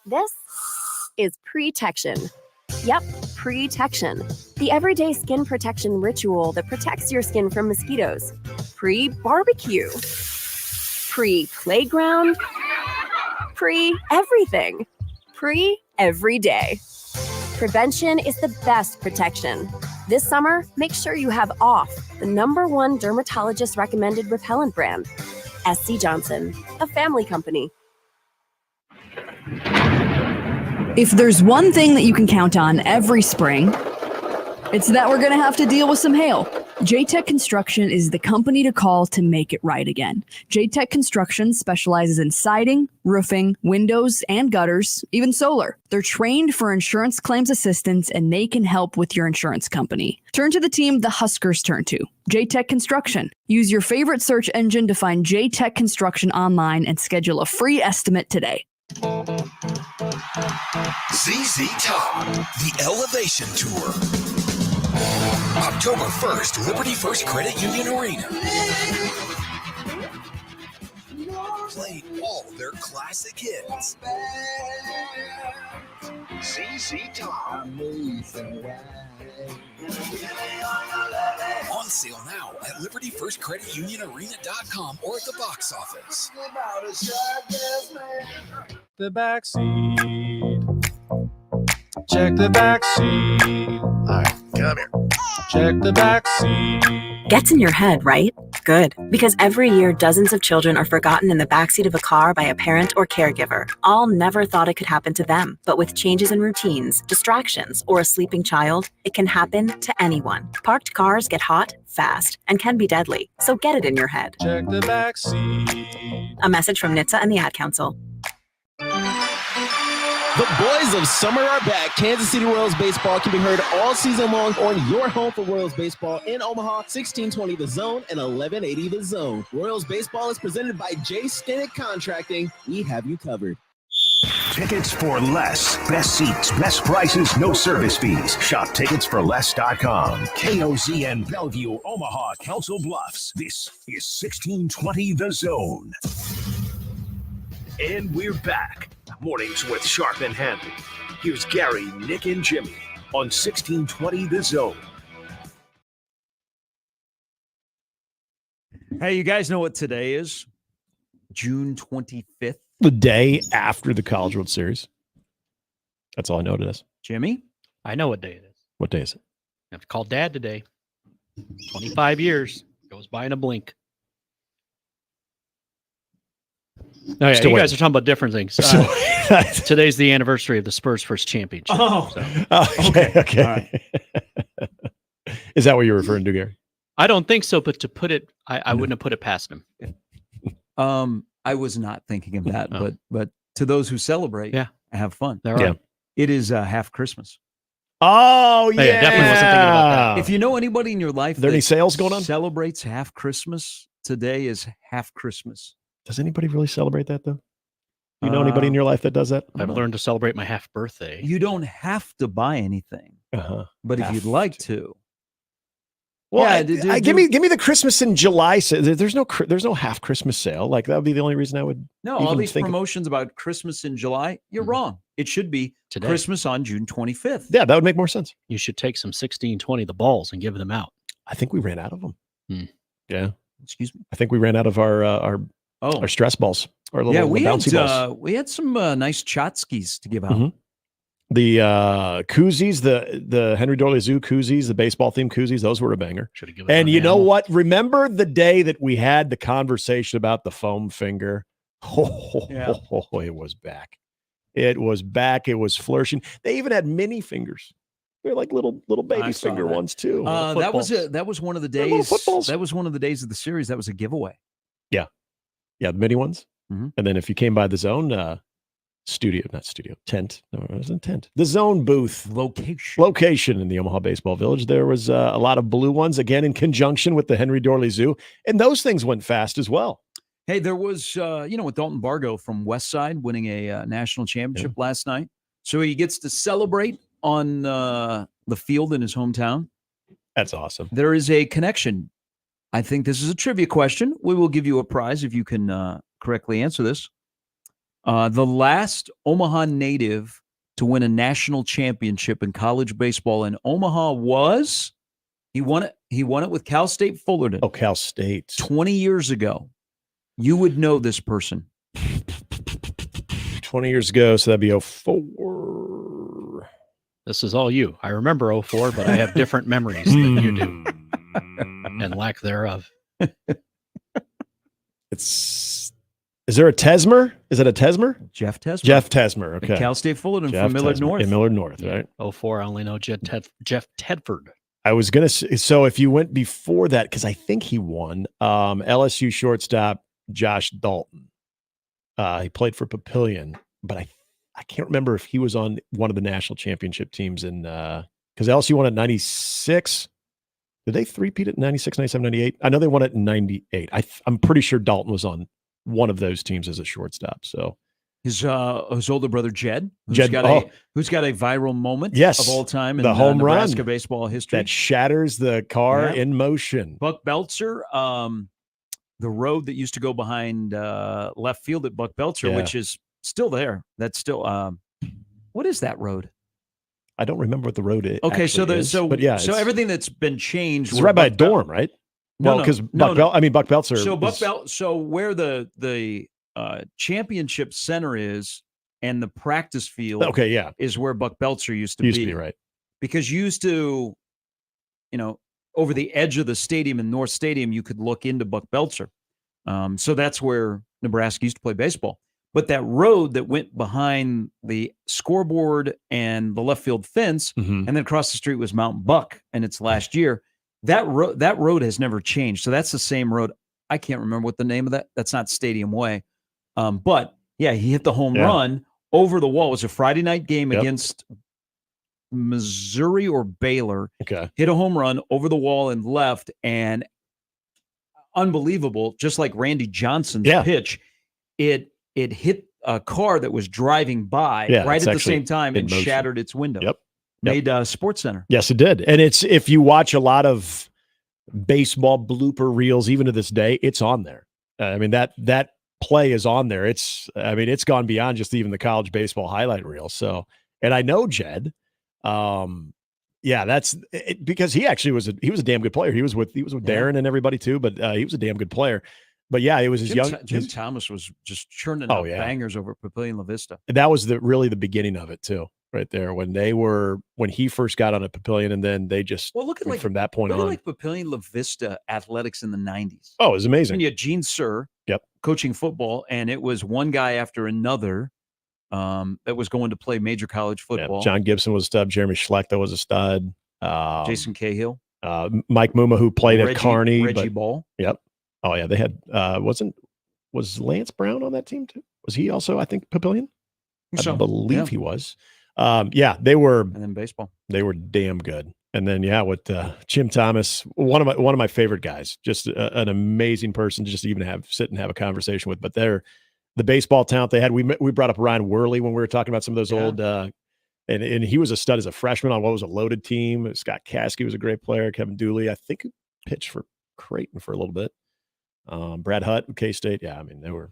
This is Protection. Yep, Protection. The everyday skin protection ritual that protects your skin from mosquitoes. Pre-barbecue. Pre-playground, pre-everything, pre-every day. Prevention is the best protection. This summer, make sure you have OFF, the #1 dermatologist recommended repellent brand. SC Johnson, a family company. If there's one thing that you can count on every spring, it's that we're going to have to deal with some hail. J-Tech Construction is the company to call to make it right again. J-Tech Construction specializes in siding, roofing, windows, and gutters, even solar. They're trained for insurance claims assistance, and they can help with your insurance company. Turn to the team the Huskers turn to, J-Tech Construction. Use your favorite search engine to find J-Tech Construction online and schedule a free estimate today. ZZ Top, the Elevation Tour. October 1st, Liberty First Credit Union Arena. Playing all their classic hits. ZZ Top. On sale now at libertyfirstcreditunionarena.com or at the box office. The backseat. Check the backseat. All right, come here. Check the backseat. Gets in your head, right? Good. Because every year, dozens of children are forgotten in the backseat of a car by a parent or caregiver. All never thought it could happen to them. But with changes in routines, distractions, or a sleeping child, it can happen to anyone. Parked cars get hot, fast, and can be deadly. So get it in your head. Check the backseat. A message from NHTSA and the Ad Council. The boys of summer are back. Kansas City Royals baseball can be heard all season long on your home for Royals baseball in Omaha, 1620 The Zone and 1180 The Zone. Royals baseball is presented by J. Stenick Contracting. We have you covered. Tickets for less. Best seats, best prices, no service fees. Shop ticketsforless.com. KOZN Bellevue, Omaha, Council Bluffs. This is 1620 The Zone. And we're back. Mornings with Sharp and Handley. Here's Gary, Nick, and Jimmy on 1620 The Zone. Hey, you guys know what today is? June 25th. The day after the College World Series. That's all I know it is. Jimmy? I know what day it is. What day is it? I have to call Dad today. 25 years. Goes by in a blink. Oh, yeah, you guys are talking about different things. Today's the anniversary of the Spurs' first championship. Oh, so. Okay. All right. Is that what you're referring to, Gary? I don't think so, but to put it, I wouldn't have put it past him. I was not thinking of that, but to those who celebrate, have fun. There are. It is half Christmas. Oh, yeah. I definitely wasn't thinking about that. If you know anybody in your life Are there any sales going on? Celebrates half Christmas, today is half Christmas. Does anybody really celebrate that, though? You know anybody in your life that does that? I've learned to celebrate my half birthday. You don't have to buy anything, but if you'd like to. Well, give me the Christmas in July. There's no half Christmas sale. Like that would be the only reason I would. No, all these promotions about Christmas in July. You're wrong. It should be today. Christmas on June 25th. Yeah, that would make more sense. You should take some 1620 the balls and give them out. I think we ran out of them. Yeah. Excuse me. I think we ran out of our stress balls. Our little bouncy balls. We had some nice Chotskis to give out. The koozies, the Henry Dorley Zoo koozies, the baseball themed koozies, those were a banger. And you know what? Remember the day that we had the conversation about the foam finger? It was back. It was back. It was flourishing. They even had mini fingers. They're like little baby finger ones too. That was one of the days. That was one of the days of the series. That was a giveaway. Yeah, the mini ones. And then if you came by the Zone tent. No, it wasn't tent. The Zone booth location in the Omaha Baseball Village. There was a lot of blue ones, again, in conjunction with the Henry Dorley Zoo. And those things went fast as well. Hey, there was, with Dalton Bargo from Westside winning a national championship last night. So he gets to celebrate on the field in his hometown. That's awesome. There is a connection. I think this is a trivia question. We will give you a prize if you can correctly answer this. The last Omaha native to win a national championship in college baseball in Omaha was he won it with Cal State Fullerton. Oh, Cal State. 20 years ago. you would know this person. 20 years ago, so that'd be 04. This is all you. I remember 04, but I have different memories than you do. And lack thereof. Is there a Tesmer? Is it a Tesmer? Jeff Tesmer. Jeff Tesmer. Okay. At Cal State Fullerton Jeff from Millard Tesmer, North. in Millard North, right? 04, I only know Jeff Tedford. I was going to say, so if you went before that, because I think he won, LSU shortstop Josh Dalton. He played for Papillion, but I can't remember if he was on one of the national championship teams in because LSU won at 96. Did they three-peat at 96, 97, 98? I know they won it in 98. I'm pretty sure Dalton was on one of those teams as a shortstop. So his older brother Jed, who's Jed, got a viral moment of all time in the home Nebraska run baseball history that shatters the car in motion. Buck Belzer, the road that used to go behind left field at Buck Belzer, which is still there. That's still what is that road? I don't remember what the road is. Okay, so so everything that's been changed. It's right by a dorm, right? Well, because Buck Belzer. So where the championship center is and the practice field, is where Buck Belzer used to be, right? Because you used to, over the edge of the stadium in North Stadium, you could look into Buck Belzer. So that's where Nebraska used to play baseball. But that road that went behind the scoreboard and the left field fence, and then across the street was Mount Buck, and it's last year. That road has never changed. So that's the same road. I can't remember what the name of that. That's not Stadium Way. But yeah, he hit the home run over the wall. It was a Friday night game against Missouri or Baylor. Okay. Hit a home run over the wall and left, and unbelievable, just like Randy Johnson's pitch, it hit a car that was driving by right at the same time and shattered its window. Made SportsCenter. Yes, it did. And it's, if you watch a lot of baseball blooper reels, even to this day, it's on there. I mean, that play is on there. It's gone beyond just even the college baseball highlight reel. So, and I know Jed, that's it, because he actually was a damn good player. He was with Darren and everybody too, but he was a damn good player. But yeah, it was his Jim Thomas was just churning out bangers over Papillion La Vista. That was really the beginning of it too, right there. When he first got on a Papillion, and then they just from that point on. Like Papillion La Vista athletics in the 90s. Oh, it was amazing. And you had Gene Sir, coaching football, and it was one guy after another that was going to play major college football. John Gibson was a stud. Jeremy Schlechter was a stud. Jason Cahill, Mike Muma, who played at Kearney. Reggie Ball. Yep. Oh yeah, they had was Lance Brown on that team too? Was he also, I think, Papillion? I believe he was. They were. And then baseball. They were damn good. And then with Jim Thomas, one of my favorite guys, just an amazing person to just even sit and have a conversation with. But they're the baseball talent they had. We brought up Ryan Worley when we were talking about some of those old. And he was a stud as a freshman on what was a loaded team. Scott Caskey was a great player. Kevin Dooley, I think, pitched for Creighton for a little bit. Brad Hutt, K-State. Yeah, I mean, they were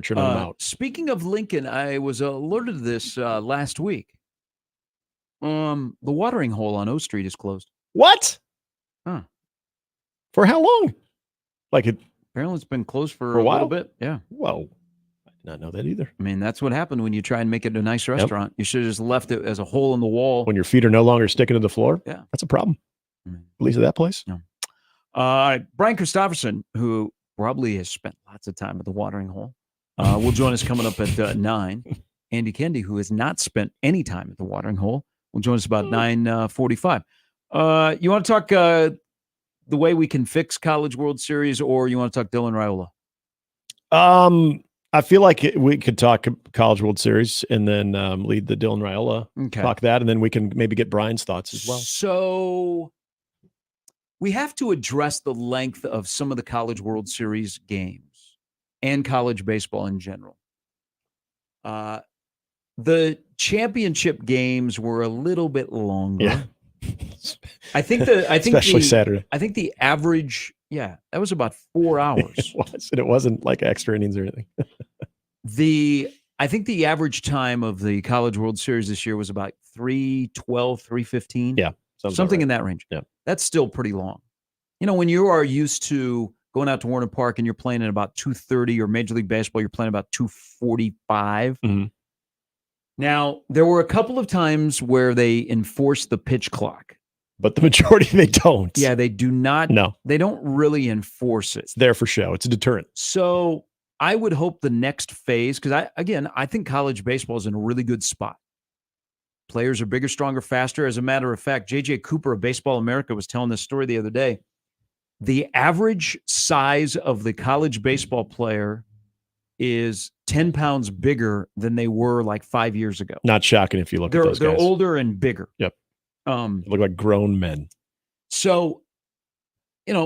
churning them out. Speaking of Lincoln, I was alerted to this last week. The watering hole on O Street is closed. What? Huh. For how long? Apparently it's been closed for a little bit. Yeah. Whoa. I did not know that either. I mean, that's what happened when you try and make it a nice restaurant. You should have just left it as a hole in the wall. When your feet are no longer sticking to the floor? Yeah. That's a problem. At least at that place? No. Brian Christopherson, who probably has spent lots of time at the watering hole, will join us coming up at 9. Andy Kendi, who has not spent any time at the watering hole, will join us about 9:45. You want to talk the way we can fix College World Series, or you want to talk Dylan Raiola? I feel like we could talk College World Series and then lead the Dylan Raiola. Talk that, and then we can maybe get Brian's thoughts as well. So we have to address the length of some of the College World Series games and college baseball in general. The championship games were a little bit longer. Yeah. Especially Saturday. I think the average, that was about 4 hours. It was, and it wasn't like extra innings or anything. I think the average time of the College World Series this year was about 3:12, 3:15. Yeah. Something in that range. Yeah. That's still pretty long. When you are used to going out to Warner Park and you're playing at about 2:30, or Major League Baseball, you're playing about 2:45. Now, there were a couple of times where they enforced the pitch clock. But the majority, they don't. Yeah, they do not. No. They don't really enforce it. It's there for show. It's a deterrent. So I would hope the next phase, because I think college baseball is in a really good spot. Players are bigger, stronger, faster. As a matter of fact, J.J. Cooper of Baseball America was telling this story the other day. The average size of the college baseball player is 10 pounds bigger than they were like 5 years ago. Not shocking if you look at those guys. They're older and bigger. Yep. Look like grown men. So, and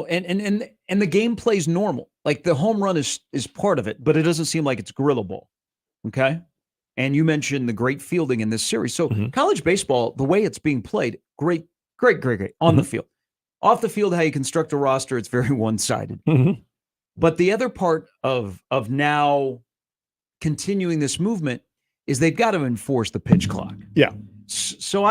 the game plays normal. Like the home run is part of it, but it doesn't seem like it's gorilla ball. Okay. And you mentioned the great fielding in this series. So college baseball, the way it's being played, great on the field. Off the field, how you construct a roster, it's very one-sided. But the other part of now continuing this movement is they've got to enforce the pitch clock. Yeah. So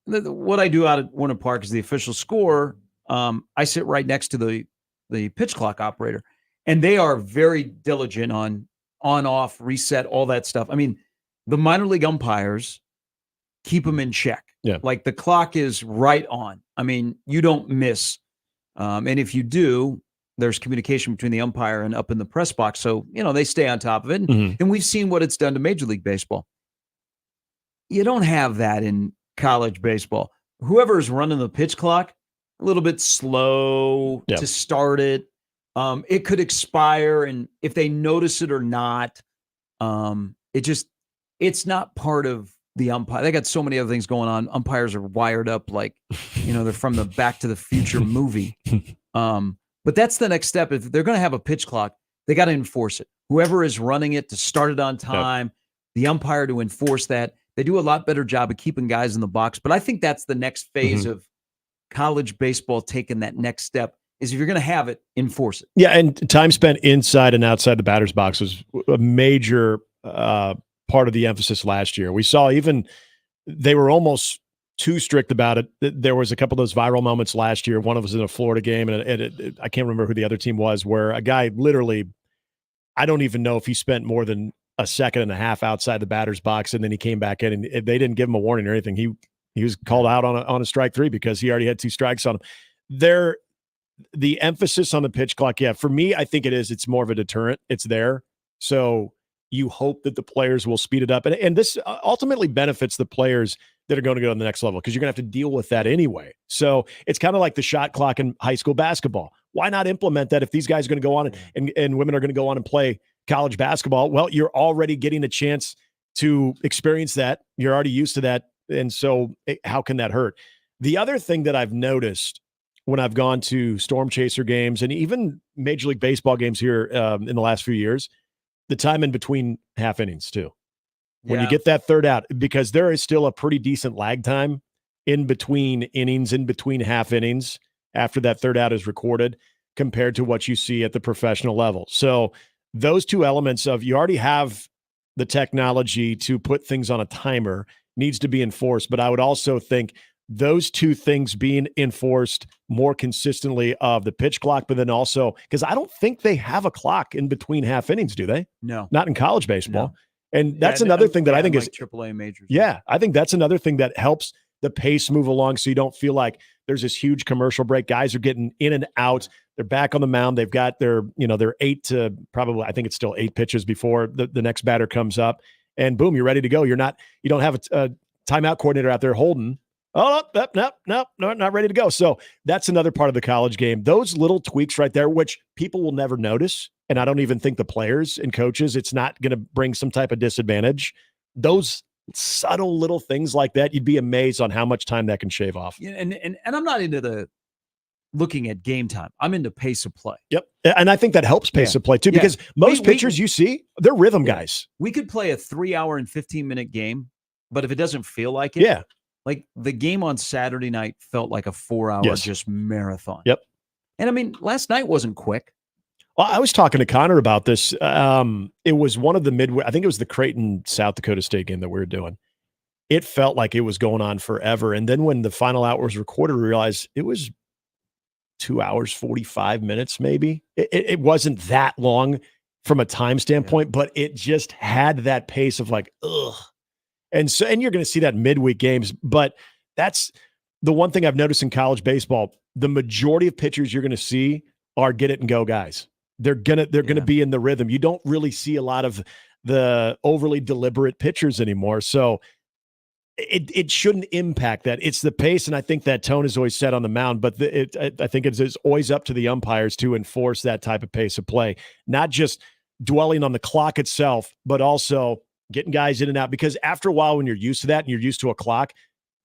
what I do out at Warner Park is the official score. I sit right next to the pitch clock operator, and they are very diligent on off, reset, all that stuff. I mean, the minor league umpires keep them in check. Yeah. Like the clock is right on. I mean, you don't miss. And if you do, there's communication between the umpire and up in the press box. So, they stay on top of it. And we've seen what it's done to Major League Baseball. You don't have that in college baseball. Whoever is running the pitch clock, a little bit slow to start it. It could expire, and if they notice it or not, it's not part of the umpire. They got so many other things going on. Umpires are wired up like, they're from the Back to the Future movie. But that's the next step. If they're going to have a pitch clock, they got to enforce it. Whoever is running it to start it on time, the umpire to enforce that. They do a lot better job of keeping guys in the box. But I think that's the next phase of college baseball taking that next step. Is if you're going to have it, enforce it. Yeah, and time spent inside and outside the batter's box was a major part of the emphasis last year. We saw even they were almost too strict about it. There was a couple of those viral moments last year. One of us in a Florida game, and I can't remember who the other team was, where a guy literally, I don't even know if he spent more than a second and a half outside the batter's box, and then he came back in, and they didn't give him a warning or anything. He was called out on a strike 3 because he already had 2 strikes on him. The emphasis on the pitch clock, for me, I think it's more of a deterrent. It's there. So you hope that the players will speed it up. And this ultimately benefits the players that are going to go to the next level because you're going to have to deal with that anyway. So it's kind of like the shot clock in high school basketball. Why not implement that if these guys are going to go on and women are going to go on and play college basketball? Well, you're already getting a chance to experience that. You're already used to that. And so how can that hurt? The other thing that I've noticed when I've gone to Storm Chaser games and even Major League Baseball games here in the last few years, the time in between half innings too. When you get that third out, because there is still a pretty decent lag time in between innings, in between half innings after that third out is recorded compared to what you see at the professional level. So those two elements of you already have the technology to put things on a timer needs to be enforced. But I would also think those two things being enforced more consistently of the pitch clock, but then also, because I don't think they have a clock in between half innings, do they? No. Not in college baseball. No. And that's another thing that I think is AAA majors. Yeah, I think that's another thing that helps the pace move along so you don't feel like there's this huge commercial break. Guys are getting in and out. They're back on the mound. They've got their 8 to probably, I think it's still 8 pitches before the next batter comes up. And boom, you're ready to go. You don't have a timeout coordinator out there holding. Oh, no, not ready to go. So that's another part of the college game. Those little tweaks right there, which people will never notice. And I don't even think the players and coaches, it's not going to bring some type of disadvantage. Those subtle little things like that, you'd be amazed on how much time that can shave off. Yeah, and I'm not into the looking at game time. I'm into pace of play. Yep. And I think that helps pace of play too, because most pitchers you see, they're rhythm guys. We could play a 3-hour and 15-minute game, but if it doesn't feel like it, like the game on Saturday night felt like a 4-hour just marathon. Yep. And I mean, last night wasn't quick. Well, I was talking to Connor about this. It was one of the I think it was the Creighton, South Dakota State game that we were doing. It felt like it was going on forever. And then when the final out was recorded, we realized it was 2 hours, 45 minutes, maybe. It wasn't that long from a time standpoint, but it just had that pace of like, ugh. And you're going to see that midweek games, but that's the one thing I've noticed in college baseball. The majority of pitchers you're going to see are get it and go guys. They're going to be in the rhythm. You don't really see a lot of the overly deliberate pitchers anymore. So it shouldn't impact that. It's the pace, and I think that tone is always set on the mound, but I think it's always up to the umpires to enforce that type of pace of play, not just dwelling on the clock itself, but also getting guys in and out, because after a while, when you're used to that and you're used to a clock,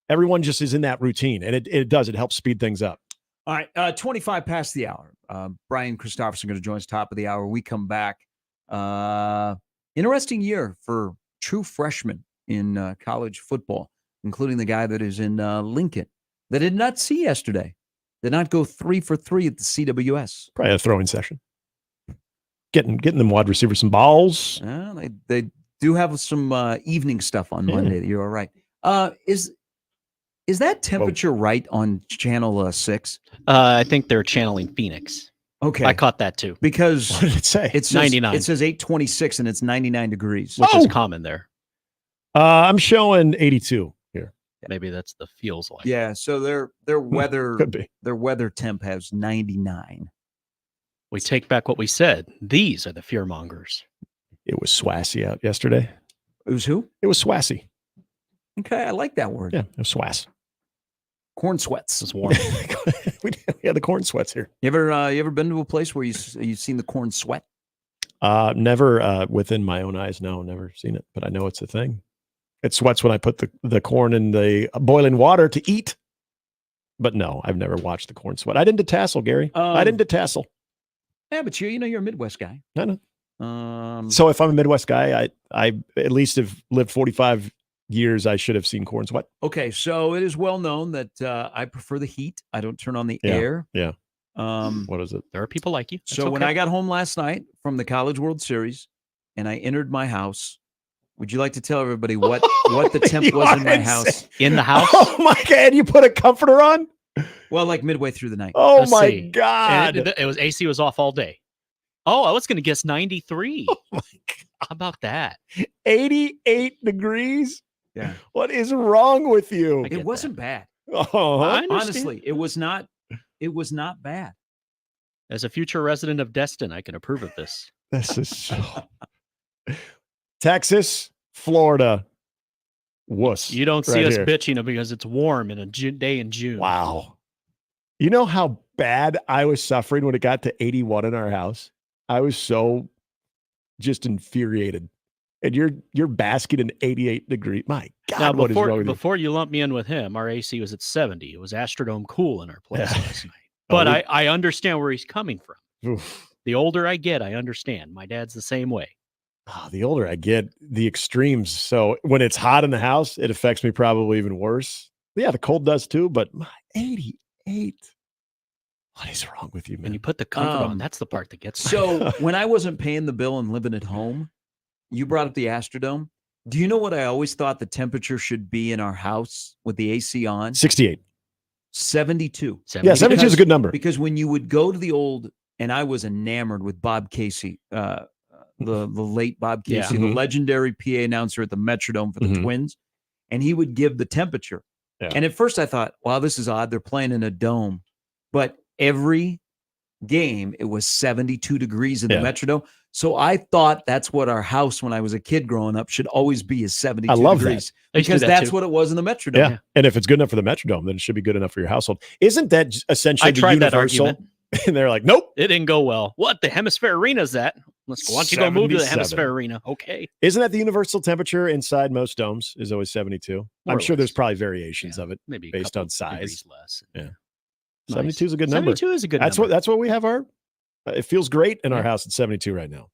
everyone just is in that routine, and it helps speed things up. All right, 25 past the hour. Brian Christopherson going to join us top of the hour. We come back. Interesting year for true freshmen in college football, including the guy that is in Lincoln that did not see yesterday, did not go 3 for 3 at the CWS. Probably a throwing session. Getting them wide receivers some balls. They do have some evening stuff on Monday. You're all right. Is that temperature right on channel 6? I think they're channeling Phoenix. Okay. I caught that too. Because what did it say? It says 99. It says 826 and it's 99 degrees. Which is common there. I'm showing 82 here. Maybe that's the feels like. Yeah, so their weather Could be. Their weather temp has 99. We take back what we said. These are the fear mongers. It was swassy out yesterday. It was who? It was swassy. Okay, I like that word. Yeah, it was swass. Corn sweats. It's warm. We had the corn sweats here. You ever been to a place where you've seen the corn sweat? Never within my own eyes. No, never seen it, but I know it's a thing. It sweats when I put the corn in the boiling water to eat. But no, I've never watched the corn sweat. I didn't detassel, Gary. I didn't detassel. Yeah, but you're a Midwest guy. I know. So if I'm a Midwest guy, I at least have lived 45 years. I should have seen corn sweat. Okay, so it is well known that I prefer the heat. I don't turn on the air. Yeah. What is it? There are people like you. So when I got home last night from the College World Series and I entered my house, would you like to tell everybody what the temp was in my house? In the house? Oh my God! You put a comforter on? Well, like midway through the night. Oh Let's my see. God! And it was AC was off all day. Oh, I was going to guess 93. Oh my God! How about that? 88 degrees. Yeah. What is wrong with you? It wasn't bad. Oh, Honestly, it was not bad. As a future resident of Destin, I can approve of this. This is so. Texas, Florida, wuss. You don't see us here. bitching because it's warm in a day in June. Wow. You know how bad I was suffering when it got to 81 in our house? I was so just infuriated. And you're basking in 88 degrees. My God, now, what is wrong with you? before you lump me in with him, our AC was at 70. It was Astrodome cool in our place last night. But I understand where he's coming from. Oof. The older I get, I understand. My dad's the same way. Oh, the older I get, the extremes. So when it's hot in the house, it affects me probably even worse. Yeah, the cold does too, but 88. What is wrong with you, man? And you put the comfort on. That's the part that gets me. So when I wasn't paying the bill and living at home, you brought up the Astrodome. Do you know what I always thought the temperature should be in our house with the AC on? 68. 72. Yeah, 72 is a good number. Because when you would go to the old, and I was enamored with Bob Casey, the late Bob Casey, the legendary PA announcer at the Metrodome for the Twins, and he would give the temperature. Yeah. And at first I thought, wow, this is odd. They're playing in a dome. But every game, it was 72 degrees in the Metrodome. So I thought that's what our house when I was a kid growing up should always be is 72 I love degrees. that. Because that's what it was in the Metrodome. Yeah. And if it's good enough for the Metrodome, then it should be good enough for your household. Isn't that essentially I tried the that universal? argument. And they're like, nope. It didn't go well. What? The Hemisphere Arena's that? Let's go. Why don't you go move to the 77. Hemisphere Arena? Okay. Isn't that the universal temperature inside most domes is always 72? More I'm or sure less. there's probably variations of it Maybe a based couple on size. degrees less. Yeah. Nice. 72 is a good number. 72 is a good That's number. that's what we have our it feels great in our house at 72 right now.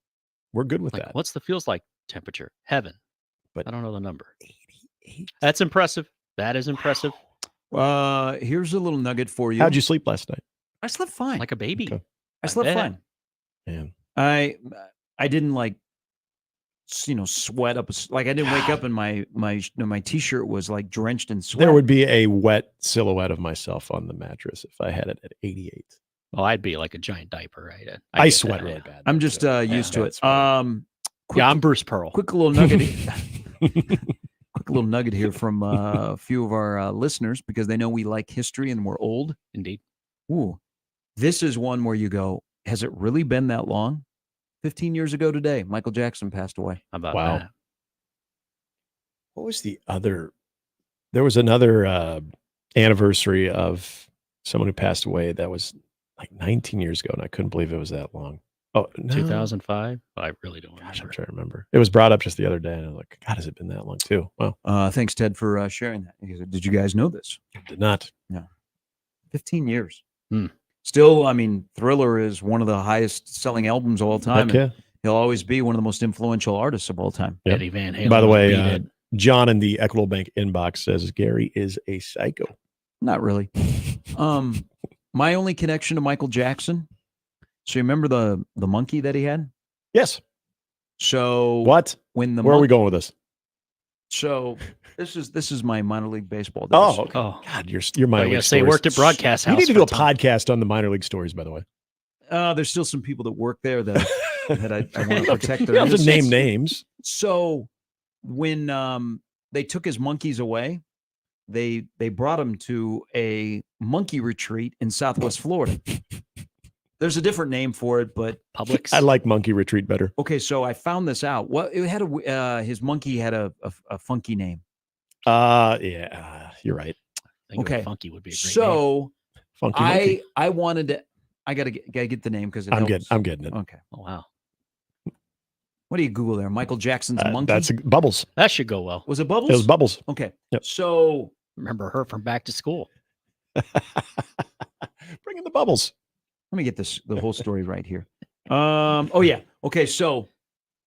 We're good with that. What's the feels like temperature? Heaven. But I don't know the number. 88. That's impressive. That is impressive. Here's a little nugget for you. How'd you sleep last night? I slept fine. Like a baby. Okay. I slept fine. Man. I didn't sweat up. Like I didn't wake up and my t-shirt was like drenched in sweat. There would be a wet silhouette of myself on the mattress if I had it at 88. Oh, I'd be like a giant diaper, right? I sweat really bad. I'm just used to it. I'm Bruce Pearl. Quick little nugget. Quick little nugget here from a few of our listeners because they know we like history and we're old. Indeed. Ooh, this is one where you go, has it really been that long? 15 years ago today, Michael Jackson passed away. How about Wow. that? What was the other? There was another anniversary of someone who passed away that was like 19 years ago, and I couldn't believe it was that long. Oh, no. 2005? I really don't remember. Gosh, I'm trying to remember. It was brought up just the other day, and I was like, God, has it been that long too? Wow. Thanks, Ted, for sharing that. Did you guys know this? Did not. No. 15 years. Still, I mean, Thriller is one of the highest selling albums of all time. Heck yeah. And he'll always be one of the most influential artists of all time. Yep. Eddie Van Halen. By the way, beat it. John in the Equitable Bank inbox says Gary is a psycho. Not really. My only connection to Michael Jackson. So you remember the monkey that he had? Yes. So what? When the Where are we going with this? So this is my minor league baseball days. Oh, okay. God, your minor league say stories. worked at Broadcast House. You need to for do a a time. podcast on the minor league stories, by the way. There's still some people that work there that I want to protect You their don't have to name innocence. names. So when they took his monkeys away, they brought him to a monkey retreat in Southwest Florida. There's a different name for it, but Publix. I like Monkey Retreat better. Okay, so I found this out. What it had his monkey had a funky name. Yeah, you're right. I think Okay, Funky would be a great so Funky Monkey. I wanted to. I gotta get the name because I'm getting it. Okay. Oh wow. What do you Google there? Michael Jackson's monkey. That's Bubbles. That should go well. Was it Bubbles? It was Bubbles. Okay. Yep. So Remember her from Back to School. Bring in the Bubbles. let me get the whole story right here. Oh yeah. Okay. So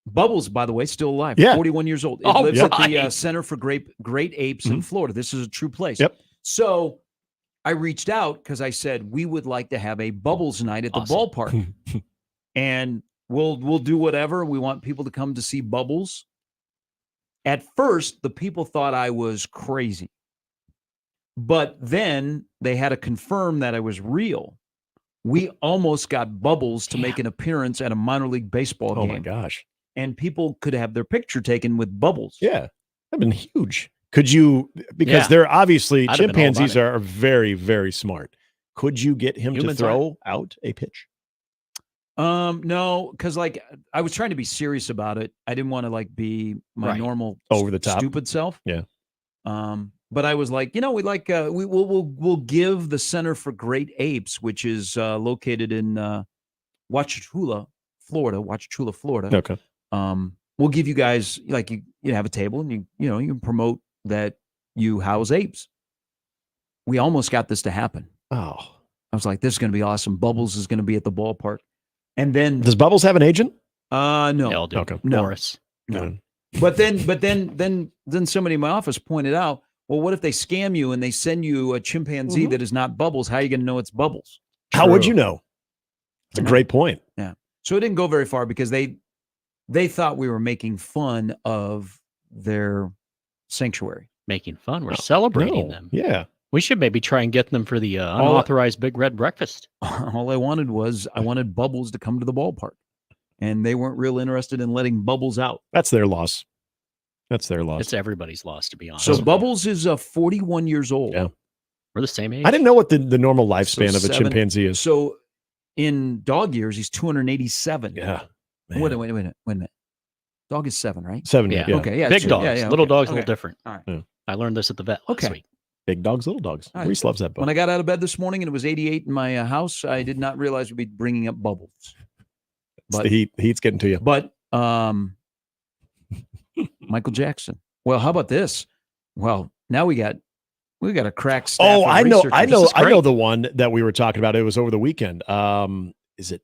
Bubbles, by the way, still alive. Yeah. 41 years old. It All lives at the right. Center for Great Apes in Florida. This is a true place. Yep. So I reached out because I said we would like to have a Bubbles night at the ballpark, and we'll do whatever. We want people to come to see Bubbles. At first, the people thought I was crazy, but then they had to confirm that I was real. We almost got Bubbles to make an appearance at a minor league baseball game. Oh my gosh. And people could have their picture taken with Bubbles. Yeah. That'd been huge. Could you, because Yeah. they're obviously, I'd have been all about chimpanzees it. are very, very smart. Could you get him Humans to throw out a pitch? No, because like I was trying to be serious about it. I didn't want to like be my Right. normal Over the top. stupid self. Yeah. But I was like, we like we'll give the Center for Great Apes, which is located in Wauchula, Florida. Okay. We'll give you guys like you have a table and you can promote that you house apes. We almost got this to happen. Oh. I was like, this is going to be awesome. Bubbles is going to be at the ballpark. And then Does Bubbles have an agent? no. They'll do. Okay. No. Morris. No. But then somebody in my office pointed out, well, what if they scam you and they send you a chimpanzee that is not Bubbles? How are you going to know it's Bubbles? How would you know? It's a great point. Yeah. So it didn't go very far because they thought we were making fun of their sanctuary. Making fun. We're celebrating No. them. Yeah. We should maybe try and get them for the unauthorized Big Red Breakfast. All I wanted was Bubbles to come to the ballpark. And they weren't real interested in letting Bubbles out. That's their loss. That's their loss. It's everybody's loss, to be honest. So Bubbles is 41 years old. Yeah. We're the same age. I didn't know what the normal lifespan of a 7 chimpanzee is. So in dog years, he's 287. Yeah. Wait a minute. Dog is 7, right? 7. Yeah. Yeah. Okay. Yeah. Big true. dogs. Yeah, yeah, Little okay. dogs, a Okay. little different. All right. Yeah. I learned this at the vet last Okay. week. Big dogs, little dogs. All right. Reese loves that book. When I got out of bed this morning and it was 88 in my house, I did not realize we'd be bringing up Bubbles. It's the heat. The heat's getting to you. But Michael Jackson. Well, how about this? Well, now we got a crack staff. Oh, of I know researchers. the one that we were talking about. It was over the weekend. Is it?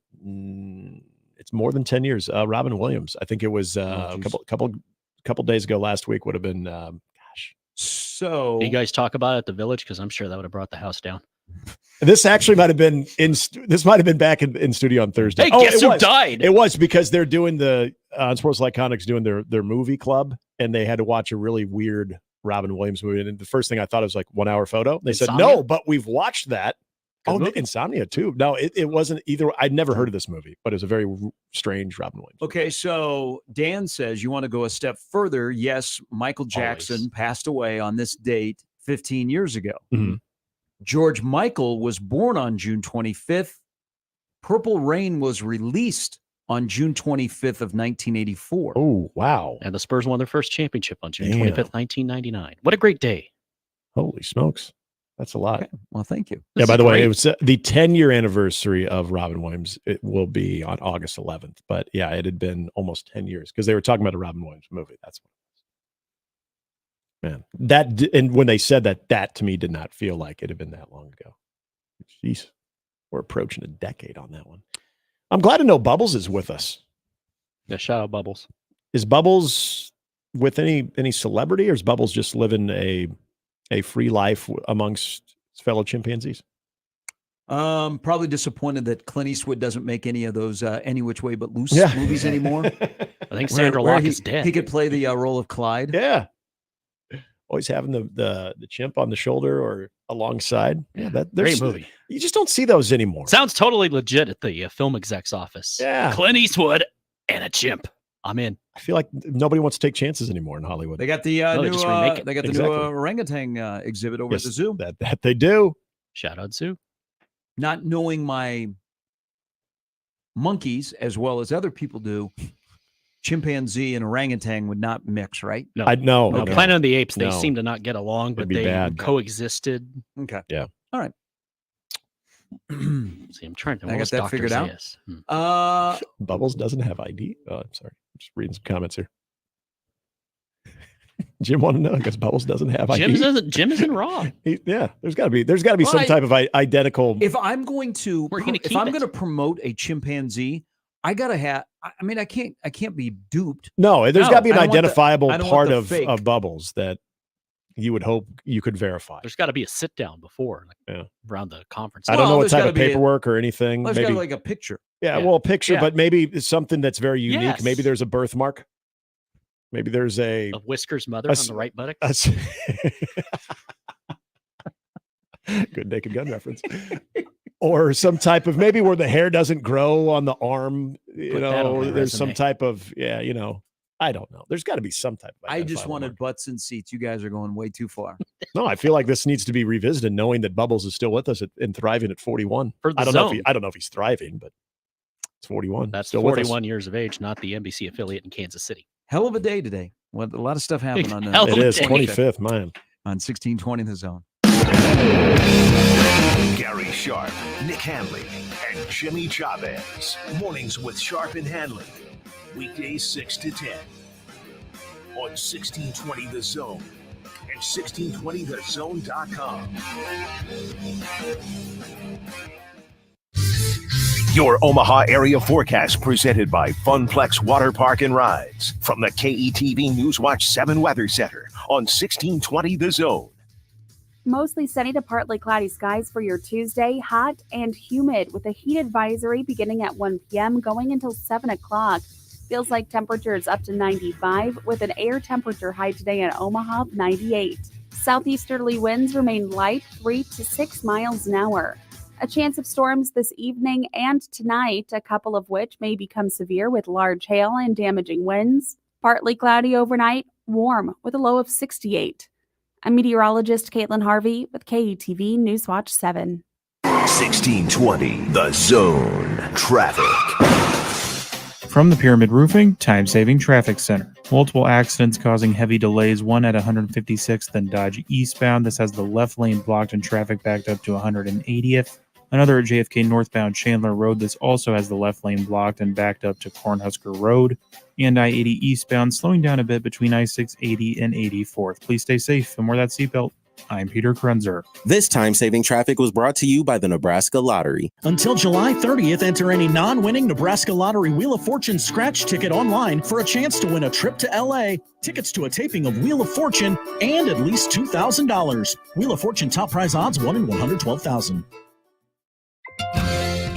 It's more than 10 years. Robin Williams. I think it was a couple days ago. Last week would have been. So Do you guys talk about it at the Village? Because I'm sure that would have brought the house down. This actually might have been This might have been back in studio on Thursday. Hey, guess who died? It was because they're doing on Sports Iconics doing their movie club, and they had to watch a really weird Robin Williams movie. And the first thing I thought was like 1 hour photo. They said Insomnia? no, but we've watched that. Insomnia too. No, it wasn't either. I'd never heard of this movie, but it was a very strange Robin Williams. Okay, so Dan says you want to go a step further. Yes, Michael Jackson passed away on this date 15 years ago. Mm-hmm. George Michael was born on June 25th. Purple Rain was released on June 25th of 1984. Oh, wow. And the Spurs won their first championship on June 25th, 1999. What a great day. Holy smokes. That's a lot. Okay. Well, thank you. Yeah, by the way, it was the 10-year anniversary of Robin Williams. It will be on August 11th. But yeah, it had been almost 10 years because they were talking about a Robin Williams movie. That's what it was. Man, and when they said that to me did not feel like it had been that long ago. Jeez, we're approaching a decade on that one. I'm glad to know Bubbles is with us. Yeah, shout out Bubbles. Is Bubbles with any celebrity, or is Bubbles just living a free life amongst fellow chimpanzees? Probably disappointed that Clint Eastwood doesn't make any of those Any Which Way But Loose movies anymore. I think Sandra Locke is dead. He could play the role of Clyde. Yeah. Always having the chimp on the shoulder or alongside. Yeah, great movie. You just don't see those anymore. Sounds totally legit at the film exec's office. Yeah. Clint Eastwood and a chimp. I'm in. I feel like nobody wants to take chances anymore in Hollywood. They got the new orangutan exhibit over at the zoo. That they do. Shout out zoo. Not knowing my monkeys as well as other people do, chimpanzee and orangutan would not mix, right? No. No. Planet of the Apes, they seem to not get along, but they coexisted. Okay. Yeah. All right. See, I'm trying to. I got that figured out. Bubbles doesn't have ID. Oh, I'm sorry. I'm just reading some comments here. Jim want to know because Bubbles doesn't have ID. Jim isn't wrong. There's got to be some type of identical. If I'm going to promote a chimpanzee, I gotta have. I mean, I can't be duped. No, there's got to be an identifiable I don't part want the of Bubbles that you would hope you could verify. There's got to be a sit down before, around the conference. I don't know what type of paperwork or anything. There's maybe got like a picture. Yeah, well, a picture, but maybe it's something that's very unique. Yes. Maybe there's a birthmark. Maybe there's a Whisker's mother on the right buttock. Good Naked Gun reference. Or some type of maybe where the hair doesn't grow on the arm. There's some type of I don't know. There's got to be some type of. I just wanted butts and seats. You guys are going way too far. No, I feel like this needs to be revisited, knowing that Bubbles is still with us and thriving at 41. I don't know if he's thriving, but it's 41. That's still 41 years of age, not the NBC affiliate in Kansas City. Hell of a day today. Well, a lot of stuff happened on that. It is 25th, man. On 1620 The Zone. Gary Sharp, Nick Handley, and Jimmy Chavez. Mornings with Sharp and Handley. Weekdays 6 to 10. On 1620 The Zone and 1620thezone.com. Your Omaha area forecast presented by Funplex Water Park and Rides from the KETV Newswatch 7 Weather Center on 1620 The Zone. Mostly sunny to partly cloudy skies for your Tuesday, hot and humid with a heat advisory beginning at 1 p.m. going until 7 o'clock. Feels like temperatures up to 95 with an air temperature high today in Omaha of 98. Southeasterly winds remain light 3 to 6 miles an hour. A chance of storms this evening and tonight, a couple of which may become severe with large hail and damaging winds. Partly cloudy overnight, warm with a low of 68. I'm meteorologist Caitlin Harvey with KETV Newswatch 7. 1620 The Zone. Traffic. From the Pyramid Roofing Time-Saving Traffic Center. Multiple accidents causing heavy delays, one at 156th and Dodge eastbound. This has the left lane blocked and traffic backed up to 180th. Another at JFK northbound Chandler Road. This also has the left lane blocked and backed up to Cornhusker Road. And I-80 eastbound, slowing down a bit between I-680 and 84th. Please stay safe and wear that seatbelt. I'm Peter Krunzer. This time-saving traffic was brought to you by the Nebraska Lottery. Until July 30th, enter any non-winning Nebraska Lottery Wheel of Fortune scratch ticket online for a chance to win a trip to L.A., tickets to a taping of Wheel of Fortune, and at least $2,000. Wheel of Fortune top prize odds 1 in 112,000.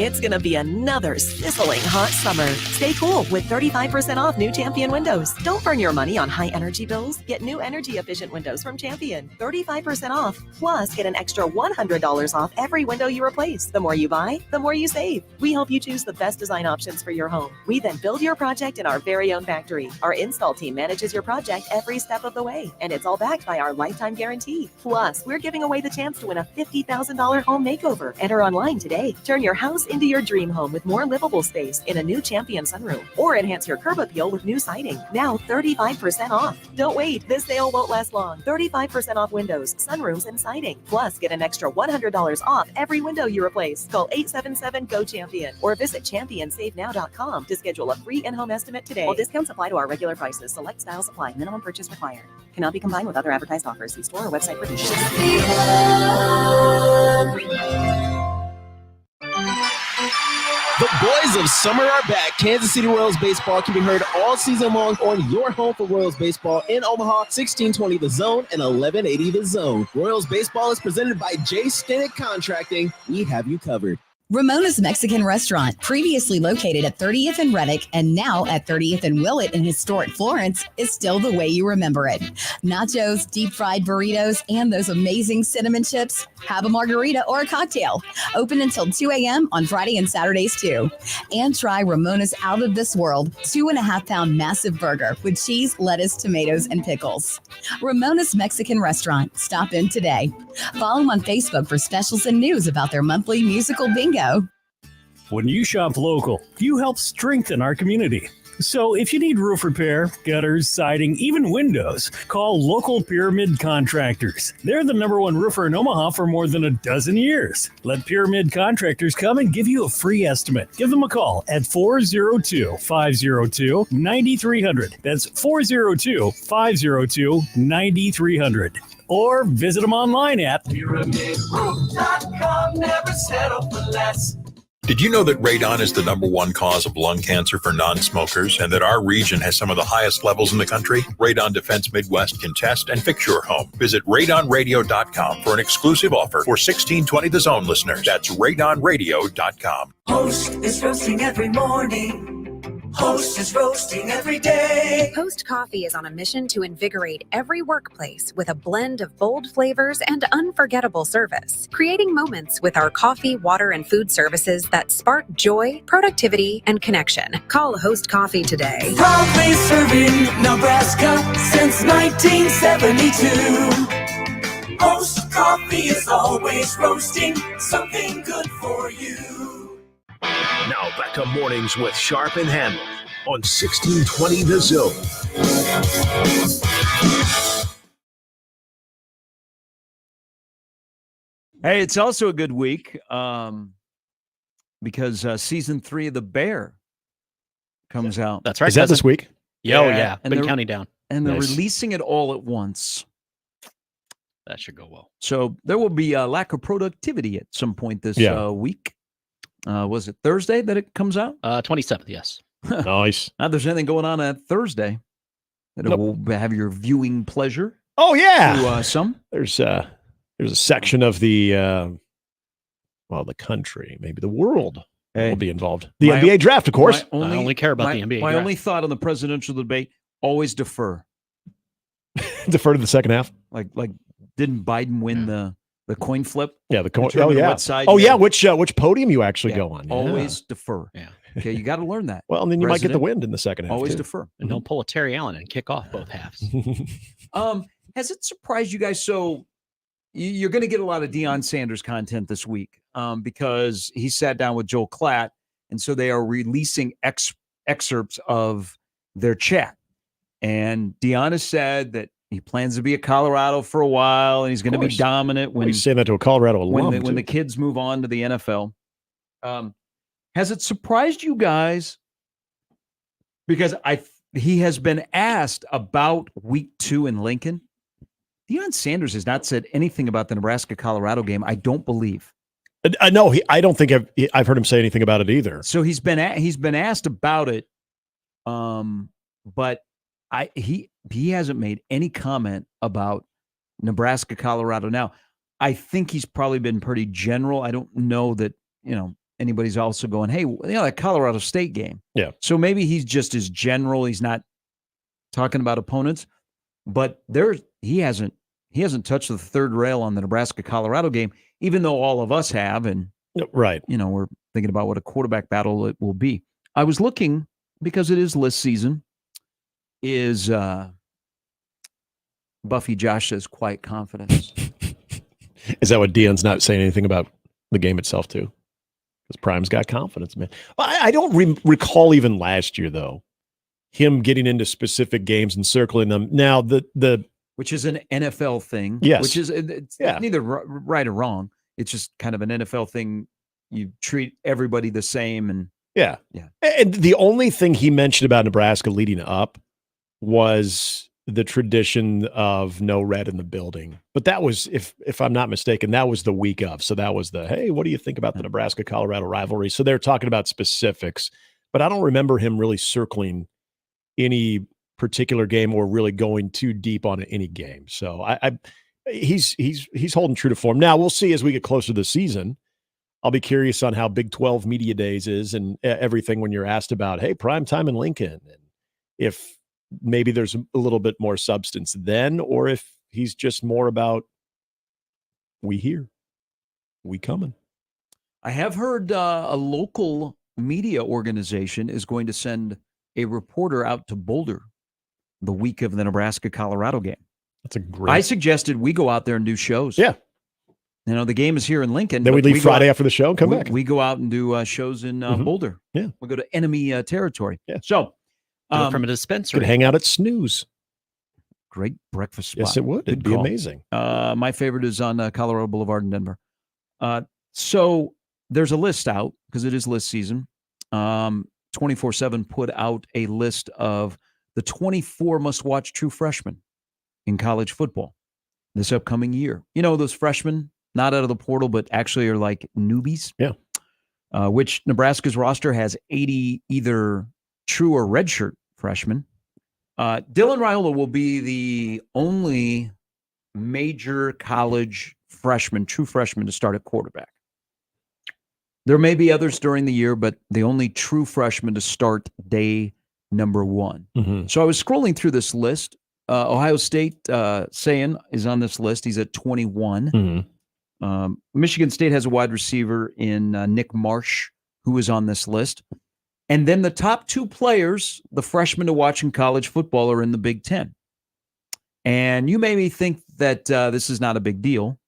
It's going to be another sizzling hot summer. Stay cool with 35% off new Champion windows. Don't burn your money on high energy bills. Get new energy efficient windows from Champion. 35% off. Plus, get an extra $100 off every window you replace. The more you buy, the more you save. We help you choose the best design options for your home. We then build your project in our very own factory. Our install team manages your project every step of the way, and it's all backed by our lifetime guarantee. Plus, we're giving away the chance to win a $50,000 home makeover. Enter online today. Turn your house into your dream home with more livable space in a new Champion sunroom, or enhance your curb appeal with new siding. Now 35% off. Don't wait. This sale won't last long. 35% off windows, sunrooms, and siding. Plus, get an extra $100 off every window you replace. Call 877-GO-CHAMPION or visit championsavenow.com to schedule a free in-home estimate today. While discounts apply to our regular prices, select styles apply. Minimum purchase required. Cannot be combined with other advertised offers. See store or website for details. The boys of summer are back. Kansas City Royals baseball can be heard all season long on your home for Royals baseball in Omaha, 1620 The Zone and 1180 The Zone. Royals baseball is presented by J. Stinnett Contracting. We have you covered. Ramona's Mexican Restaurant, previously located at 30th and Reddick and now at 30th and Willett in historic Florence, is still the way you remember it. Nachos, deep fried burritos, and those amazing cinnamon chips. Have a margarita or a cocktail. Open until 2 a.m. on Friday and Saturdays too. And try Ramona's Out of This World 2.5-pound massive burger with cheese, lettuce, tomatoes, and pickles. Ramona's Mexican Restaurant. Stop in today. Follow them on Facebook for specials and news about their monthly musical bingo. When you shop local, you help strengthen our community. So if you need roof repair, gutters, siding, even windows, call local Pyramid Contractors. They're the #1 roofer in Omaha for more than a dozen years. Let Pyramid Contractors come and give you a free estimate. Give them a call at 402-502-9300. That's 402-502-9300. Or visit them online at PyramidRoof.com. Never settle for less. Did you know that radon is the #1 cause of lung cancer for non-smokers and that our region has some of the highest levels in the country? Radon Defense Midwest can test and fix your home. Visit radonradio.com for an exclusive offer for 1620 The Zone listeners. That's radonradio.com. Post is roasting every morning. Post is roasting every day. Post Coffee is on a mission to invigorate every workplace with a blend of bold flavors and unforgettable service, creating moments with our coffee, water, and food services that spark joy, productivity, and connection. Call Host Coffee today. Proudly serving Nebraska since 1972. Post Coffee is always roasting something good for you. Now back to mornings with Sharp and Handley on 1620 The Zone. Hey, it's also a good week because season 3 of The Bear comes out. That's right. Is that this week? Yeah, yeah. Been counting down. And they're releasing it all at once. That should go well. So there will be a lack of productivity at some point this week. Was it Thursday that it comes out? 27th, yes. Nice. Not there's anything going on at Thursday that will have your viewing pleasure. Oh yeah. To, some there's a section of the the country, maybe the world will be involved. The NBA draft, of course. I only care about the NBA. My draft. only thought on the presidential debate: always defer. Defer to the second half. Like didn't Biden win the coin flip? Yeah, the coin. Determine Oh yeah. what side which podium you actually go on? Yeah. Always defer. Yeah. Okay, you got to learn that. Well, and then you might get the wind in the second half. Always too. defer. And don't pull a Terry Allen and kick off both halves. Has it surprised you guys? So you're going to get a lot of Deion Sanders content this week because he sat down with Joel Klatt, and so they are releasing excerpts of their chat. And Deion has said that he plans to be at Colorado for a while, and he's going to be dominant when he's saying that to a Colorado alum when the kids move on to the NFL. Has it surprised you guys? Because he has been asked about week 2 in Lincoln. Deion Sanders has not said anything about the Nebraska-Colorado game, I don't believe. No, I don't think I've heard him say anything about it either. So he's been asked about it, but he hasn't made any comment about Nebraska-Colorado. Now, I think he's probably been pretty general. I don't know that anybody's also going, hey, that Colorado State game. Yeah. So maybe he's just as general. He's not talking about opponents, but he hasn't touched the third rail on the Nebraska-Colorado game, even though all of us have. And right. We're thinking about what a quarterback battle it will be. I was looking, because it is list season, is Buffy Josh says quiet confidence. Is that what Dion's not saying anything about the game itself too? Because Prime's got confidence, man. I don't recall even last year, though, him getting into specific games and circling them. Now, which is an NFL thing. Yes. Which is it's neither right or wrong. It's just kind of an NFL thing. You treat everybody the same. And yeah. Yeah. And the only thing he mentioned about Nebraska leading up was the tradition of no red in the building. But that was, if I'm not mistaken, that was the week of. So that was hey, what do you think about the Nebraska-Colorado rivalry? So they're talking about specifics, but I don't remember him really circling any particular game or really going too deep on any game. So he's holding true to form. Now we'll see as we get closer to the season. I'll be curious on how Big 12 Media Days is and everything when you're asked about, hey, prime time in Lincoln. And if maybe there's a little bit more substance then, or if he's just more about we here, we coming. I have heard a local media organization is going to send a reporter out to Boulder the week of the Nebraska-Colorado game. That's a great. I suggested we go out there and do shows. Yeah. The game is here in Lincoln. Then we leave Friday after the show and come back. We go out and do shows in Boulder. Yeah. We go to enemy territory. Yeah. So from a dispensary. Could hang out at Snooze. Great breakfast spot. Yes, it would. It'd be amazing. My favorite is on Colorado Boulevard in Denver. So there's a list out because it is list season. 24/7 put out a list of the 24 must-watch true freshmen in college football this upcoming year. Those freshmen, not out of the portal, but actually are like newbies. Yeah. Which Nebraska's roster has 80 either true or redshirt freshmen. Dylan Raiola will be the only major college freshman, true freshman, to start at quarterback. There may be others during the year, but the only true freshman to start day number one. Mm-hmm. So I was scrolling through this list. Ohio State, Sayin is on this list. He's at 21. Mm-hmm. Michigan State has a wide receiver in Nick Marsh, who is on this list. And then the top two players, the freshmen to watch in college football, are in the Big Ten. And you maybe think that this is not a big deal,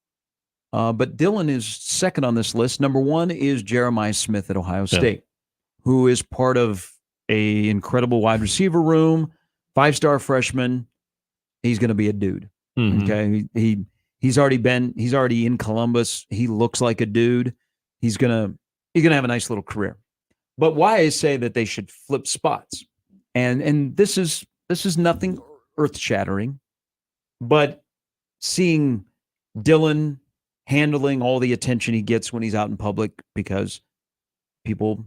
but Dylan is second on this list. Number one is Jeremiah Smith at Ohio State, who is part of a incredible wide receiver room, 5-star freshman. He's going to be a dude. Mm-hmm. Okay, he's already in Columbus. He looks like a dude. He's gonna have a nice little career. But why I say that they should flip spots, and this is nothing earth-shattering, but seeing Dylan handling all the attention he gets when he's out in public because people,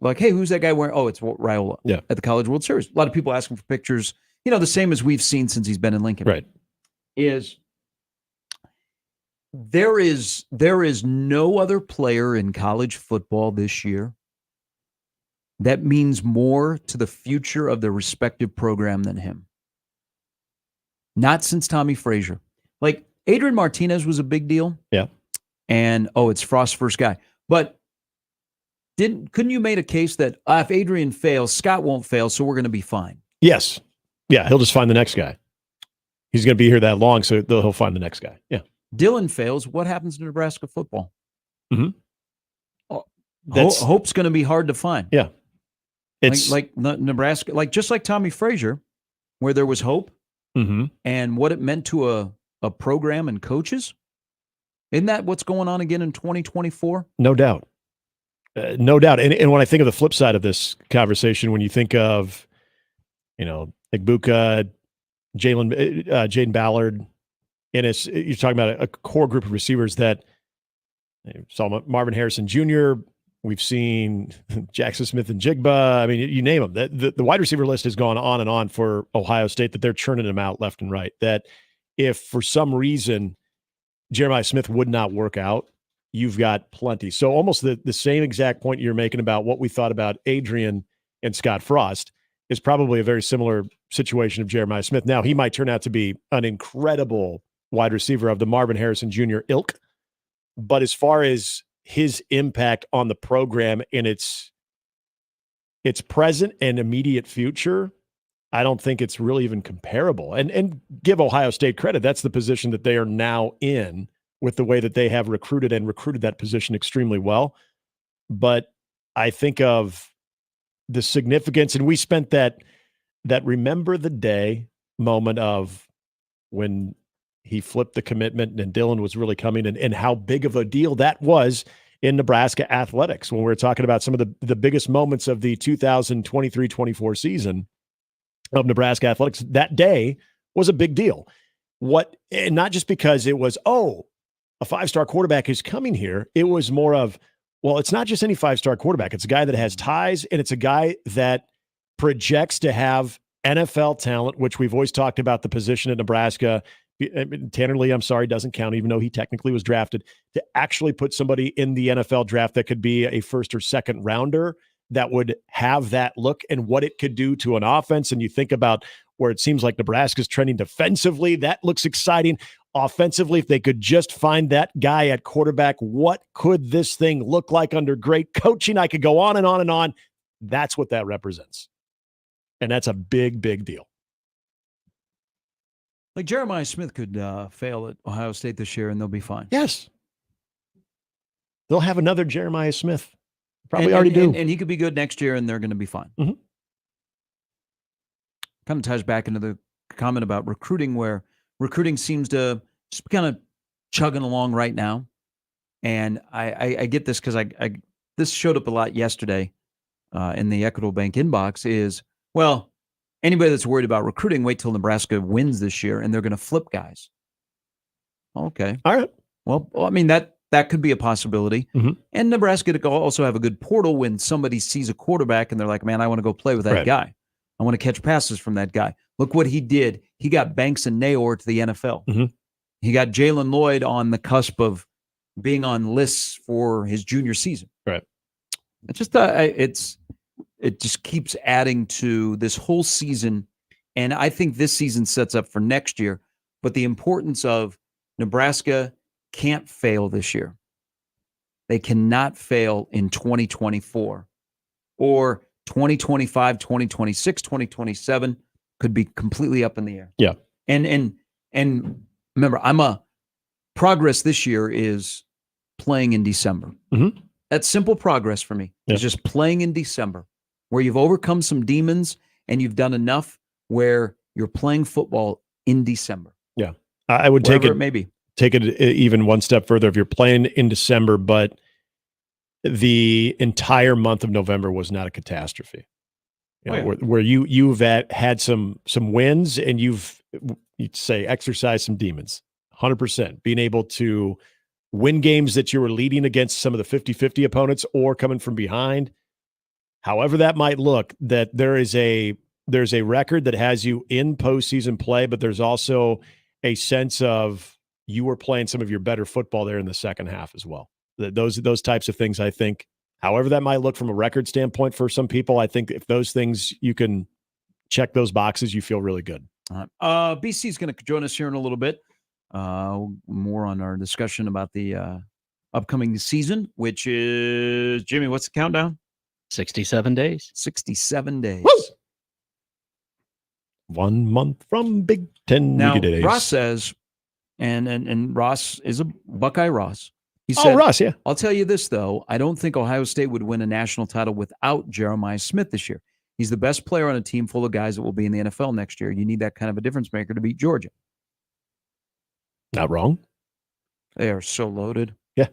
like, hey, who's that guy wearing? Oh, it's Raiola at the College World Series. A lot of people asking for pictures, the same as we've seen since he's been in Lincoln. Right. There is no other player in college football this year that means more to the future of their respective program than him. Not since Tommy Frazier. Like, Adrian Martinez was a big deal. Yeah. And, it's Frost's first guy. But couldn't you make a case that if Adrian fails, Scott won't fail, so we're going to be fine? Yes. Yeah, he'll just find the next guy. He's going to be here that long, so he'll find the next guy. Yeah. Dylan fails, what happens to Nebraska football? Mm-hmm. Hope's going to be hard to find. Yeah. It's like Nebraska, just like Tommy Frazier, where there was hope mm-hmm. and what it meant to a program and coaches. Isn't that what's going on again in 2024? No doubt. No doubt. And when I think of the flip side of this conversation, when you think of, Igbuka, Jaden Ballard, and you're talking about a core group of receivers that saw Marvin Harrison Jr., we've seen Jackson Smith and Jigba. I mean, you name them. The wide receiver list has gone on and on for Ohio State, that they're churning them out left and right. That if for some reason Jeremiah Smith would not work out, you've got plenty. So almost the same exact point you're making about what we thought about Adrian and Scott Frost is probably a very similar situation of Jeremiah Smith. Now, he might turn out to be an incredible wide receiver of the Marvin Harrison Jr. ilk, but as far as his impact on the program in its present and immediate future, I don't think it's really even comparable. And give Ohio State credit. That's the position that they are now in with the way that they have recruited that position extremely well. But I think of the significance, and we spent that remember the day moment of when he flipped the commitment and Dylan was really coming, and how big of a deal that was in Nebraska athletics when we were talking about some of the biggest moments of the 2023-24 season of Nebraska athletics. That day was a big deal. And not just because it was, a 5-star quarterback is coming here. It was more of, well, it's not just any 5-star quarterback. It's a guy that has ties, and it's a guy that projects to have NFL talent, which we've always talked about the position at Nebraska. Tanner Lee, I'm sorry, doesn't count, even though he technically was drafted, to actually put somebody in the NFL draft that could be a first or second rounder that would have that look and what it could do to an offense. And you think about where it seems like Nebraska's trending defensively. That looks exciting. Offensively, if they could just find that guy at quarterback, what could this thing look like under great coaching? I could go on and on and on. That's what that represents. And that's a big, big deal. Like Jeremiah Smith could fail at Ohio State this year and they'll be fine. Yes. They'll have another Jeremiah Smith. Probably already do. And he could be good next year and they're going to be fine. Mm-hmm. Kind of ties back into the comment about recruiting, where recruiting seems to just be kind of chugging along right now. And I get this because this showed up a lot yesterday in the Equitable Bank inbox is, well, anybody that's worried about recruiting, wait till Nebraska wins this year and they're going to flip guys. Okay. All right. Well, I mean, that could be a possibility. Mm-hmm. And Nebraska could also have a good portal when somebody sees a quarterback and they're like, man, I want to go play with that guy. I want to catch passes from that guy. Look what he did. He got Banks and Nayor to the NFL. Mm-hmm. He got Jalen Lloyd on the cusp of being on lists for his junior season. Right. It's just it just keeps adding to this whole season. And I think this season sets up for next year. But the importance of Nebraska can't fail this year. They cannot fail in 2024 or 2025, 2026, 2027 could be completely up in the air. Yeah. And remember, progress this year is playing in December. Mm-hmm. That's simple progress for me. Yeah. It's just playing in December where you've overcome some demons and you've done enough where you're playing football in December. Yeah. I would take it even one step further. If you're playing in December, but the entire month of November was not a catastrophe. Where you've had some wins and you'd say exercise some demons. 100%. Being able to win games that you were leading against some of the 50-50 opponents or coming from behind. However that might look, that there's a record that has you in postseason play, but there's also a sense of you were playing some of your better football there in the second half as well. Those types of things, I think, however that might look from a record standpoint for some people, I think if those things, you can check those boxes, you feel really good. BC is going to join us here in a little bit. More on our discussion about the upcoming season, which is, Jimmy, what's the countdown? 67 days. 67 days. Woo! 1 month from Big Ten Now, media days. Ross says, and Ross is a Buckeye Ross. He said, Ross, yeah. I'll tell you this, though. I don't think Ohio State would win a national title without Jeremiah Smith this year. He's the best player on a team full of guys that will be in the NFL next year. You need that kind of a difference maker to beat Georgia. Not wrong. They are so loaded. Yeah.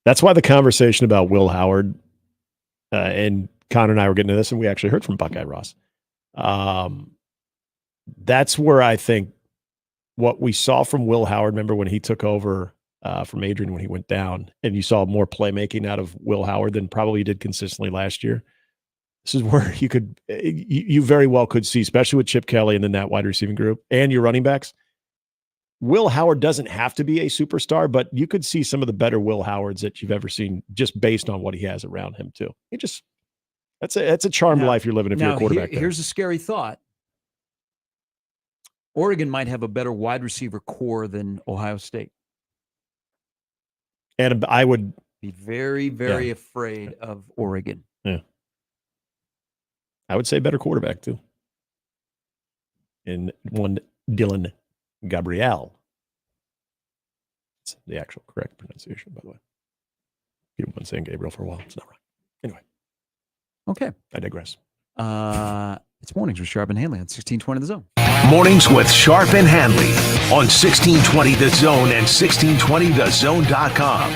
That's why the conversation about Will Howard and Connor and I were getting to this, and we actually heard from Buckeye Ross. That's where I think what we saw from Will Howard, remember when he took over from Adrian when he went down, and you saw more playmaking out of Will Howard than probably he did consistently last year. This is where you very well could see, especially with Chip Kelly and then that wide receiving group and your running backs, Will Howard doesn't have to be a superstar, but you could see some of the better Will Howards that you've ever seen just based on what he has around him too. That's a charmed life you're living if you're a quarterback. Here's a scary thought. Oregon might have a better wide receiver core than Ohio State. And I would be very, very afraid of Oregon. Yeah. I would say better quarterback too. In one Dylan Gabriel. It's the actual correct pronunciation, by the way. You've been saying Gabriel for a while. It's not right. Anyway. Okay. I digress. It's Mornings with Sharp and Handley on 1620 The Zone. Mornings with Sharp and Handley on 1620 The Zone and 1620thezone.com.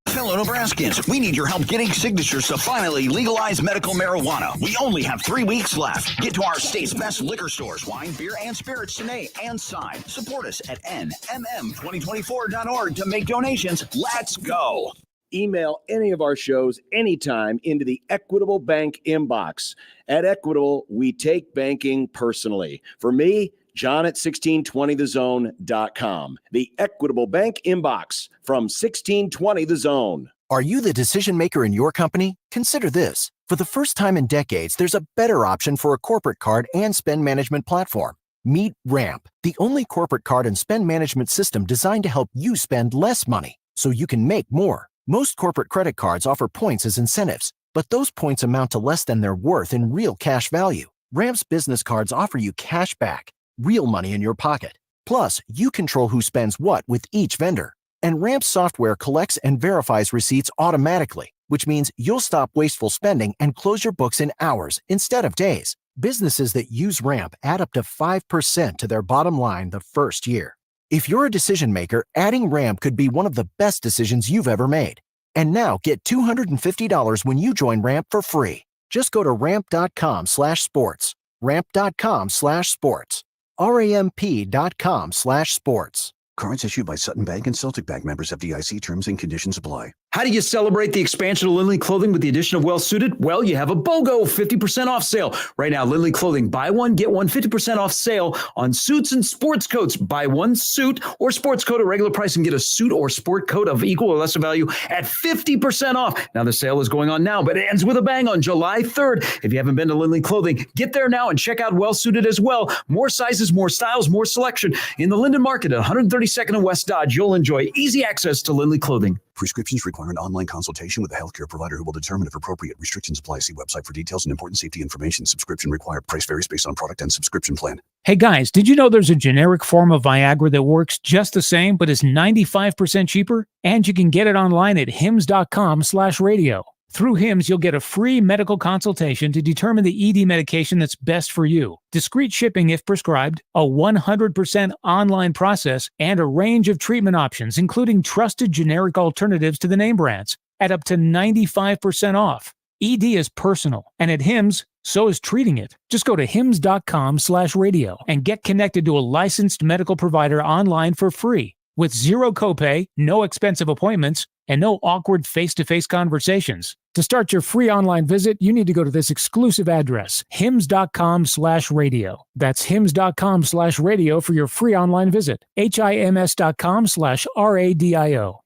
Fellow Nebraskans, we need your help getting signatures to finally legalize medical marijuana. We only have 3 weeks left. Get to our state's best liquor stores, wine, beer, and spirits today and sign. Support us at nmm2024.org to make donations. Let's go. Email any of our shows anytime into the Equitable Bank inbox. At Equitable, we take banking personally. For me, John at 1620thezone.com. The Equitable Bank inbox from 1620 The Zone. Are you the decision maker in your company? Consider this. For the first time in decades, there's a better option for a corporate card and spend management platform. Meet Ramp, the only corporate card and spend management system designed to help you spend less money so you can make more. Most corporate credit cards offer points as incentives, but those points amount to less than their worth in real cash value. Ramp's business cards offer you cash back, real money in your pocket. Plus, you control who spends what with each vendor. And Ramp's software collects and verifies receipts automatically, which means you'll stop wasteful spending and close your books in hours instead of days. Businesses that use Ramp add up to 5% to their bottom line the first year. If you're a decision maker, adding Ramp could be one of the best decisions you've ever made. And now get $250 when you join Ramp for free. Just go to ramp.com/sports. Ramp.com/sports. RAMP.com/sports. Cards issued by Sutton Bank and Celtic Bank, members FDIC. Terms and conditions apply. How do you celebrate the expansion of Lindley Clothing with the addition of Well Suited? Well, you have a BOGO 50% off sale. Right now, Lindley Clothing, buy one, get one 50% off sale on suits and sports coats. Buy one suit or sports coat at regular price and get a suit or sport coat of equal or lesser value at 50% off. Now, the sale is going on now, but it ends with a bang on July 3rd. If you haven't been to Lindley Clothing, get there now and check out Well Suited as well. More sizes, more styles, more selection. In the Linden Market at 132nd and West Dodge, you'll enjoy easy access to Lindley Clothing. Prescriptions require an online consultation with a healthcare provider who will determine if appropriate. Restrictions apply. See website for details and important safety information. Subscription required. Price varies based on product and subscription plan. Hey guys, did you know there's a generic form of Viagra that works just the same but is 95% cheaper? And you can get it online at hims.com/radio. Through HIMS, you'll get a free medical consultation to determine the ED medication that's best for you, discreet shipping if prescribed, a 100% online process, and a range of treatment options, including trusted generic alternatives to the name brands, at up to 95% off. ED is personal, and at HIMS, so is treating it. Just go to hims.com/radio and get connected to a licensed medical provider online for free, with zero copay, no expensive appointments, and no awkward face-to-face conversations. To start your free online visit, you need to go to this exclusive address, hims.com/radio. That's hims.com/radio for your free online visit. HIMS.com/RADIO.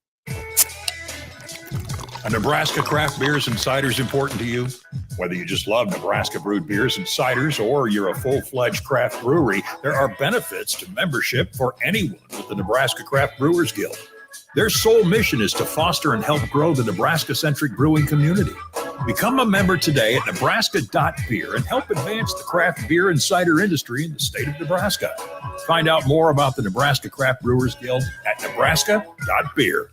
A Nebraska craft beers and ciders important to you? Whether you just love Nebraska brewed beers and ciders or you're a full-fledged craft brewery, there are benefits to membership for anyone with the Nebraska Craft Brewers Guild. Their sole mission is to foster and help grow the Nebraska-centric brewing community. Become a member today at nebraska.beer and help advance the craft beer and cider industry in the state of Nebraska. Find out more about the Nebraska Craft Brewers Guild at nebraska.beer.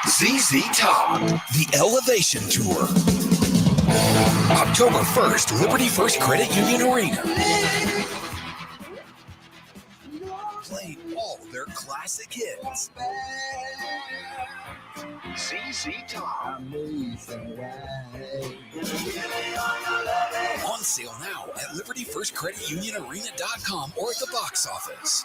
ZZ Top, the Elevation Tour. October 1st, Liberty First Credit Union Arena. Playing all their classic hits. ZZ Top. On sale now at libertyfirstcreditunionarena.com or at the box office.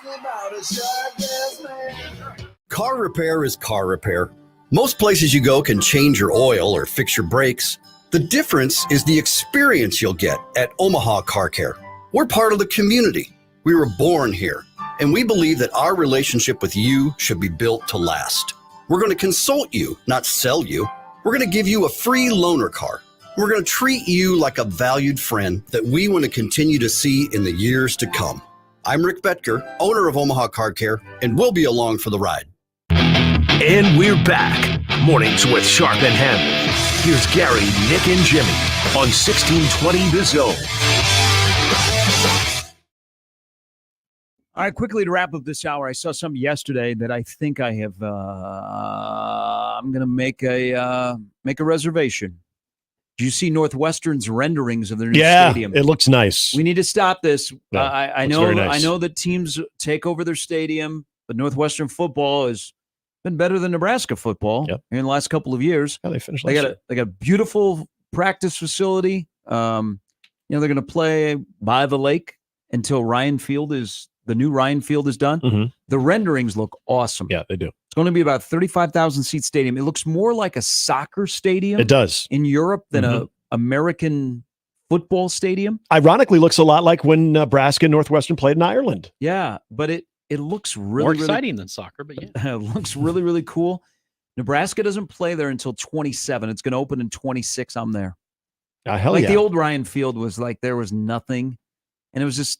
Car repair is car repair. Most places you go can change your oil or fix your brakes. The difference is the experience you'll get at Omaha Car Care. We're part of the community. We were born here. and we believe that our relationship with you should be built to last. We're going to consult you, not sell you. We're going to give you a free loaner car. We're going to treat you like a valued friend that we want to continue to see in the years to come. I'm Rick Betker, owner of Omaha Car Care, and we'll be along for the ride. And we're back. Mornings with Sharp and Handley. Here's Gary, Nick, and Jimmy on 1620 The Zone. All right, quickly to wrap up this hour, I saw something yesterday that I think I have. I'm going to make a reservation. Did you see Northwestern's renderings of their new stadium? It looks nice. We need to stop this. Yeah, I know. Nice. I know that teams take over their stadium, but Northwestern football has been better than Nebraska football in the last couple of years. Yeah, they finished. They got a beautiful practice facility. They're going to play by the lake until the new Ryan Field is done. Mm-hmm. The renderings look awesome. Yeah, they do. It's going to be about 35,000 seat stadium. It looks more like a soccer stadium. It does. In Europe than a American football stadium. Ironically, looks a lot like when Nebraska and Northwestern played in Ireland. Yeah, but it looks really more exciting than soccer, but yeah. It looks really, really cool. Nebraska doesn't play there until 27. It's going to open in 26. I'm there. The old Ryan Field was like there was nothing, and it was just,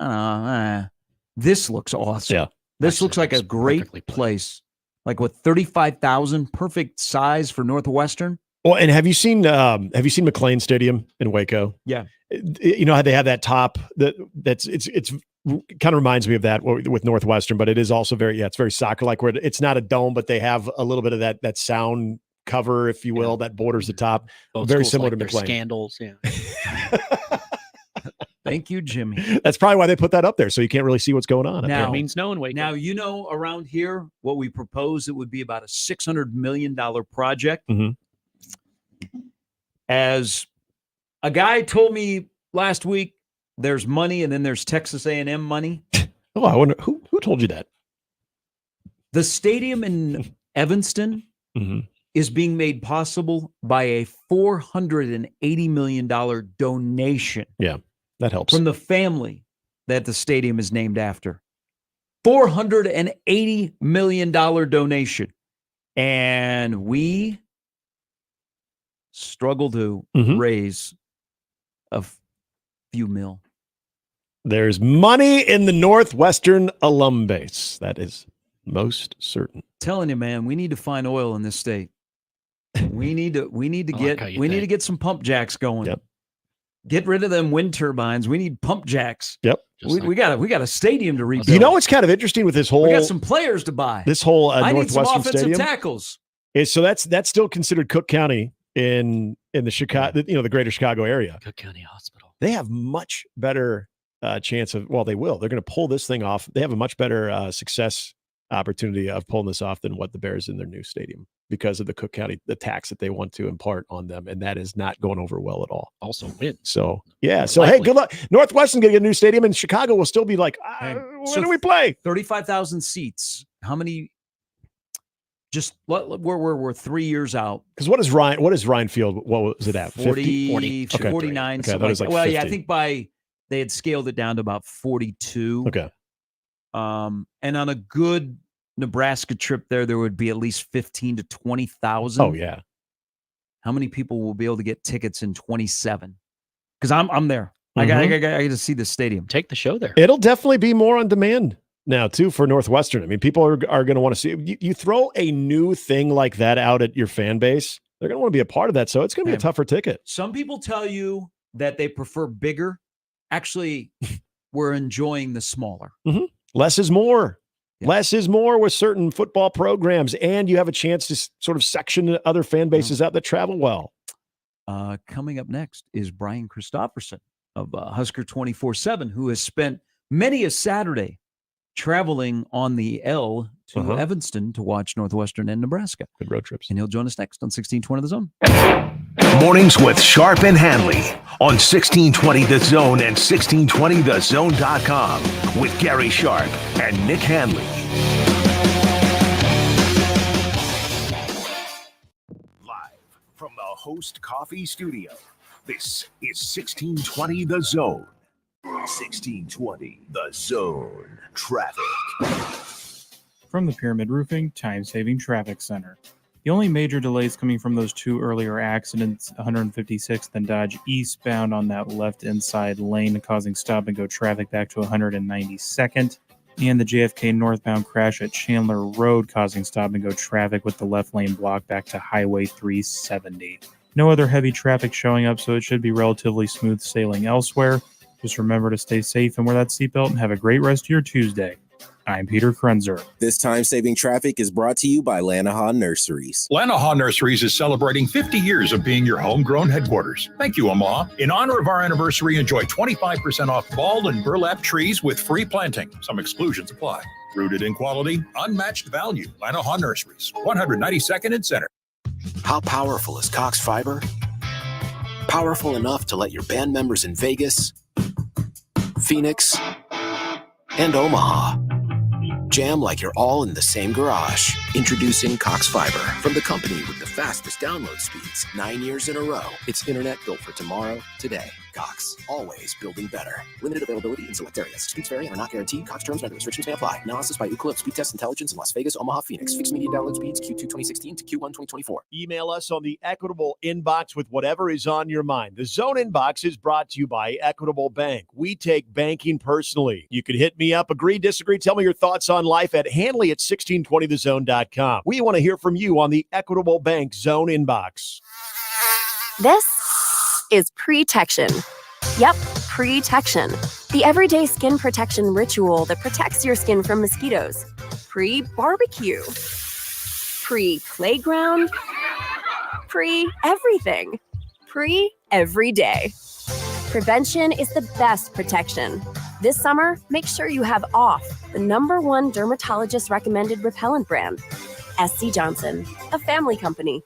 I don't know. This looks awesome. Yeah, this looks like a great place. Like with 35,000, perfect size for Northwestern. Well, and have you seen McLean Stadium in Waco? Yeah, you know how they have that top that's kind of reminds me of that with Northwestern, but it is also it's very soccer like, where it's not a dome, but they have a little bit of that sound cover, if you will, that borders the top. Both very similar like to McLean. Scandals, yeah. Thank you, Jimmy. That's probably why they put that up there, so you can't really see what's going on. Now, it means no in Waco. Now, around here, what we propose, it would be about a $600 million project. Mm-hmm. As a guy told me last week, there's money and then there's Texas A&M money. Oh, I wonder who told you that? The stadium in Evanston is being made possible by a $480 million donation. Yeah, that helps. From the family that the stadium is named after. $480 million donation. And we struggle to raise a few mil. There's money in the Northwestern alum base. That is most certain. Telling you, man, we need to find oil in this state. We need to get some pump jacks going. Yep. Get rid of them wind turbines. We need pump jacks. Yep. We got a stadium to rebuild. You know what's kind of interesting with this whole? We got some players to buy. This whole I need some Northwestern offensive stadium tackles. So that's still considered Cook County in the Chicago, the greater Chicago area. Cook County Hospital. They have much better chance of. Well, they will. They're going to pull this thing off. They have a much better success opportunity of pulling this off than what the Bears in their new stadium, because of the Cook County, the tax that they want to impart on them, and that is not going over well at all. Also win. So yeah. So hey, good luck. Northwestern's going to get a new stadium, and Chicago will still be like, when do we play? 35,000 seats. How many? Just we're 3 years out. Because what is Ryan Field? What was it at? 40, 49. Okay, that was like 50. I think they had scaled it down to about 42. Okay. And on a good Nebraska trip there would be at least 15 to 20,000. Oh yeah. How many people will be able to get tickets in 27? Because I'm there. I got to see the stadium. Take the show there. It'll definitely be more on demand now too for Northwestern. I mean, people are going to want to see you throw a new thing like that out at your fan base. They're going to want to be a part of that. So it's going to be a tougher ticket. Some people tell you that they prefer bigger. Actually, we're enjoying the smaller. Mm-hmm. Less is more. Yeah. Less is more with certain football programs, and you have a chance to sort of section other fan bases out that travel well. Coming up next is Brian Christopherson of Husker 24/7, who has spent many a Saturday traveling on the L to Evanston to watch Northwestern and Nebraska. Good road trips. And he'll join us next on 1620 The Zone. Mornings with Sharp and Handley on 1620 The Zone and 1620thezone.com with Gary Sharp and Nick Handley. Live from the Host Coffee Studio, this is 1620 The Zone. 1620, The Zone. Traffic. From the Pyramid Roofing Time-Saving Traffic Center. The only major delays coming from those two earlier accidents, 156th and Dodge eastbound on that left inside lane, causing stop-and-go traffic back to 192nd, and the JFK northbound crash at Chandler Road, causing stop-and-go traffic with the left lane blocked back to Highway 370. No other heavy traffic showing up, so it should be relatively smooth sailing elsewhere. Just remember to stay safe and wear that seatbelt, and have a great rest of your Tuesday. I'm Peter Krenzer. This time-saving traffic is brought to you by Lanahaw Nurseries. Lanahaw Nurseries is celebrating 50 years of being your homegrown headquarters. Thank you, Omaha. In honor of our anniversary, enjoy 25% off bald and burlap trees with free planting. Some exclusions apply. Rooted in quality, unmatched value. Lanahaw Nurseries, 192nd and Center. How powerful is Cox Fiber? Powerful enough to let your band members in Vegas, Phoenix, and Omaha jam like you're all in the same garage. Introducing Cox Fiber, from the company with the fastest download speeds 9 years in a row. It's internet built for tomorrow, today. Cox, always building better. Limited availability in select areas. Speeds vary and are not guaranteed. Cox terms and other restrictions may apply. Analysis by Ookla Speed Test Intelligence in Las Vegas, Omaha, Phoenix. Fixed median download speeds Q2 2016 to Q1 2024. Email us on the Equitable inbox with whatever is on your mind. The Zone inbox is brought to you by Equitable Bank. We take banking personally. You can hit me up, agree, disagree, tell me your thoughts on life at Handley at 1620thezone.com. We want to hear from you on the Equitable Bank Zone inbox. This is Pre-Tection. Yep, Pre-Tection. The everyday skin protection ritual that protects your skin from mosquitoes. Pre-barbecue. Pre-playground. Pre-everything. Pre-every day. Prevention is the best protection. This summer, make sure you have OFF, the #1 dermatologist recommended repellent brand. SC Johnson, a family company.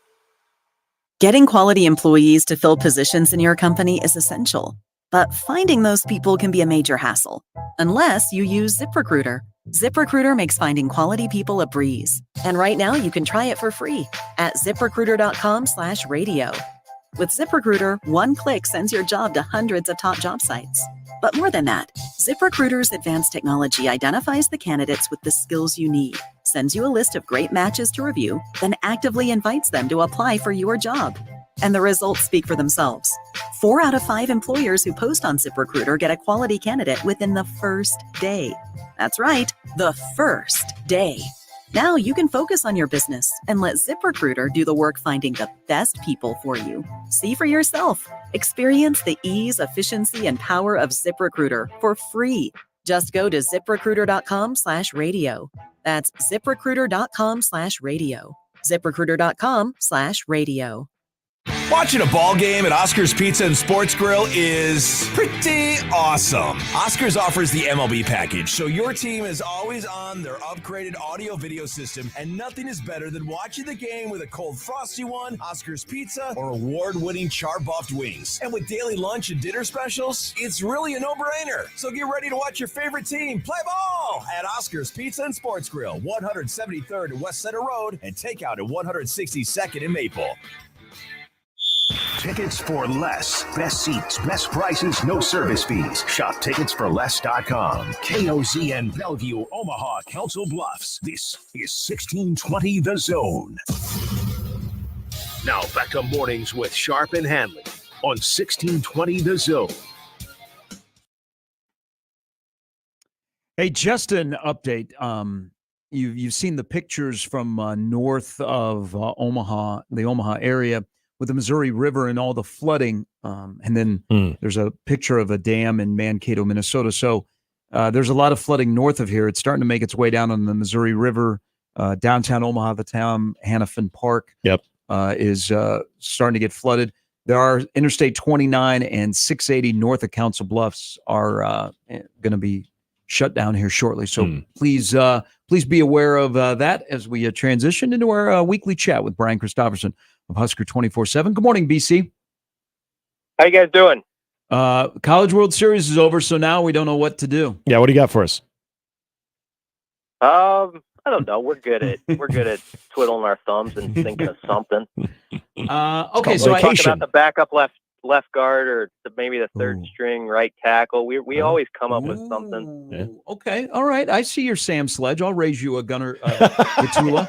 Getting quality employees to fill positions in your company is essential, but finding those people can be a major hassle, unless you use ZipRecruiter. ZipRecruiter makes finding quality people a breeze. And right now you can try it for free at ZipRecruiter.com/radio. With ZipRecruiter, one click sends your job to hundreds of top job sites. But more than that, ZipRecruiter's advanced technology identifies the candidates with the skills you need, sends you a list of great matches to review, then actively invites them to apply for your job. And the results speak for themselves. 4 out of 5 employers who post on ZipRecruiter get a quality candidate within the first day. That's right, the first day. Now you can focus on your business and let ZipRecruiter do the work finding the best people for you. See for yourself. Experience the ease, efficiency, and power of ZipRecruiter for free. Just go to ZipRecruiter.com/radio. That's ZipRecruiter.com/radio. ZipRecruiter.com/radio. Watching a ball game at Oscar's Pizza and Sports Grill is pretty awesome. Oscar's offers the MLB package, so your team is always on their upgraded audio-video system, and nothing is better than watching the game with a cold frosty one, Oscar's Pizza, or award-winning char-buffed wings. And with daily lunch and dinner specials, it's really a no-brainer. So get ready to watch your favorite team play ball at Oscar's Pizza and Sports Grill, 173rd and West Center Road, and takeout at 162nd and Maple. Tickets for less. Best seats, best prices, no service fees. Shop ticketsforless.com. KOZN Bellevue, Omaha, Council Bluffs. This is 1620 The Zone. Now back to mornings with Sharp and Handley on 1620 The Zone. Hey, just an update. You've seen the pictures from north of Omaha, the Omaha area, with the Missouri River and all the flooding. And then there's a picture of a dam in Mankato, Minnesota. So there's a lot of flooding north of here. It's starting to make its way down on the Missouri River. Downtown Omaha, the town, Hannafin Park is starting to get flooded. There are Interstate 29 and 680 north of Council Bluffs are going to be shut down here shortly. So please be aware of that as we transition into our weekly chat with Brian Christopherson of Husker 24/7. Good morning, BC. How you guys doing? College World Series is over, so now we don't know what to do. Yeah, what do you got for us? I don't know. We're good at twiddling our thumbs and thinking of something. Okay, so I talked about the backup left left guard or maybe the third string right tackle. We always come up with something. Yeah. Okay. All right. I see your Sam Sledge. I'll raise you a Gunner Gatula.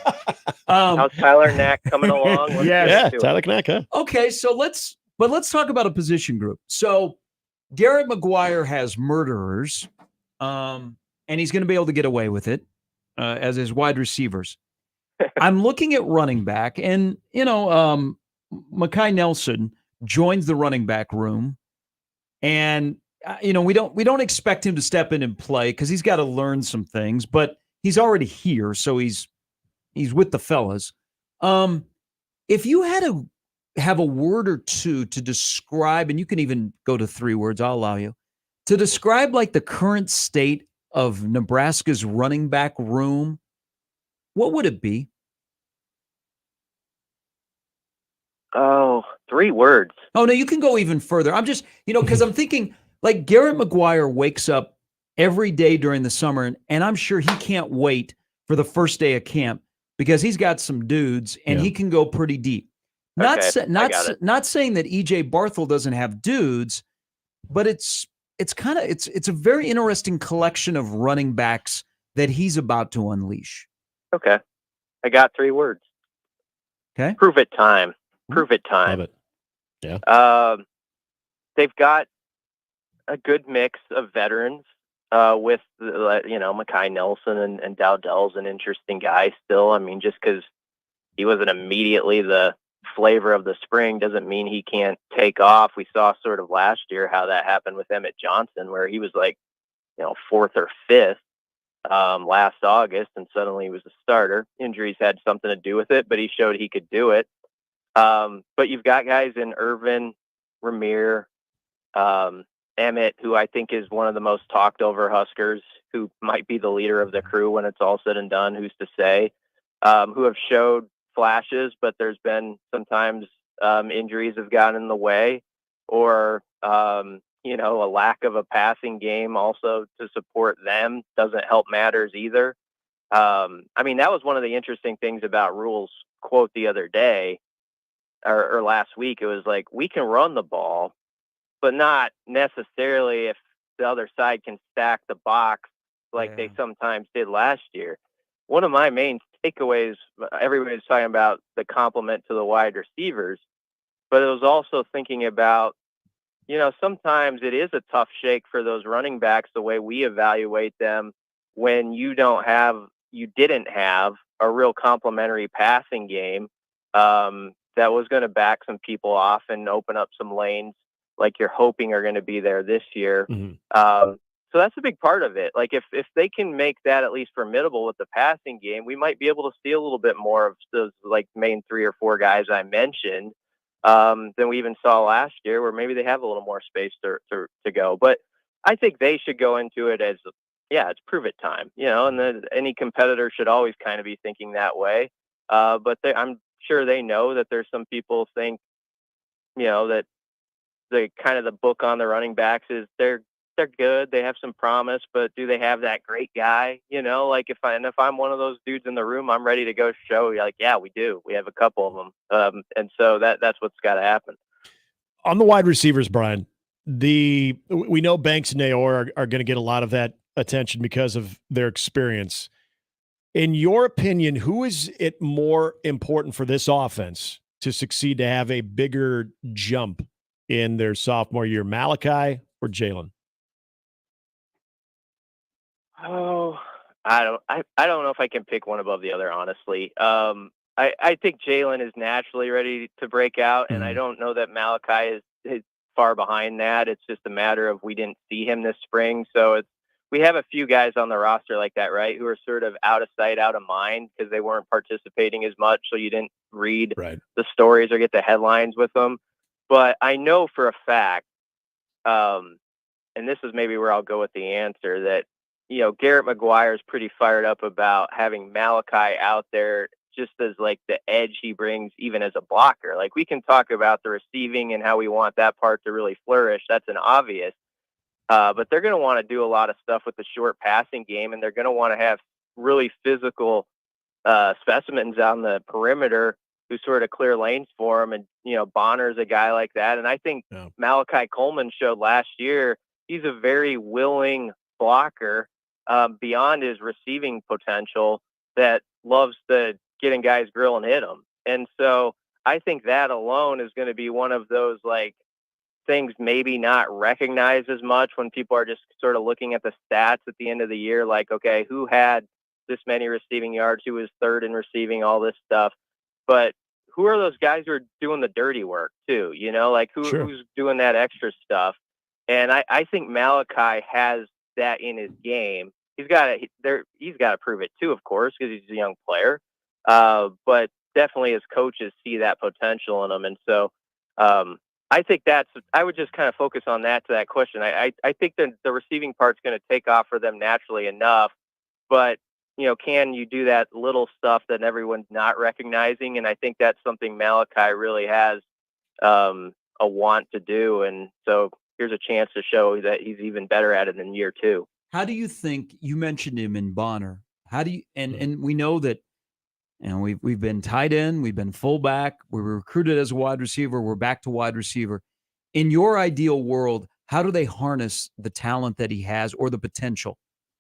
How's Tyler Knack coming along? Let's get into it. Tyler Knack, huh? Okay, so let's talk about a position group. So Garrett McGuire has murderers, and he's going to be able to get away with it as his wide receivers. I'm looking at running back, and Mekhi Nelson joins the running back room, and we don't expect him to step in and play because he's got to learn some things, but he's already here, so he's with the fellas. If you had to have a word or two to describe, and you can even go to 3 words, I'll allow you, to describe like the current state of Nebraska's running back room, what would it be? Oh, 3 words. Oh, no, you can go even further. I'm just, because I'm thinking like Garrett McGuire wakes up every day during the summer, and I'm sure he can't wait for the first day of camp because he's got some dudes and he can go pretty deep. Not saying that EJ Barthel doesn't have dudes, but it's a very interesting collection of running backs that he's about to unleash. Okay. I got 3 words. Okay. Prove it time. Prove it time. Love it. Yeah. They've got a good mix of veterans with, Mekhi Nelson and Dowdell's an interesting guy still. I mean, just because he wasn't immediately the flavor of the spring doesn't mean he can't take off. We saw sort of last year how that happened with Emmett Johnson, where he was like, 4th or 5th last August, and suddenly he was a starter. Injuries had something to do with it, but he showed he could do it. But you've got guys in Irvin, Ramir, Emmett, who I think is one of the most talked over Huskers, who might be the leader of the crew when it's all said and done, who's to say, who have showed flashes, but there's been sometimes injuries have gotten in the way, or a lack of a passing game also to support them doesn't help matters either. That was one of the interesting things about Rule's quote the other day or last week. It was like, we can run the ball, but not necessarily if the other side can stack the box like they sometimes did last year. One of my main takeaways, everybody's talking about the complement to the wide receivers, but it was also thinking about, sometimes it is a tough shake for those running backs, the way we evaluate them, when you didn't have a real complementary passing game that was going to back some people off and open up some lanes like you're hoping are going to be there this year. Mm-hmm. So that's a big part of it. Like if they can make that at least formidable with the passing game, we might be able to see a little bit more of those like main 3 or 4 guys I mentioned than we even saw last year, where maybe they have a little more space to go. But I think they should go into it as, it's prove it time, and then any competitor should always kind of be thinking that way. But I'm sure they know that there's some people think, that the kind of the book on the running backs is they're good. They have some promise, but do they have that great guy? Like if I'm one of those dudes in the room, I'm ready to go show you, like, yeah, we do. We have a couple of them. And so that's what's got to happen. On the wide receivers, Brian, we know Banks and Nayor are going to get a lot of that attention because of their experience. In your opinion, who is it more important for this offense to succeed, to have a bigger jump in their sophomore year, Malachi or Jalen? Oh, I don't know if I can pick one above the other, honestly. I think Jalen is naturally ready to break out, and I don't know that Malachi is far behind that. It's just a matter of we didn't see him this spring. So we have a few guys on the roster like that, right, who are sort of out of sight, out of mind because they weren't participating as much, so you didn't read the stories or get the headlines with them. But I know for a fact, and this is maybe where I'll go with the answer, that Garrett McGuire is pretty fired up about having Malachi out there just as like the edge he brings, even as a blocker. Like we can talk about the receiving and how we want that part to really flourish. That's an obvious. But they're going to want to do a lot of stuff with the short passing game, and they're going to want to have really physical specimens on the perimeter who sort of clear lanes for him. And, Bonner's a guy like that. And I think Malachi Coleman showed last year he's a very willing blocker beyond his receiving potential that loves to get in guys' grill and hit them. And so I think that alone is going to be one of those things maybe not recognized as much when people are just sort of looking at the stats at the end of the year, okay, who had this many receiving yards, who was third in receiving, all this stuff. But who are those guys who are doing the dirty work too? Who's doing that extra stuff? And I think Malachi has that in his game. He's got to prove it too, of course, because he's a young player. But definitely his coaches see that potential in him. And so I think I would just kind of focus on that to that question. I think the receiving part's going to take off for them naturally enough, but can you do that little stuff that everyone's not recognizing? And I think that's something Malachi really has a want to do. And so here's a chance to show that he's even better at it in year 2. How do you think, you mentioned him in Bonner? How do you, and we know that, we've been tight end, we've been fullback, we were recruited as a wide receiver, we're back to wide receiver. In your ideal world, how do they harness the talent that he has or the potential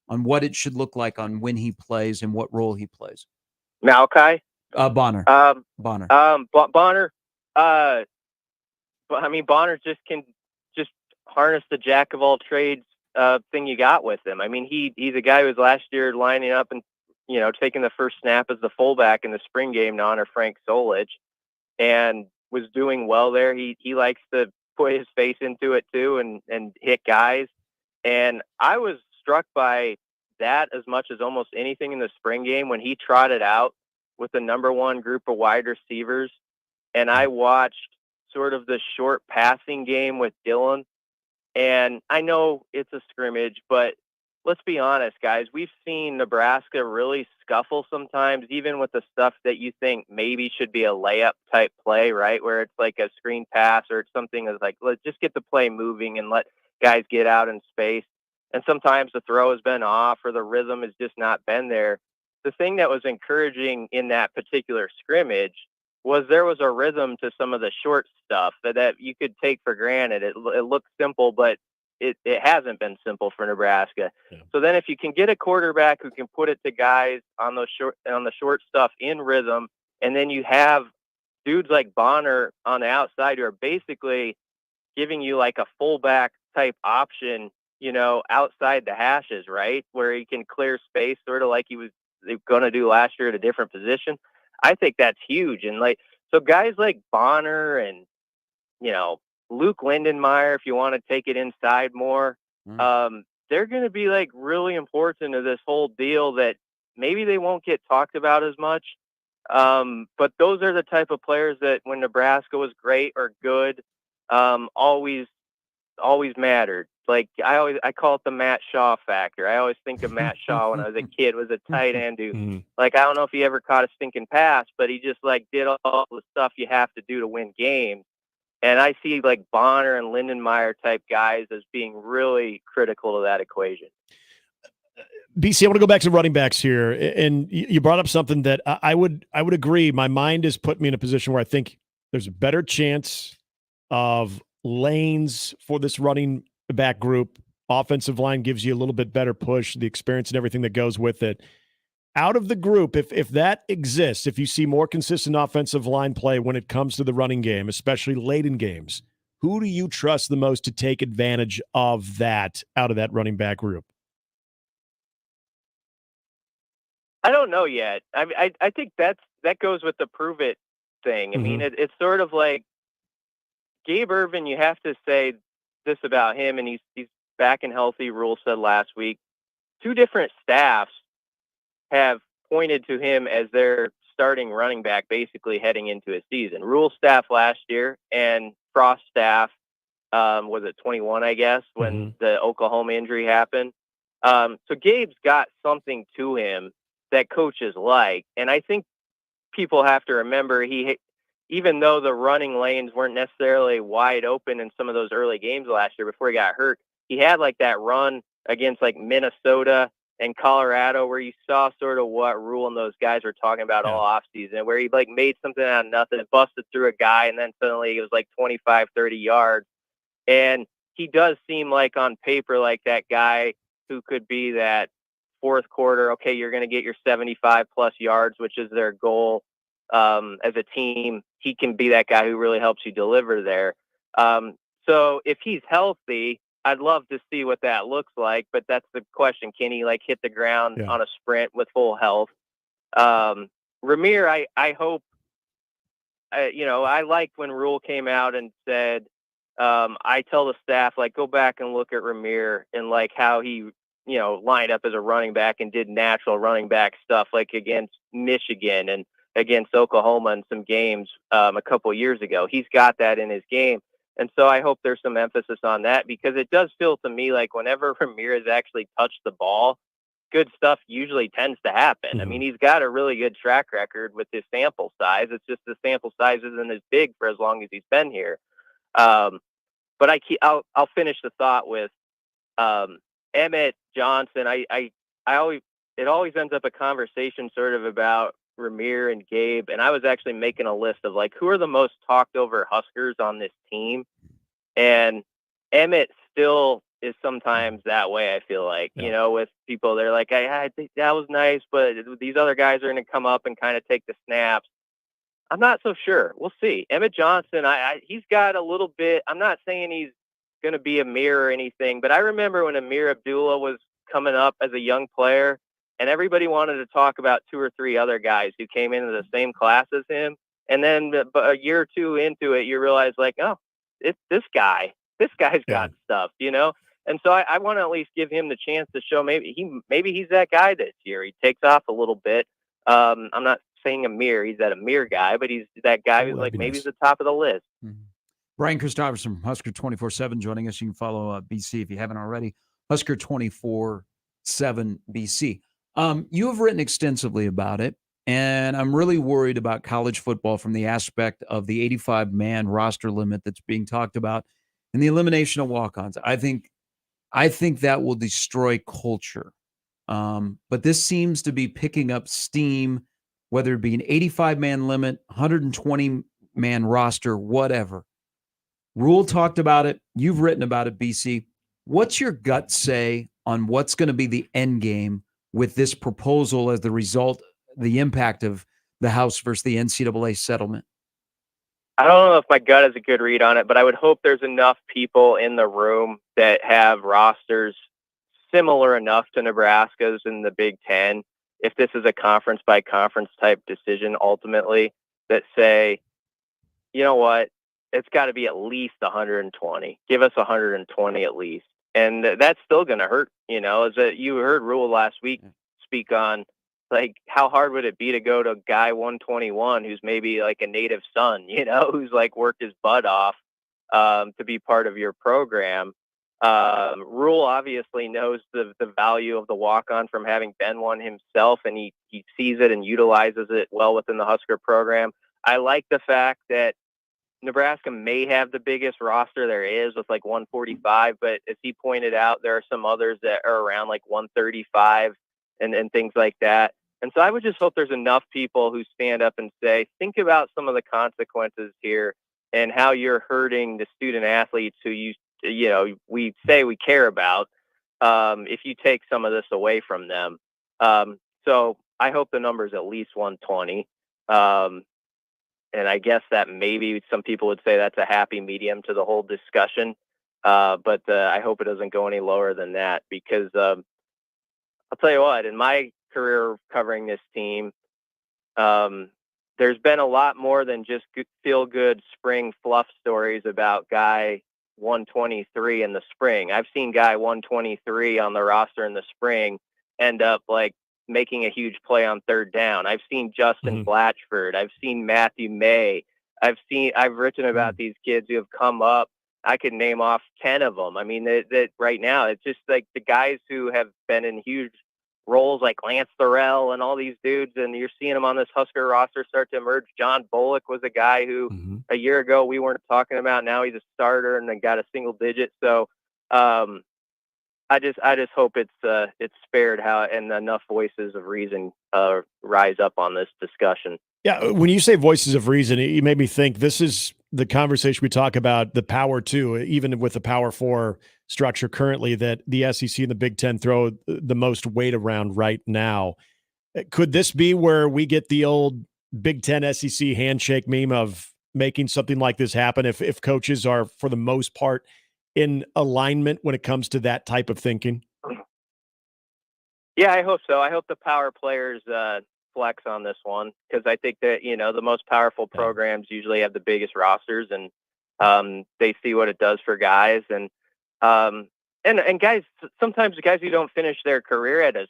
on what it should look like on when he plays and what role he plays? Malachi? Bonner. Bonner. Bonner. Bonner can harness the jack of all trades thing you got with him. He's a guy who was last year lining up and taking the first snap as the fullback in the spring game to honor Frank Solich, and was doing well there. He likes to put his face into it too and hit guys. And I was struck by that as much as almost anything in the spring game when he trotted out with the number one group of wide receivers. And I watched sort of the short passing game with Dylan. And I know it's a scrimmage, but let's be honest, guys. We've seen Nebraska really scuffle sometimes, even with the stuff that you think maybe should be a layup type play, right? Where it's like a screen pass or it's something that's like, let's just get the play moving and let guys get out in space. And sometimes the throw has been off or the rhythm has just not been there. The thing that was encouraging in that particular scrimmage was there was a rhythm to some of the short stuff that you could take for granted. It looked simple, but it hasn't been simple for Nebraska. Yeah. So then if you can get a quarterback who can put it to guys on the short stuff in rhythm, and then you have dudes like Bonner on the outside who are basically giving you like a fullback type option, outside the hashes, right? Where he can clear space sort of like he was going to do last year at a different position. I think that's huge. And so guys like Bonner and, Luke Lindenmeyer, if you want to take it inside more, they're going to be really important to this whole deal that maybe they won't get talked about as much. But those are the type of players that when Nebraska was great or good, always mattered. I call it the Matt Shaw factor. I always think of Matt Shaw when I was a kid, was a tight end who, I don't know if he ever caught a stinking pass, but he just did all the stuff you have to do to win games. And I see Bonner and Lindenmeyer type guys as being really critical to that equation. BC, I want to go back to running backs here. And you brought up something that I would agree. My mind has put me in a position where I think there's a better chance of lanes for this running back group. Offensive line gives you a little bit better push, the experience and everything that goes with it. Out of the group, if that exists, if you see more consistent offensive line play when it comes to the running game, especially late in games, who do you trust the most to take advantage of that out of that running back group? I don't know yet. I think that goes with the prove it thing. I mean, it's sort of like Gabe Ervin. You have to say this about him, and he's back and healthy. Rule said last week, 2 different staffs have pointed to him as their starting running back basically heading into a season. Rule staff last year and Frost staff was it 21, I guess, when the Oklahoma injury happened. So Gabe's got something to him that coaches like. And I think people have to remember even though the running lanes weren't necessarily wide open in some of those early games last year before he got hurt, he had that run against Minnesota in Colorado, where you saw sort of what Rule and those guys were talking about all offseason, where he like made something out of nothing, busted through a guy, and then suddenly it was like 25, 30 yards. And he does seem like on paper like that guy who could be that fourth quarter, okay, you're going to get your 75 plus yards, which is their goal as a team. He can be that guy who really helps you deliver there. So if he's healthy, I'd love to see what that looks like, but that's the question. Can he like hit the ground on a sprint with full health? Rahmir, I hope, I liked when Rule came out and said, I tell the staff, like, go back and look at Rahmir and like how he, lined up as a running back and did natural running back stuff, like against Michigan and against Oklahoma in some games a couple of years ago. He's got that in his game. And so I hope there's some emphasis on that, because it does feel to me like whenever Ramirez actually touched the ball, good stuff usually tends to happen. Mm-hmm. I mean, he's got a really good track record with his sample size. It's just the sample size isn't as big for as long as he's been here. But I'll finish the thought with Emmett Johnson. It always ends up a conversation sort of about Rahmir and Gabe, and I was actually making a list of like who are the most talked over Huskers on this team, and Emmett still is sometimes that way. I feel like with people, they're like, I think that was nice, but these other guys are going to come up and kind of take the snaps. I'm not so sure. We'll see. Emmett Johnson, he's got a little bit. I'm not saying he's going to be Amir or anything, but I remember when Amir Abdullah was coming up as a young player, and everybody wanted to talk about 2 or 3 other guys who came into the same class as him. And then a year or two into it, you realize like, oh, it's this guy. This guy's got stuff, And so I want to at least give him the chance to show maybe he's that guy this year. He takes off a little bit. I'm not saying Amir, he's that Amir guy, but he's that guy who's like maybe he's the top of the list. Mm-hmm. Brian Christopherson from Husker 24/7 joining us. You can follow BC if you haven't already. Husker 24/7 BC. You have written extensively about it, and I'm really worried about college football from the aspect of the 85-man roster limit that's being talked about and the elimination of walk-ons. I think that will destroy culture. But this seems to be picking up steam, whether it be an 85-man limit, 120-man roster, whatever. Rule talked about it. You've written about it, BC. What's your gut say on what's going to be the end game with this proposal as the result, the impact of the House versus the NCAA settlement? I don't know if my gut is a good read on it, but I would hope there's enough people in the room that have rosters similar enough to Nebraska's in the Big Ten, if this is a conference by conference type decision ultimately, that say, you know what, it's got to be at least 120. Give us 120 at least. And that's still going to hurt, as you heard Rule last week speak on, like, how hard would it be to go to a guy 121 who's maybe like a native son, who's like worked his butt off to be part of your program. Rule obviously knows the value of the walk-on from having been one himself, and he sees it and utilizes it well within the Husker program. I like the fact that Nebraska may have the biggest roster there is with like 145, but as he pointed out, there are some others that are around like 135 and things like that. And so I would just hope there's enough people who stand up and say, think about some of the consequences here and how you're hurting the student athletes who we say we care about if you take some of this away from them. So I hope the number is at least 120. And I guess that maybe some people would say that's a happy medium to the whole discussion. But I hope it doesn't go any lower than that, because I'll tell you what, in my career covering this team, there's been a lot more than just feel-good spring fluff stories about guy 123 in the spring. I've seen guy 123 on the roster in the spring end up like making a huge play on third down. I've seen Justin Blatchford. I've seen Matthew May. I've written about these kids who have come up. I could name off 10 of them. I mean, that right now, it's just like the guys who have been in huge roles like Lance Thorell and all these dudes, and you're seeing them on this Husker roster start to emerge. John Bullock was a guy who a year ago we weren't talking about. Now he's a starter and then got a single digit. So I just hope it's spared and enough voices of reason rise up on this discussion. Yeah, when you say voices of reason, you made me think this is the conversation we talk about, the Power 2, even with the Power 4 structure currently that the SEC and the Big Ten throw the most weight around right now. Could this be where we get the old Big Ten SEC handshake meme of making something like this happen if coaches are, for the most part, in alignment when it comes to that type of thinking? Yeah, I hope so. I hope the power players flex on this one, because I think that, the most powerful programs usually have the biggest rosters, and they see what it does for guys. And guys, sometimes guys who don't finish their career at a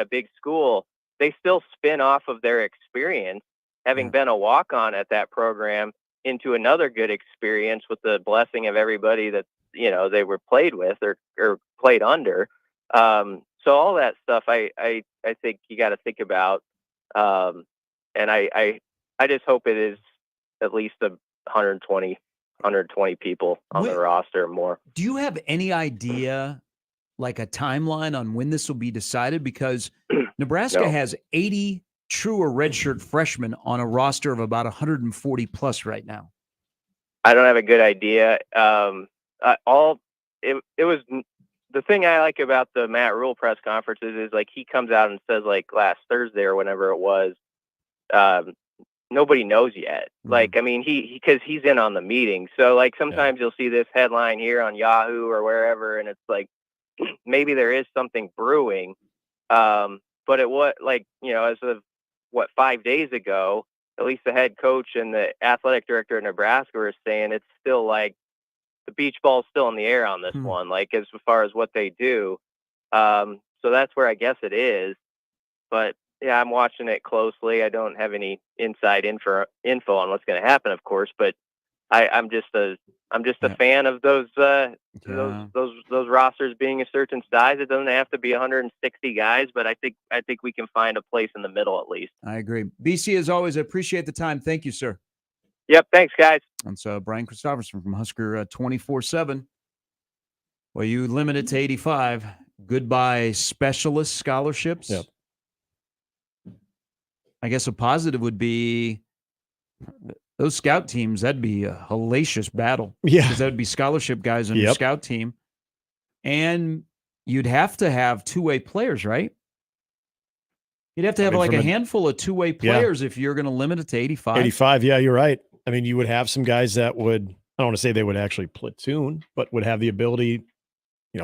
big school, they still spin off of their experience, having been a walk-on at that program, into another good experience with the blessing of everybody that, they were played with or played under. So all that stuff, I think you got to think about. And I just hope it is at least 120 people on the roster or more. Do you have any idea, like a timeline on when this will be decided? Because Nebraska has 80 true or redshirt freshmen on a roster of about 140 plus right now. I don't have a good idea. It was the thing I like about the Matt Rule press conferences is, like, he comes out and says, like, last Thursday or whenever it was, nobody knows yet. Like, I mean, because he's in on the meeting. So, like, sometimes you'll see this headline here on Yahoo or wherever, and it's like, maybe there is something brewing. But it was like, as of 5 days ago, at least the head coach and the athletic director of Nebraska were saying it's still like the beach ball is still in the air on this one, like as far as what they do. So that's where I guess it is. But yeah, I'm watching it closely. I don't have any inside info on what's going to happen, of course, but I'm just a fan of those rosters being a certain size. It doesn't have to be 160 guys, but I think we can find a place in the middle at least. I agree. BC, as always, I appreciate the time. Thank you, sir. Yep. Thanks, guys. And so Brian Christopherson from Husker 24/7. Well, you limit it to 85. Goodbye specialist scholarships. Yep. I guess a positive would be those scout teams. That'd be a hellacious battle. Yeah. Because that would be scholarship guys on your scout team. And you'd have to have two-way players, right? You'd have to have a handful of two-way players if you're going to limit it to 85. 85, yeah, you're right. I mean, you would have some guys that would, I don't want to say they would actually platoon, but would have the ability,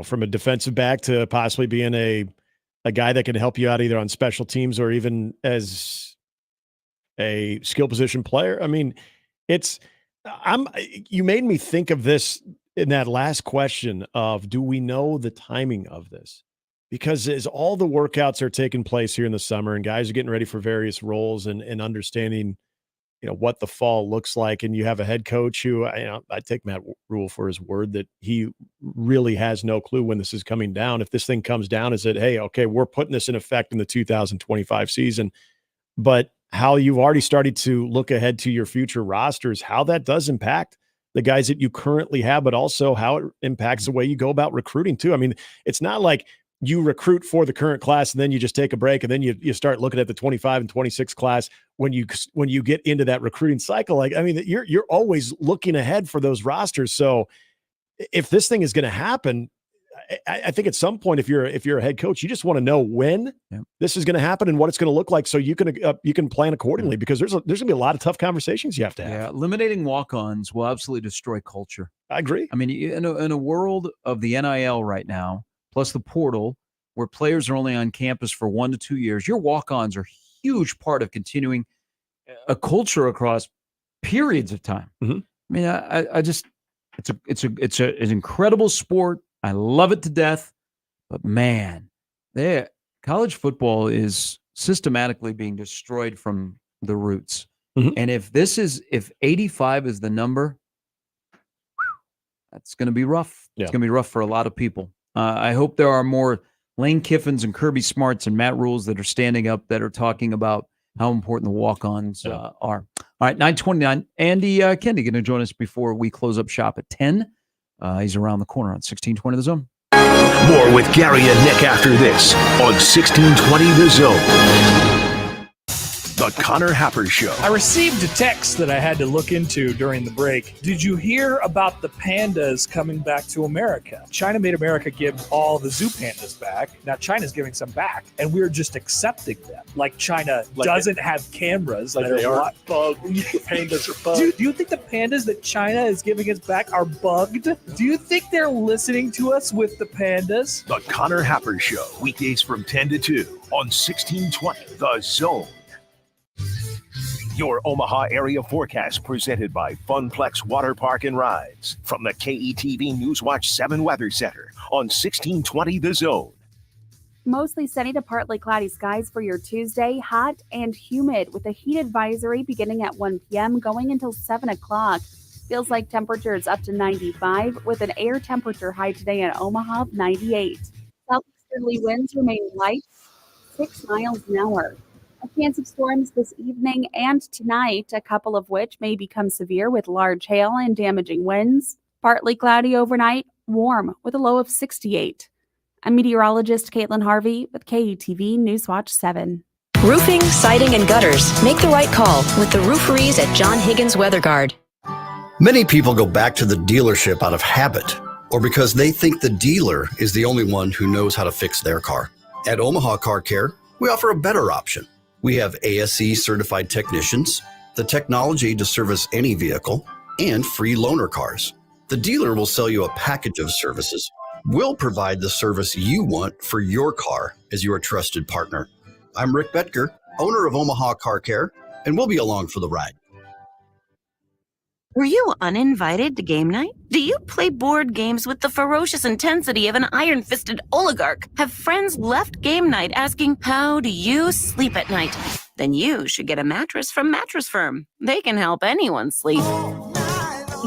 from a defensive back to possibly being a guy that can help you out either on special teams or even as a skill position player. I mean, you made me think of this in that last question of, do we know the timing of this? Because as all the workouts are taking place here in the summer and guys are getting ready for various roles and understanding, what the fall looks like, and you have a head coach who, I take Matt Rule for his word that he really has no clue when this is coming down. If this thing comes down, is that, hey, okay, we're putting this in effect in the 2025 season, but how you've already started to look ahead to your future rosters, how that does impact the guys that you currently have, but also how it impacts the way you go about recruiting too. I mean, it's not like you recruit for the current class and then you just take a break and then you start looking at the 25 and 26 class when you get into that recruiting cycle. Like, I mean, you're always looking ahead for those rosters. So if this thing is going to happen, I think at some point, if you're a head coach, you just want to know when this is going to happen and what it's going to look like, so you can plan accordingly. Because there's going to be a lot of tough conversations you have to have. Yeah, eliminating walk-ons will absolutely destroy culture. I agree. I mean, in a world of the NIL right now, plus the portal, where players are only on campus for 1 to 2 years, your walk-ons are a huge part of continuing a culture across periods of time. Mm-hmm. I mean, I just it's an incredible sport. I love it to death, but man, college football is systematically being destroyed from the roots. Mm-hmm. And if 85 is the number, that's going to be rough. Yeah. It's going to be rough for a lot of people. I hope there are more Lane Kiffins and Kirby Smarts and Matt Rules that are standing up, that are talking about how important the walk-ons are. All right, 9:29. Andy Kendi going to join us before we close up shop at 10. He's around the corner on 1620 The Zone. More with Gary and Nick after this on 1620 The Zone. The Connor Happer Show. I received a text that I had to look into during the break. Did you hear about the pandas coming back to America? China made America give all the zoo pandas back. Now China's giving some back, and we're just accepting them. Like China doesn't have cameras. Like that they are bugged. Pandas are bugged. Do you think the pandas that China is giving us back are bugged? Do you think they're listening to us with the pandas? The Connor Happer Show. Weekdays from 10 to 2 on 1620 The Zone. Your Omaha area forecast presented by Funplex Water Park and Rides from the KETV Newswatch 7 Weather Center on 1620 The Zone. Mostly sunny to partly cloudy skies for your Tuesday, hot and humid with a heat advisory beginning at 1 p.m. going until 7 o'clock. Feels like temperatures up to 95 with an air temperature high today in Omaha of 98. Southeasterly winds remain light, 6 miles an hour. A chance of storms this evening and tonight, a couple of which may become severe with large hail and damaging winds. Partly cloudy overnight, warm with a low of 68. I'm meteorologist Caitlin Harvey with KETV Newswatch 7. Roofing, siding, and gutters. Make the right call with the rooferees at John Higgins Weather Guard. Many people go back to the dealership out of habit or because they think the dealer is the only one who knows how to fix their car. At Omaha Car Care, we offer a better option. We have ASE certified technicians, the technology to service any vehicle, and free loaner cars. The dealer will sell you a package of services. We'll provide the service you want for your car as your trusted partner. I'm Rick Betker, owner of Omaha Car Care, and we'll be along for the ride. Were you uninvited to game night? Do you play board games with the ferocious intensity of an iron-fisted oligarch? Have friends left game night asking, how do you sleep at night? Then you should get a mattress from Mattress Firm. They can help anyone sleep.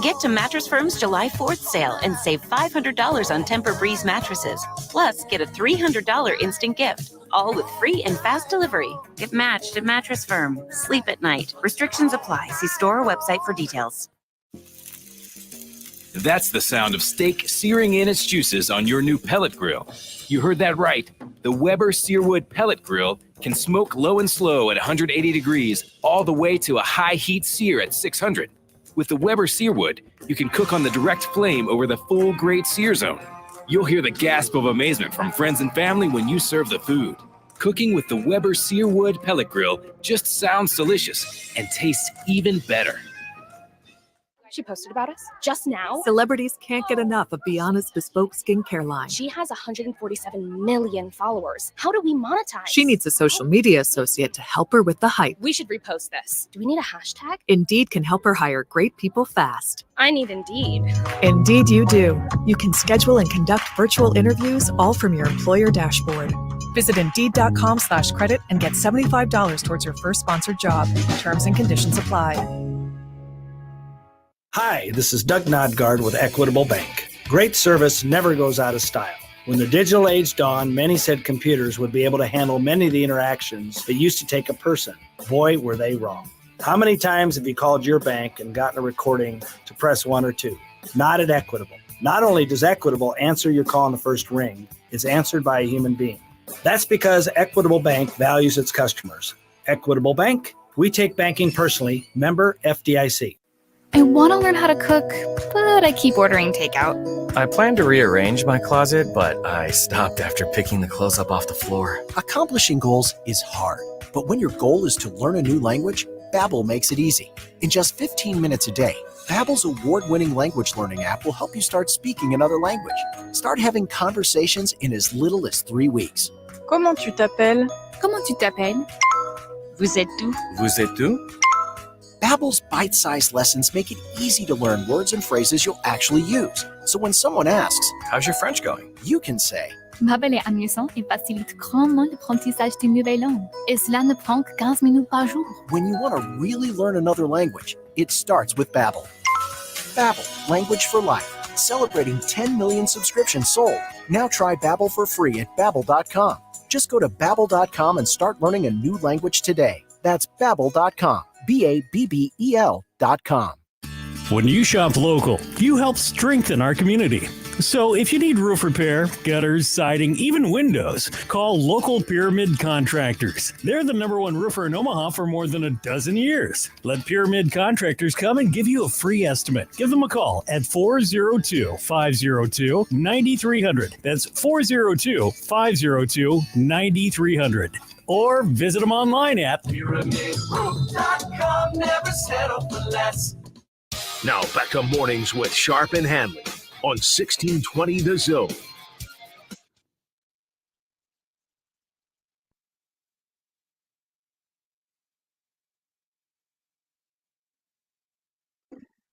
Get to Mattress Firm's July 4th sale and save $500 on Tempur-Breeze mattresses. Plus, get a $300 instant gift, all with free and fast delivery. Get matched at Mattress Firm. Sleep at night. Restrictions apply. See store or website for details. That's the sound of steak searing in its juices on your new pellet grill. You heard that right. The Weber Searwood Pellet Grill can smoke low and slow at 180 degrees all the way to a high heat sear at 600. With the Weber Searwood, you can cook on the direct flame over the full grate sear zone. You'll hear the gasp of amazement from friends and family when you serve the food. Cooking with the Weber Searwood Pellet Grill just sounds delicious and tastes even better. She posted about us just now. Celebrities can't get enough of Biana's bespoke skincare line. She has 147 million followers. How do we monetize? She needs a social media associate to help her with the hype. We should repost this. Do we need a hashtag? Indeed can help her hire great people fast. I need Indeed. Indeed you do. You can schedule and conduct virtual interviews all from your employer dashboard. Visit Indeed.com/credit and get $75 towards your first sponsored job. Terms and conditions apply. Hi, this is Doug Nodgard with Equitable Bank. Great service never goes out of style. When the digital age dawned, many said computers would be able to handle many of the interactions that used to take a person. Boy, were they wrong. How many times have you called your bank and gotten a recording to press 1 or 2? Not at Equitable. Not only does Equitable answer your call in the first ring, it's answered by a human being. That's because Equitable Bank values its customers. Equitable Bank, we take banking personally. Member FDIC. I want to learn how to cook, but I keep ordering takeout. I plan to rearrange my closet, but I stopped after picking the clothes up off the floor. Accomplishing goals is hard, but when your goal is to learn a new language, Babbel makes it easy. In just 15 minutes a day, Babbel's award-winning language learning app will help you start speaking another language. Start having conversations in as little as 3 weeks. Comment tu t'appelles? Comment tu t'appelles? Vous êtes où? Vous êtes où? Babbel's bite-sized lessons make it easy to learn words and phrases you'll actually use. So when someone asks, how's your French going? You can say, Babbel est amusant et facilite grandement l'apprentissage d'une nouvelle langue. Et cela ne prend que 15 minutes par jour. When you want to really learn another language, it starts with Babbel. Babbel, language for life. Celebrating 10 million subscriptions sold. Now try Babbel for free at Babbel.com. Just go to Babbel.com and start learning a new language today. That's Babbel.com. BABBEL.com. When you shop local, you help strengthen our community. So if you need roof repair, gutters, siding, even windows, call local Pyramid Contractors. They're the #1 roofer in Omaha for more than a dozen years. Let Pyramid Contractors come and give you a free estimate. Give them a call at 402-502-9300. That's 402-502-9300. Or visit them online at PyramidRoof.com. Never settle for less. Now back to Mornings with Sharp and Handley on 1620 The Zone.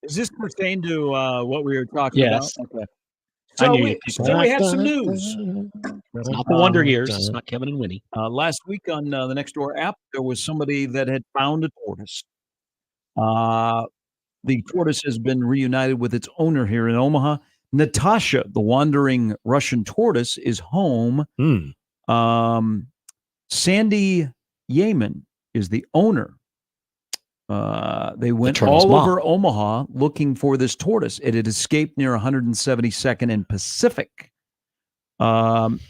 Does this pertain to what we were talking Yes. about? Okay. I So knew we, you'd pick so that. we have some news. It's not the Wonder Years. It's not Kevin and Winnie. Last week on the Nextdoor app, there was somebody that had found a tortoise. The tortoise has been reunited with its owner here in Omaha. Natasha, the wandering Russian tortoise, is home. Sandy Yeaman is the owner. They went all over Omaha looking for this tortoise. It had escaped near 172nd and Pacific. Found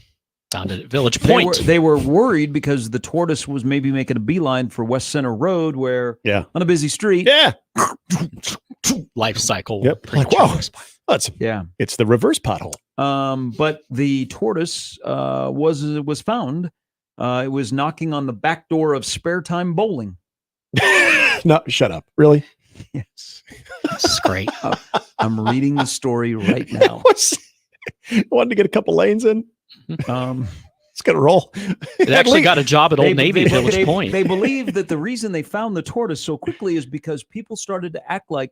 it at Village Point. They were worried because the tortoise was maybe making a beeline for West Center Road, where on a busy street, life cycle. Yep. Like, wow, it's the reverse pothole. But the tortoise was found. It was knocking on the back door of Spare Time Bowling. No, shut up. Really? Yes. This is great. I'm reading the story right now. Wanted to get a couple lanes in. It's gonna roll. It actually got a job at Old Navy Village Point. They believe that the reason they found the tortoise so quickly is because people started to act like,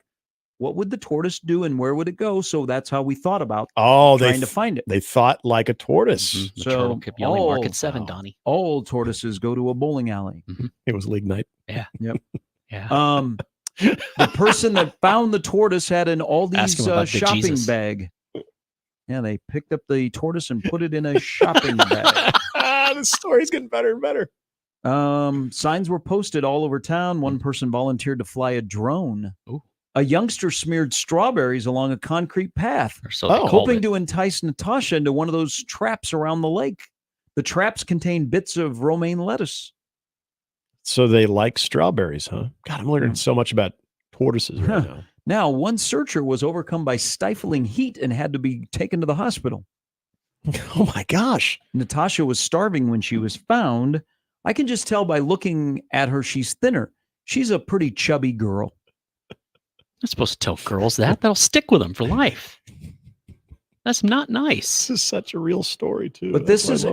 what would the tortoise do and where would it go? So that's how we thought about trying to find it. They thought like a tortoise. The turtle kept yelling, Market 7, Donnie. All tortoises go to a bowling alley. It was league night. Yeah. Yep. Yeah. The person that found the tortoise had an Aldi's shopping bag. Yeah, they picked up the tortoise and put it in a shopping bag. The story's getting better and better. Signs were posted all over town. One person volunteered to fly a drone. Ooh. A youngster smeared strawberries along a concrete path, hoping to entice Natasha into one of those traps around the lake. The traps contain bits of romaine lettuce. So they like strawberries, huh? God, I'm learning so much about tortoises right now. Now, one searcher was overcome by stifling heat and had to be taken to the hospital. Oh my gosh. Natasha was starving when she was found. I can just tell by looking at her, she's thinner. She's a pretty chubby girl. You're supposed to tell girls that. That'll stick with them for life. That's not nice. This is such a real story, too. But this is,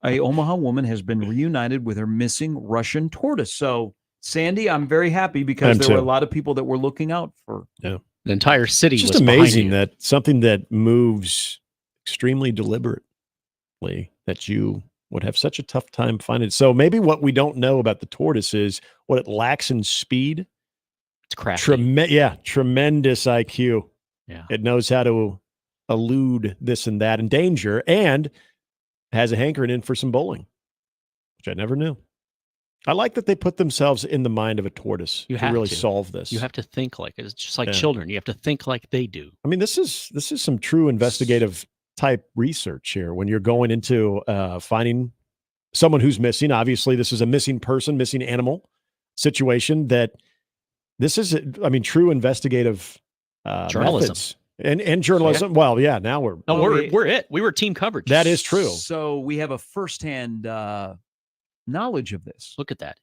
a Omaha woman has been reunited with her missing Russian tortoise. So, Sandy, I'm very happy because there were a lot of people that were looking out for. Yeah. The entire city was just amazing that something that moves extremely deliberately, that you would have such a tough time finding. So maybe what we don't know about the tortoise is what it lacks in speed. It's crafty. Tremendous IQ. Yeah. It knows how to elude this and that and danger, and has a hankering in for some bowling, which I never knew. I like that they put themselves in the mind of a tortoise to really solve this. You have to think like it. It's just like children. You have to think like they do. I mean, this is some true investigative type research here. When you're going into finding someone who's missing, obviously this is a missing person, missing animal situation. That this is, true investigative journalism methods. And journalism. Yeah. Well, yeah. Now we're it. We were team coverage. That is true. So we have a firsthand knowledge of this. Look at that.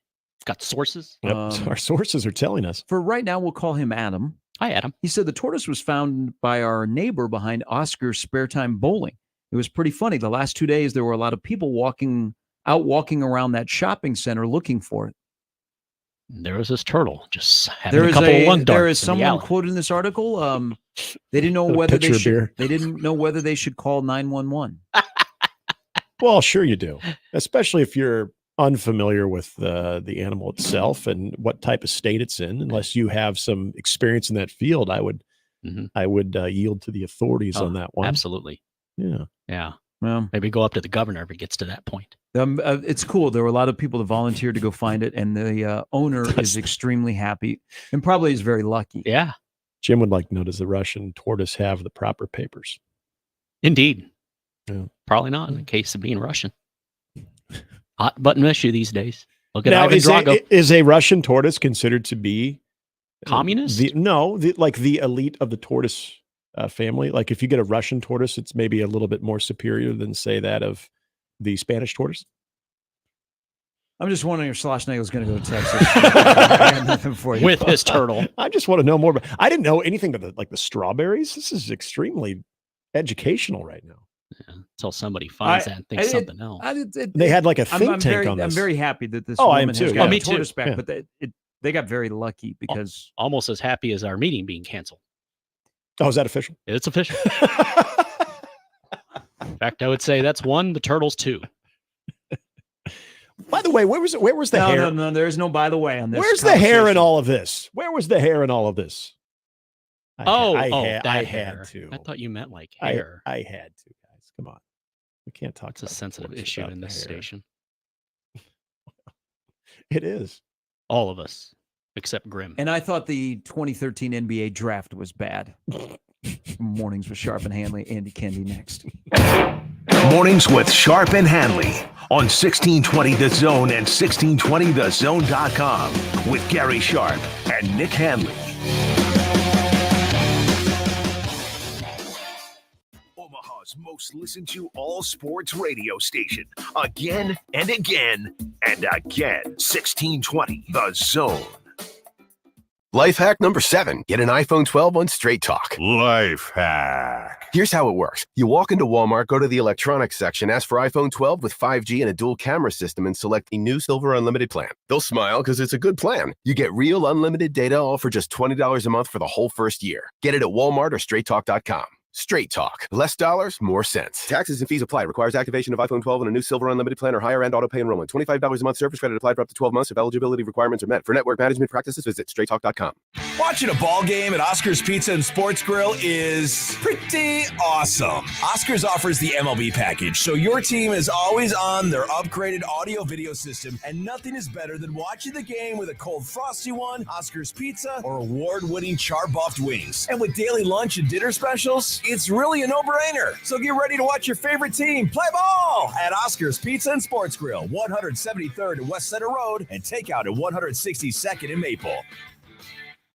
Got sources. Yep. Our sources are telling us. For right now, we'll call him Adam. Hi, Adam. He said the tortoise was found by our neighbor behind Oscar's Spare Time Bowling. It was pretty funny. The last 2 days, there were a lot of people walking around that shopping center looking for it. There was this turtle just having a couple of lung darts. There is someone quoted in this article. They didn't know whether they didn't know whether they should call 911. Well, sure you do, especially if you're unfamiliar with the animal itself and what type of state it's in. Unless you have some experience in that field, I would yield to the authorities on that one. Absolutely. Yeah. Yeah. Well, maybe go up to the governor if it gets to that point. It's cool. There were a lot of people that volunteered to go find it, and the owner is extremely happy and probably is very lucky. Yeah. Jim would like to know, does the Russian tortoise have the proper papers? Indeed. Yeah. Probably not in the case of being Russian. Hot button issue these days. Look at Now, Ivan Drago. is a Russian tortoise considered to be communist? The elite of the tortoise family. Like if you get a Russian tortoise, it's maybe a little bit more superior than, say, that of the Spanish tortoise. I'm just wondering if Schlossnagel's going to go to Texas. I got nothing for you. With his turtle. I just want to know more about. I didn't know anything about the strawberries. This is extremely educational right now. Yeah, until somebody finds that and thinks something else. They had like a think tank on this. I'm very happy that this I woman am too. has got me a tortoise too. back, Yeah. but they got very lucky because Almost as happy as our meeting being canceled. Oh, is that official? It's official. In fact, I would say that's 1, the turtles 2. By the way, where was the hair? No, there's no by the way on this. Where's the hair in all of this? Where was the hair in all of this? I that had hair. to. I thought you meant like hair. I had to, guys. Come on. We can't talk It's a about sensitive sports issue without in the this hair. station. It is. All of us, except Grim. And I thought the 2013 NBA draft was bad. Mornings with Sharp and Handley. Andy Kendi next. Mornings with Sharp and Handley on 1620 The Zone and 1620thezone.com with Gary Sharp and Nick Handley. Omaha's most listened to all sports radio station. Again and again and again. 1620 The Zone. Life hack number 7. Get an iPhone 12 on Straight Talk. Life hack. Here's how it works. You walk into Walmart, go to the electronics section, ask for iPhone 12 with 5G and a dual camera system, and select the new Silver Unlimited plan. They'll smile because it's a good plan. You get real unlimited data all for just $20 a month for the whole first year. Get it at Walmart or straighttalk.com. Straight Talk. Less dollars, more sense. Taxes and fees apply. Requires activation of iPhone 12 and a new Silver Unlimited plan or higher end auto pay enrollment. $25 a month service credit applied for up to 12 months if eligibility requirements are met. For network management practices, visit straighttalk.com. Watching a ball game at Oscar's Pizza and Sports Grill is pretty awesome. Oscar's offers the MLB package, so your team is always on their upgraded audio-video system, and nothing is better than watching the game with a cold frosty one, Oscar's Pizza, or award-winning char-buffed wings. And with daily lunch and dinner specials, it's really a no-brainer. So get ready to watch your favorite team play ball at Oscar's Pizza and Sports Grill, 173rd and West Center Road, and takeout at 162nd and Maple.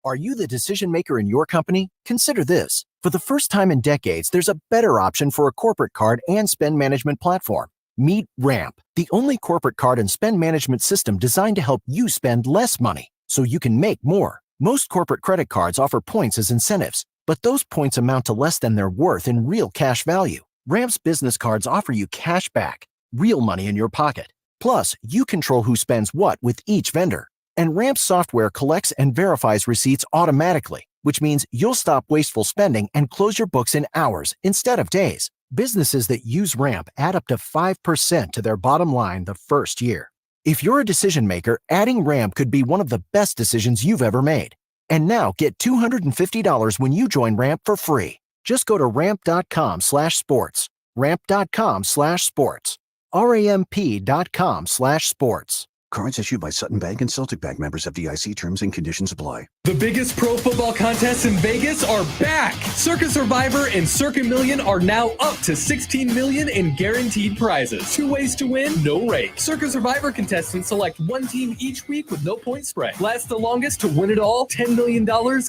Are you the decision maker in your company? Consider this. For the first time in decades, there's a better option for a corporate card and spend management platform. Meet Ramp, the only corporate card and spend management system designed to help you spend less money so you can make more. Most corporate credit cards offer points as incentives, but those points amount to less than their worth in real cash value. Ramp's business cards offer you cash back, real money in your pocket. Plus, you control who spends what with each vendor. And Ramp's software collects and verifies receipts automatically, which means you'll stop wasteful spending and close your books in hours instead of days. Businesses that use Ramp add up to 5% to their bottom line the first year. If you're a decision maker, adding Ramp could be one of the best decisions you've ever made. And now get $250 when you join Ramp for free. Just go to ramp.com/sports. Ramp.com/sports. ramp.com/sports. Cards issued by Sutton Bank and Celtic Bank, members of FDIC. Terms and conditions apply. The biggest pro football contests in Vegas are back. Circa Survivor and Circa Million are now up to $16 million in guaranteed prizes. 2 ways to win, no rate. Circa Survivor contestants select one team each week with no point spread. Last the longest to win it all, $10 million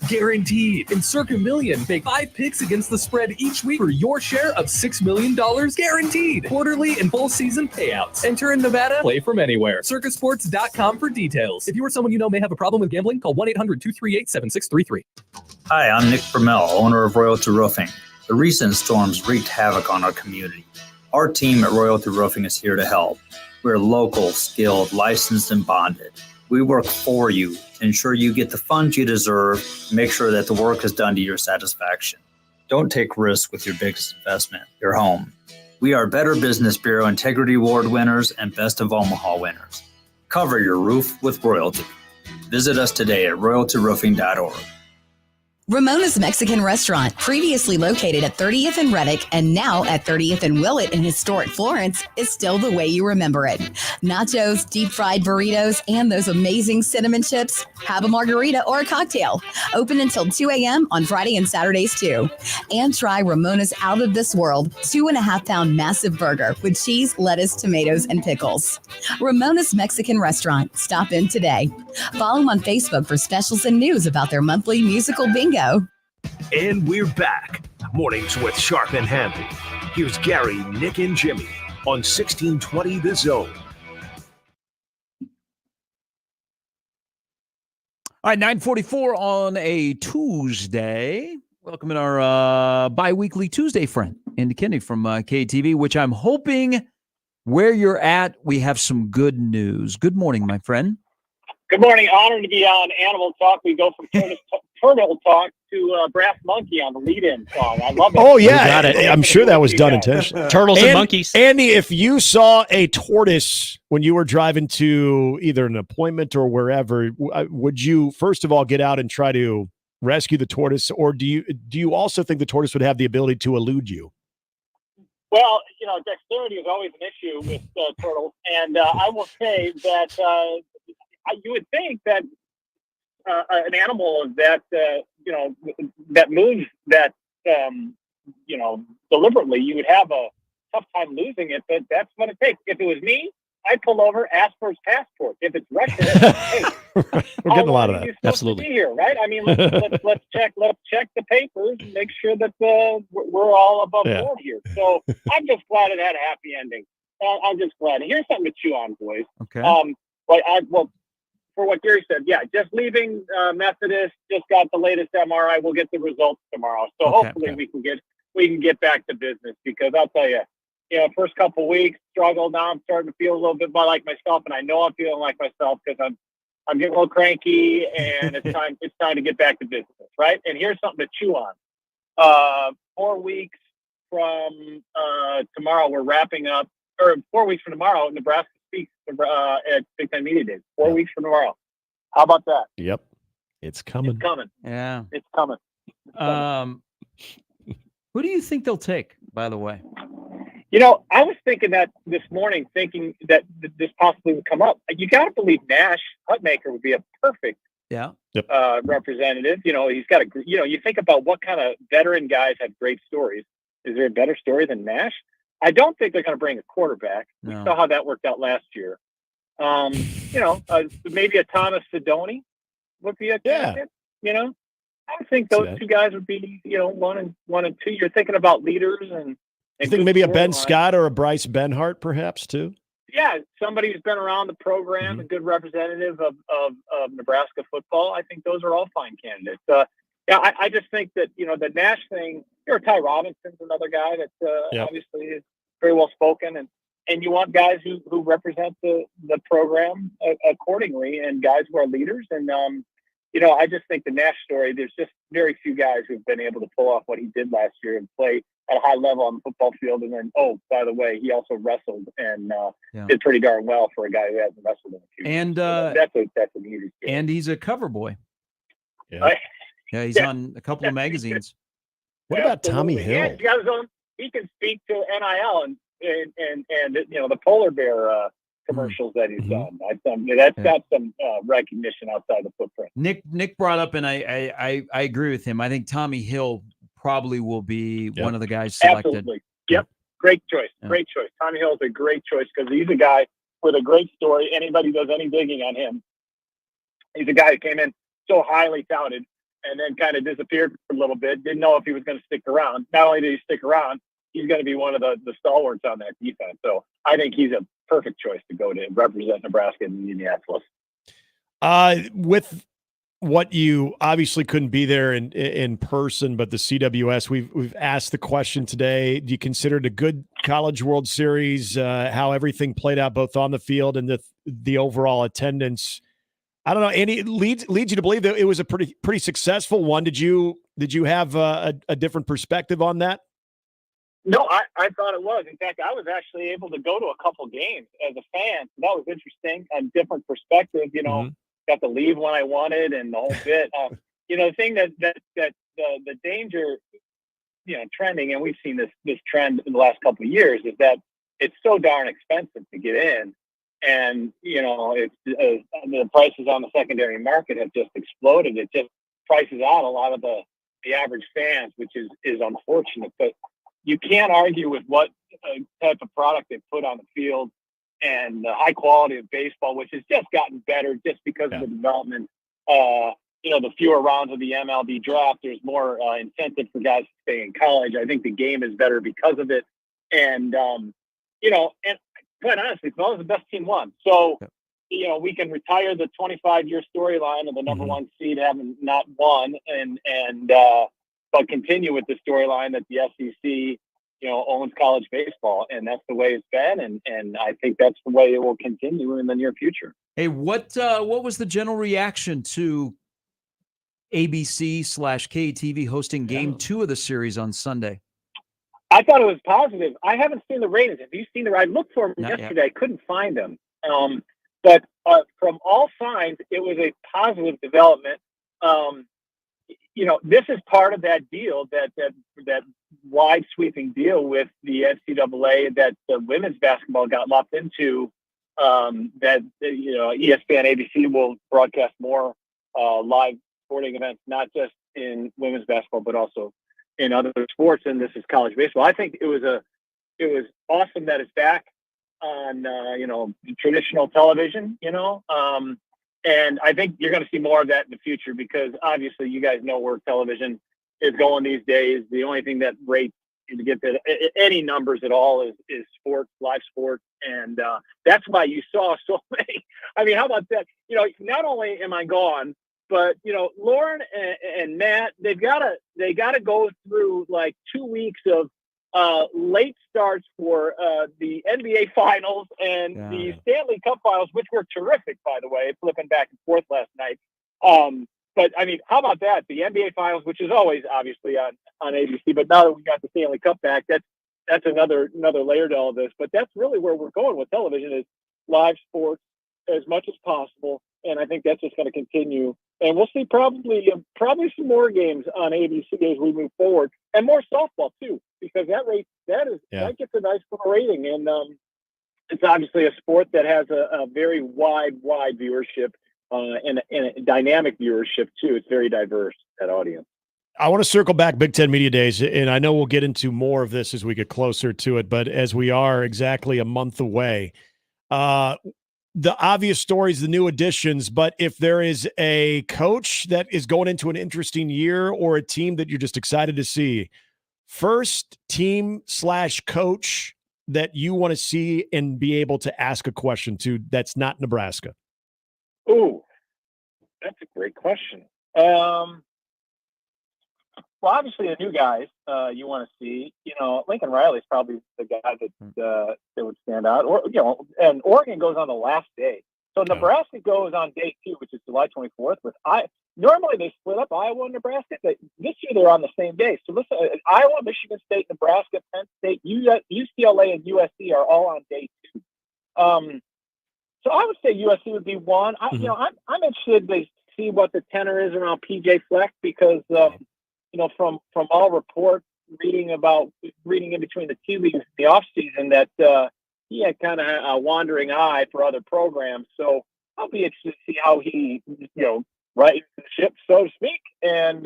guaranteed. In Circa Million, make 5 picks against the spread each week for your share of $6 million guaranteed. Quarterly and full season payouts. Enter in Nevada, play from anywhere. CircaSports.com for details. If you or someone you know may have a problem with gambling, call 1-800-238-7633. Hi, I'm Nick Bromell, owner of Royalty Roofing. The recent storms wreaked havoc on our community. Our team at Royalty Roofing is here to help. We're local, skilled, licensed, and bonded. We work for you to ensure you get the funds you deserve and make sure that the work is done to your satisfaction. Don't take risks with your biggest investment, your home. We are Better Business Bureau Integrity Award winners and Best of Omaha winners. Cover your roof with Royalty. Visit us today at royaltyroofing.org. Ramona's Mexican Restaurant, previously located at 30th and Reddick and now at 30th and Willett in historic Florence, is still the way you remember it. Nachos, deep fried burritos, and those amazing cinnamon chips. Have a margarita or a cocktail. Open until 2 a.m. on Friday and Saturdays too. And try Ramona's out of this world 2.5-pound massive burger with cheese, lettuce, tomatoes, and pickles. Ramona's Mexican Restaurant. Stop in today. Follow them on Facebook for specials and news about their monthly musical bingo. And we're back. Mornings with Sharp and Handley. Here's Gary, Nick, and Jimmy on 1620 The Zone. All right, 9:44 on a Tuesday. Welcome in our bi-weekly Tuesday friend, Andy Kennedy from KTV, which I'm hoping where you're at, we have some good news. Good morning, my friend. Good morning. Honored to be on Animal Talk. We go from Turtle Talk to Brass Monkey on the lead-in song. I love it. Oh, yeah. I'm sure that was done intentionally. Turtles and monkeys. Andy, if you saw a tortoise when you were driving to either an appointment or wherever, would you, first of all, get out and try to rescue the tortoise? Or do you also think the tortoise would have the ability to elude you? Well, dexterity is always an issue with turtles. And I will say that you would think that an animal that that moves that deliberately, you would have a tough time losing it, but that's what it takes. If it was me, I'd pull over, ask for his passport. If it's Russian, hey, we're getting a lot of that. Absolutely, to be here, right? I mean, let's check the papers and make sure that we're all above board here. So I'm just glad it had a happy ending. I'm just glad. Here's something to chew on, boys. Okay. For what Gary said, yeah, just leaving Methodist, just got the latest MRI. We'll get the results tomorrow. So hopefully we can get back to business, because I'll tell you, first couple weeks struggled. Now I'm starting to feel a little bit more like myself, and I know I'm feeling like myself because I'm getting a little cranky, and it's time to get back to business, right? And here's something to chew on. 4 weeks from tomorrow, we're wrapping up, or 4 weeks from tomorrow, Nebraska speaks at Big Ten Media Days. 4 weeks from tomorrow. How about that? Yep. It's coming. It's coming. Yeah. It's coming. Who do you think they'll take, by the way? I was thinking that this morning, thinking that this possibly would come up. You got to believe Nash Hutmaker would be a perfect representative. He's got you think about what kind of veteran guys have great stories. Is there a better story than Nash? I don't think they're going to bring a quarterback. No. We saw how that worked out last year. Maybe a Thomas Sidoni would be a candidate. I think those two guys would be, 1 and 2. You're thinking about leaders and you think maybe a Ben Scott or a Bryce Benhart, perhaps too. Yeah, somebody who's been around the program, a good representative of Nebraska football. I think those are all fine candidates. I just think that the Nash thing. Ty Robinson's another guy that obviously is very well spoken, and you want guys who represent the program accordingly, and guys who are leaders. And I just think the Nash story. There's just very few guys who've been able to pull off what he did last year and play at a high level on the football field. And then, by the way, he also wrestled and did pretty darn well for a guy who hasn't wrestled in a few years. And that's an easy story. And he's a cover boy. Yeah, he's on a couple of magazines. What about Tommy Hill? Yeah, he can speak to NIL and the polar bear commercials that he's done. That's got some recognition outside the footprint. Nick brought up, and I agree with him. I think Tommy Hill probably will be one of the guys selected. Absolutely. Yep. Great choice. Yeah. Great choice. Tommy Hill is a great choice because he's a guy with a great story. Anybody does any digging on him, he's a guy who came in so highly touted and then kind of disappeared for a little bit. Didn't know if he was going to stick around. Not only did he stick around, he's going to be one of the stalwarts on that defense. So I think he's a perfect choice to go to represent Nebraska in Indianapolis. With what you obviously couldn't be there in person, but the CWS, we've asked the question today. Do you consider it a good College World Series? How everything played out both on the field and the overall attendance? I don't know. Andy, leads you to believe that it was a pretty successful one. Did you have a different perspective on that? No, I thought it was. In fact, I was actually able to go to a couple games as a fan. So that was interesting. A different perspective, got to leave when I wanted and the whole bit. the thing that the danger, trending, and we've seen this trend in the last couple of years, is that it's so darn expensive to get in, and it's the prices on the secondary market have just exploded. It just prices out a lot of the average fans, which is unfortunate. But you can't argue with what type of product they put on the field and the high quality of baseball, which has just gotten better just because of the development. The fewer rounds of the MLB draft, there's more incentive for guys to stay in college. I think the game is better because of it. And, and quite honestly, well, the best team won. So, we can retire the 25-year storyline of the number one seed having not won but continue with the storyline that the SEC, owns college baseball. And that's the way it's been. And I think that's the way it will continue in the near future. Hey, what was the general reaction to ABC/KTV hosting Game 2 of the series on Sunday? I thought it was positive. I haven't seen the ratings. Have you seen I looked for them yesterday. I couldn't find them. But from all signs, it was a positive development. This is part of that deal, that wide sweeping deal with the NCAA that the women's basketball got locked into. That ESPN, ABC will broadcast more live sporting events, not just in women's basketball, but also in other sports. And this is college baseball. I think it was awesome that it's back on traditional television. And I think you're going to see more of that in the future, because obviously you guys know where television is going these days. The only thing that rates to get to any numbers at all is sports, live sports. And that's why you saw so many. I mean, how about that? Not only am I gone, but Lauren and Matt, they gotta go through like 2 weeks of late starts for the NBA Finals and the Stanley Cup Finals, which were terrific, by the way, flipping back and forth last night. But I mean, how about that? The NBA Finals, which is always obviously on ABC, but now that we got the Stanley Cup back, that's another layer to all this. But that's really where we're going with television, is live sports as much as possible, and I think that's just going to continue. And we'll see probably some more games on ABC as we move forward, and more softball too, because that gets a nice little rating, and it's obviously a sport that has a very wide viewership and a dynamic viewership too. It's very diverse, that audience. I want to circle back Big Ten Media Days, and I know we'll get into more of this as we get closer to it, but as we are exactly a month away, the obvious stories, the new additions, but if there is a coach that is going into an interesting year or a team that you're just excited to see, first team/coach that you want to see and be able to ask a question to that's not Nebraska? Ooh, that's a great question. Well, obviously the new guys you want to see. Lincoln Riley's probably the guy that would stand out. Or and Oregon goes on the last day, so Nebraska goes on day 2, which is July 24th. Normally they split up Iowa and Nebraska. This year they're on the same day. So listen, Iowa, Michigan State, Nebraska, Penn State, UCLA, and USC are all on day 2. So I would say USC would be one. I'm interested to see what the tenor is around PJ Fleck, because from all reports, reading in between the tea leaves in the offseason, that he had kind of a wandering eye for other programs. So I'll be interested to see how he, rights the ship, so to speak. And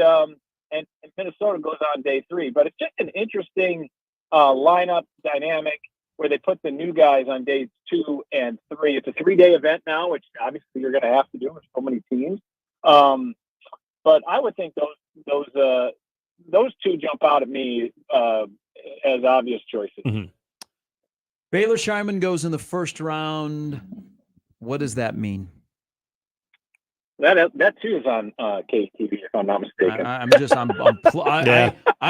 Minnesota goes on day 3. But it's just an interesting lineup dynamic where they put the new guys on days 2 and 3. It's a 3-day event now, which obviously you're going to have to do with so many teams. But I would think those two jump out at me as obvious choices. Mm-hmm. Baylor Scheinman goes in the first round. What does that mean? That too is on KTV, if I'm not mistaken. I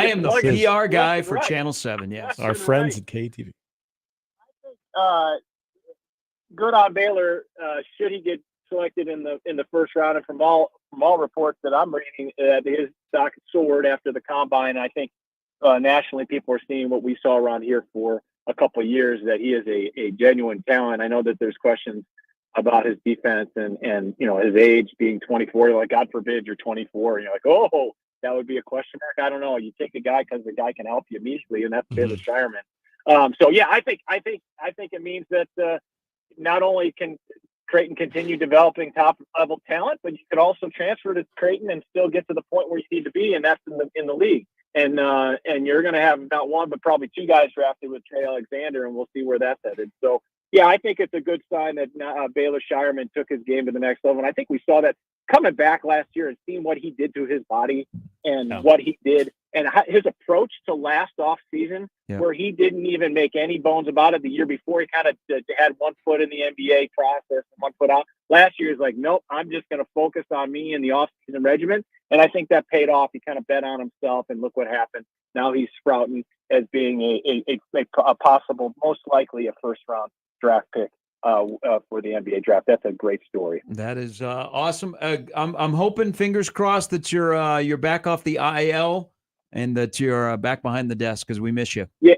am the PR guy for Channel 7. Yes, our friends at KTV. Good on Baylor. Should he get selected in the first round, and from all reports that I'm reading, his stock soared after the combine. I think nationally people are seeing what we saw around here for a couple of years, that he is a genuine talent. I know that there's questions about his defense and his age being 24. You're like, God forbid you're 24. And you're like, oh, that would be a question mark. I don't know. You take a guy because the guy can help you immediately, and that's Baylor Shireman. So yeah, I think it means that not only can Creighton continue developing top level talent, but you could also transfer to Creighton and still get to the point where you need to be, and that's in the league. And you're going to have not one but probably two guys drafted with Trey Alexander, and we'll see where that's headed. So yeah, I think it's a good sign that Baylor Shireman took his game to the next level, and I think we saw that coming back last year and seeing what he did to his body and what he did and his approach to last off season, where he didn't even make any bones about it. The year before, he kind of had 1 foot in the NBA process and 1 foot out. Last year, he's like, nope, I'm just going to focus on me and the off-season regimen. And I think that paid off. He kind of bet on himself, and look what happened. Now he's sprouting as being a possible, most likely a first-round draft pick for the NBA draft. That's a great story. That is awesome. I'm hoping, fingers crossed, that you're back off the IL and that you're back behind the desk, because we miss you. Yeah,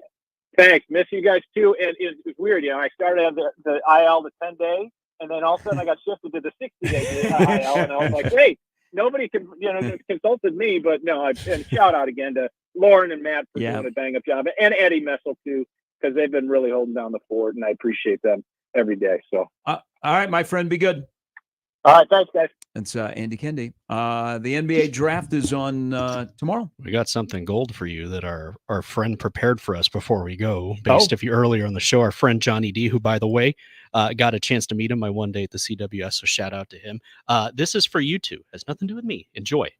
thanks. Miss you guys too. And it's weird, I started on the IL the 10 days, and then all of a sudden I got shifted to the 60-day IL, and I was like, hey, nobody consulted me, but no. And shout out again to Lauren and Matt for doing a bang up job, and Eddie Messel too, because they've been really holding down the fort, and I appreciate them every day. So, all right, my friend, be good. All right, thanks, guys. It's Andy Kendi. The NBA draft is on tomorrow. We got something gold for you that our friend prepared for us before we go. Based if you earlier on the show, our friend Johnny D, who, by the way, got a chance to meet him my one day at the CWS. So shout out to him. This is for you two. Has nothing to do with me. Enjoy.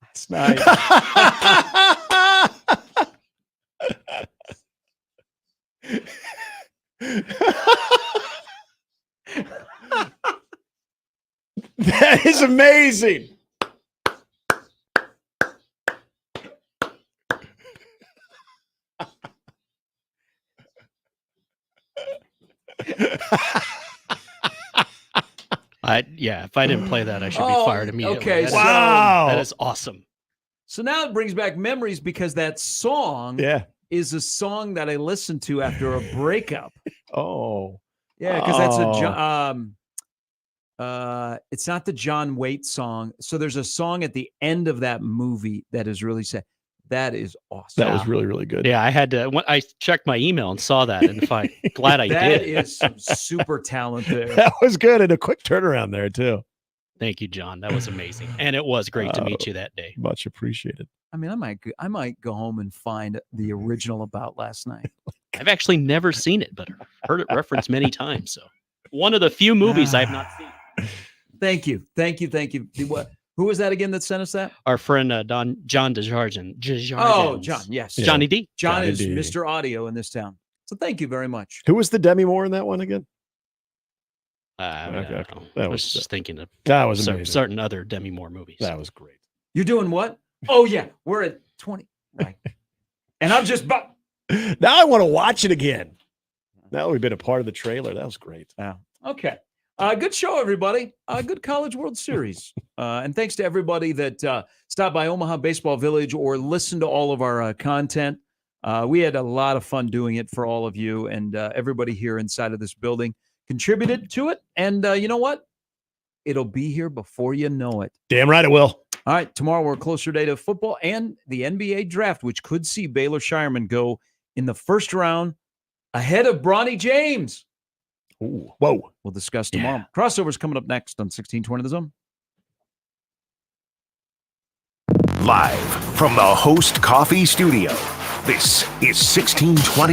That's nice. That is amazing. If I didn't play that, I should be fired immediately. Okay, that is awesome. So now it brings back memories, because that song is a song that I listened to after a breakup. Oh. Yeah, because that's it's not the John Waite song. So there's a song at the end of that movie that is really sad. That is awesome. That was really, really good. Yeah, I checked my email and saw that, and glad I did. That is some super talent there. That was good, and a quick turnaround there too. Thank you, John. That was amazing, and it was great to meet you that day. Much appreciated. I mean, I might go home and find the original About Last Night. I've actually never seen it, but heard it referenced many times. So one of the few movies I've not seen. Thank you. Who was that again that sent us that? Our friend John Desjardins. Oh, John, yes. Yeah. Johnny D. John is D. Mr. Audio in this town. So thank you very much. Who was the Demi Moore in that one again? I was just thinking of certain other Demi Moore movies. That was great. You're doing what? Oh, yeah. We're at 20. Right. And I'm just... Now I want to watch it again. Now we've been a part of the trailer. That was great. Yeah. Okay. Good show, everybody. Good College World Series. And thanks to everybody that stopped by Omaha Baseball Village or listened to all of our content. We had a lot of fun doing it for all of you, and everybody here inside of this building contributed to it. And you know what? It'll be here before you know it. Damn right it will. All right. Tomorrow we're a closer day to football and the NBA draft, which could see Baylor Shireman go in the first round ahead of Bronny James. Ooh, whoa. We'll discuss tomorrow. Yeah. Crossover's coming up next on 1620 The Zone. Live from the Host Coffee Studio, this is 1620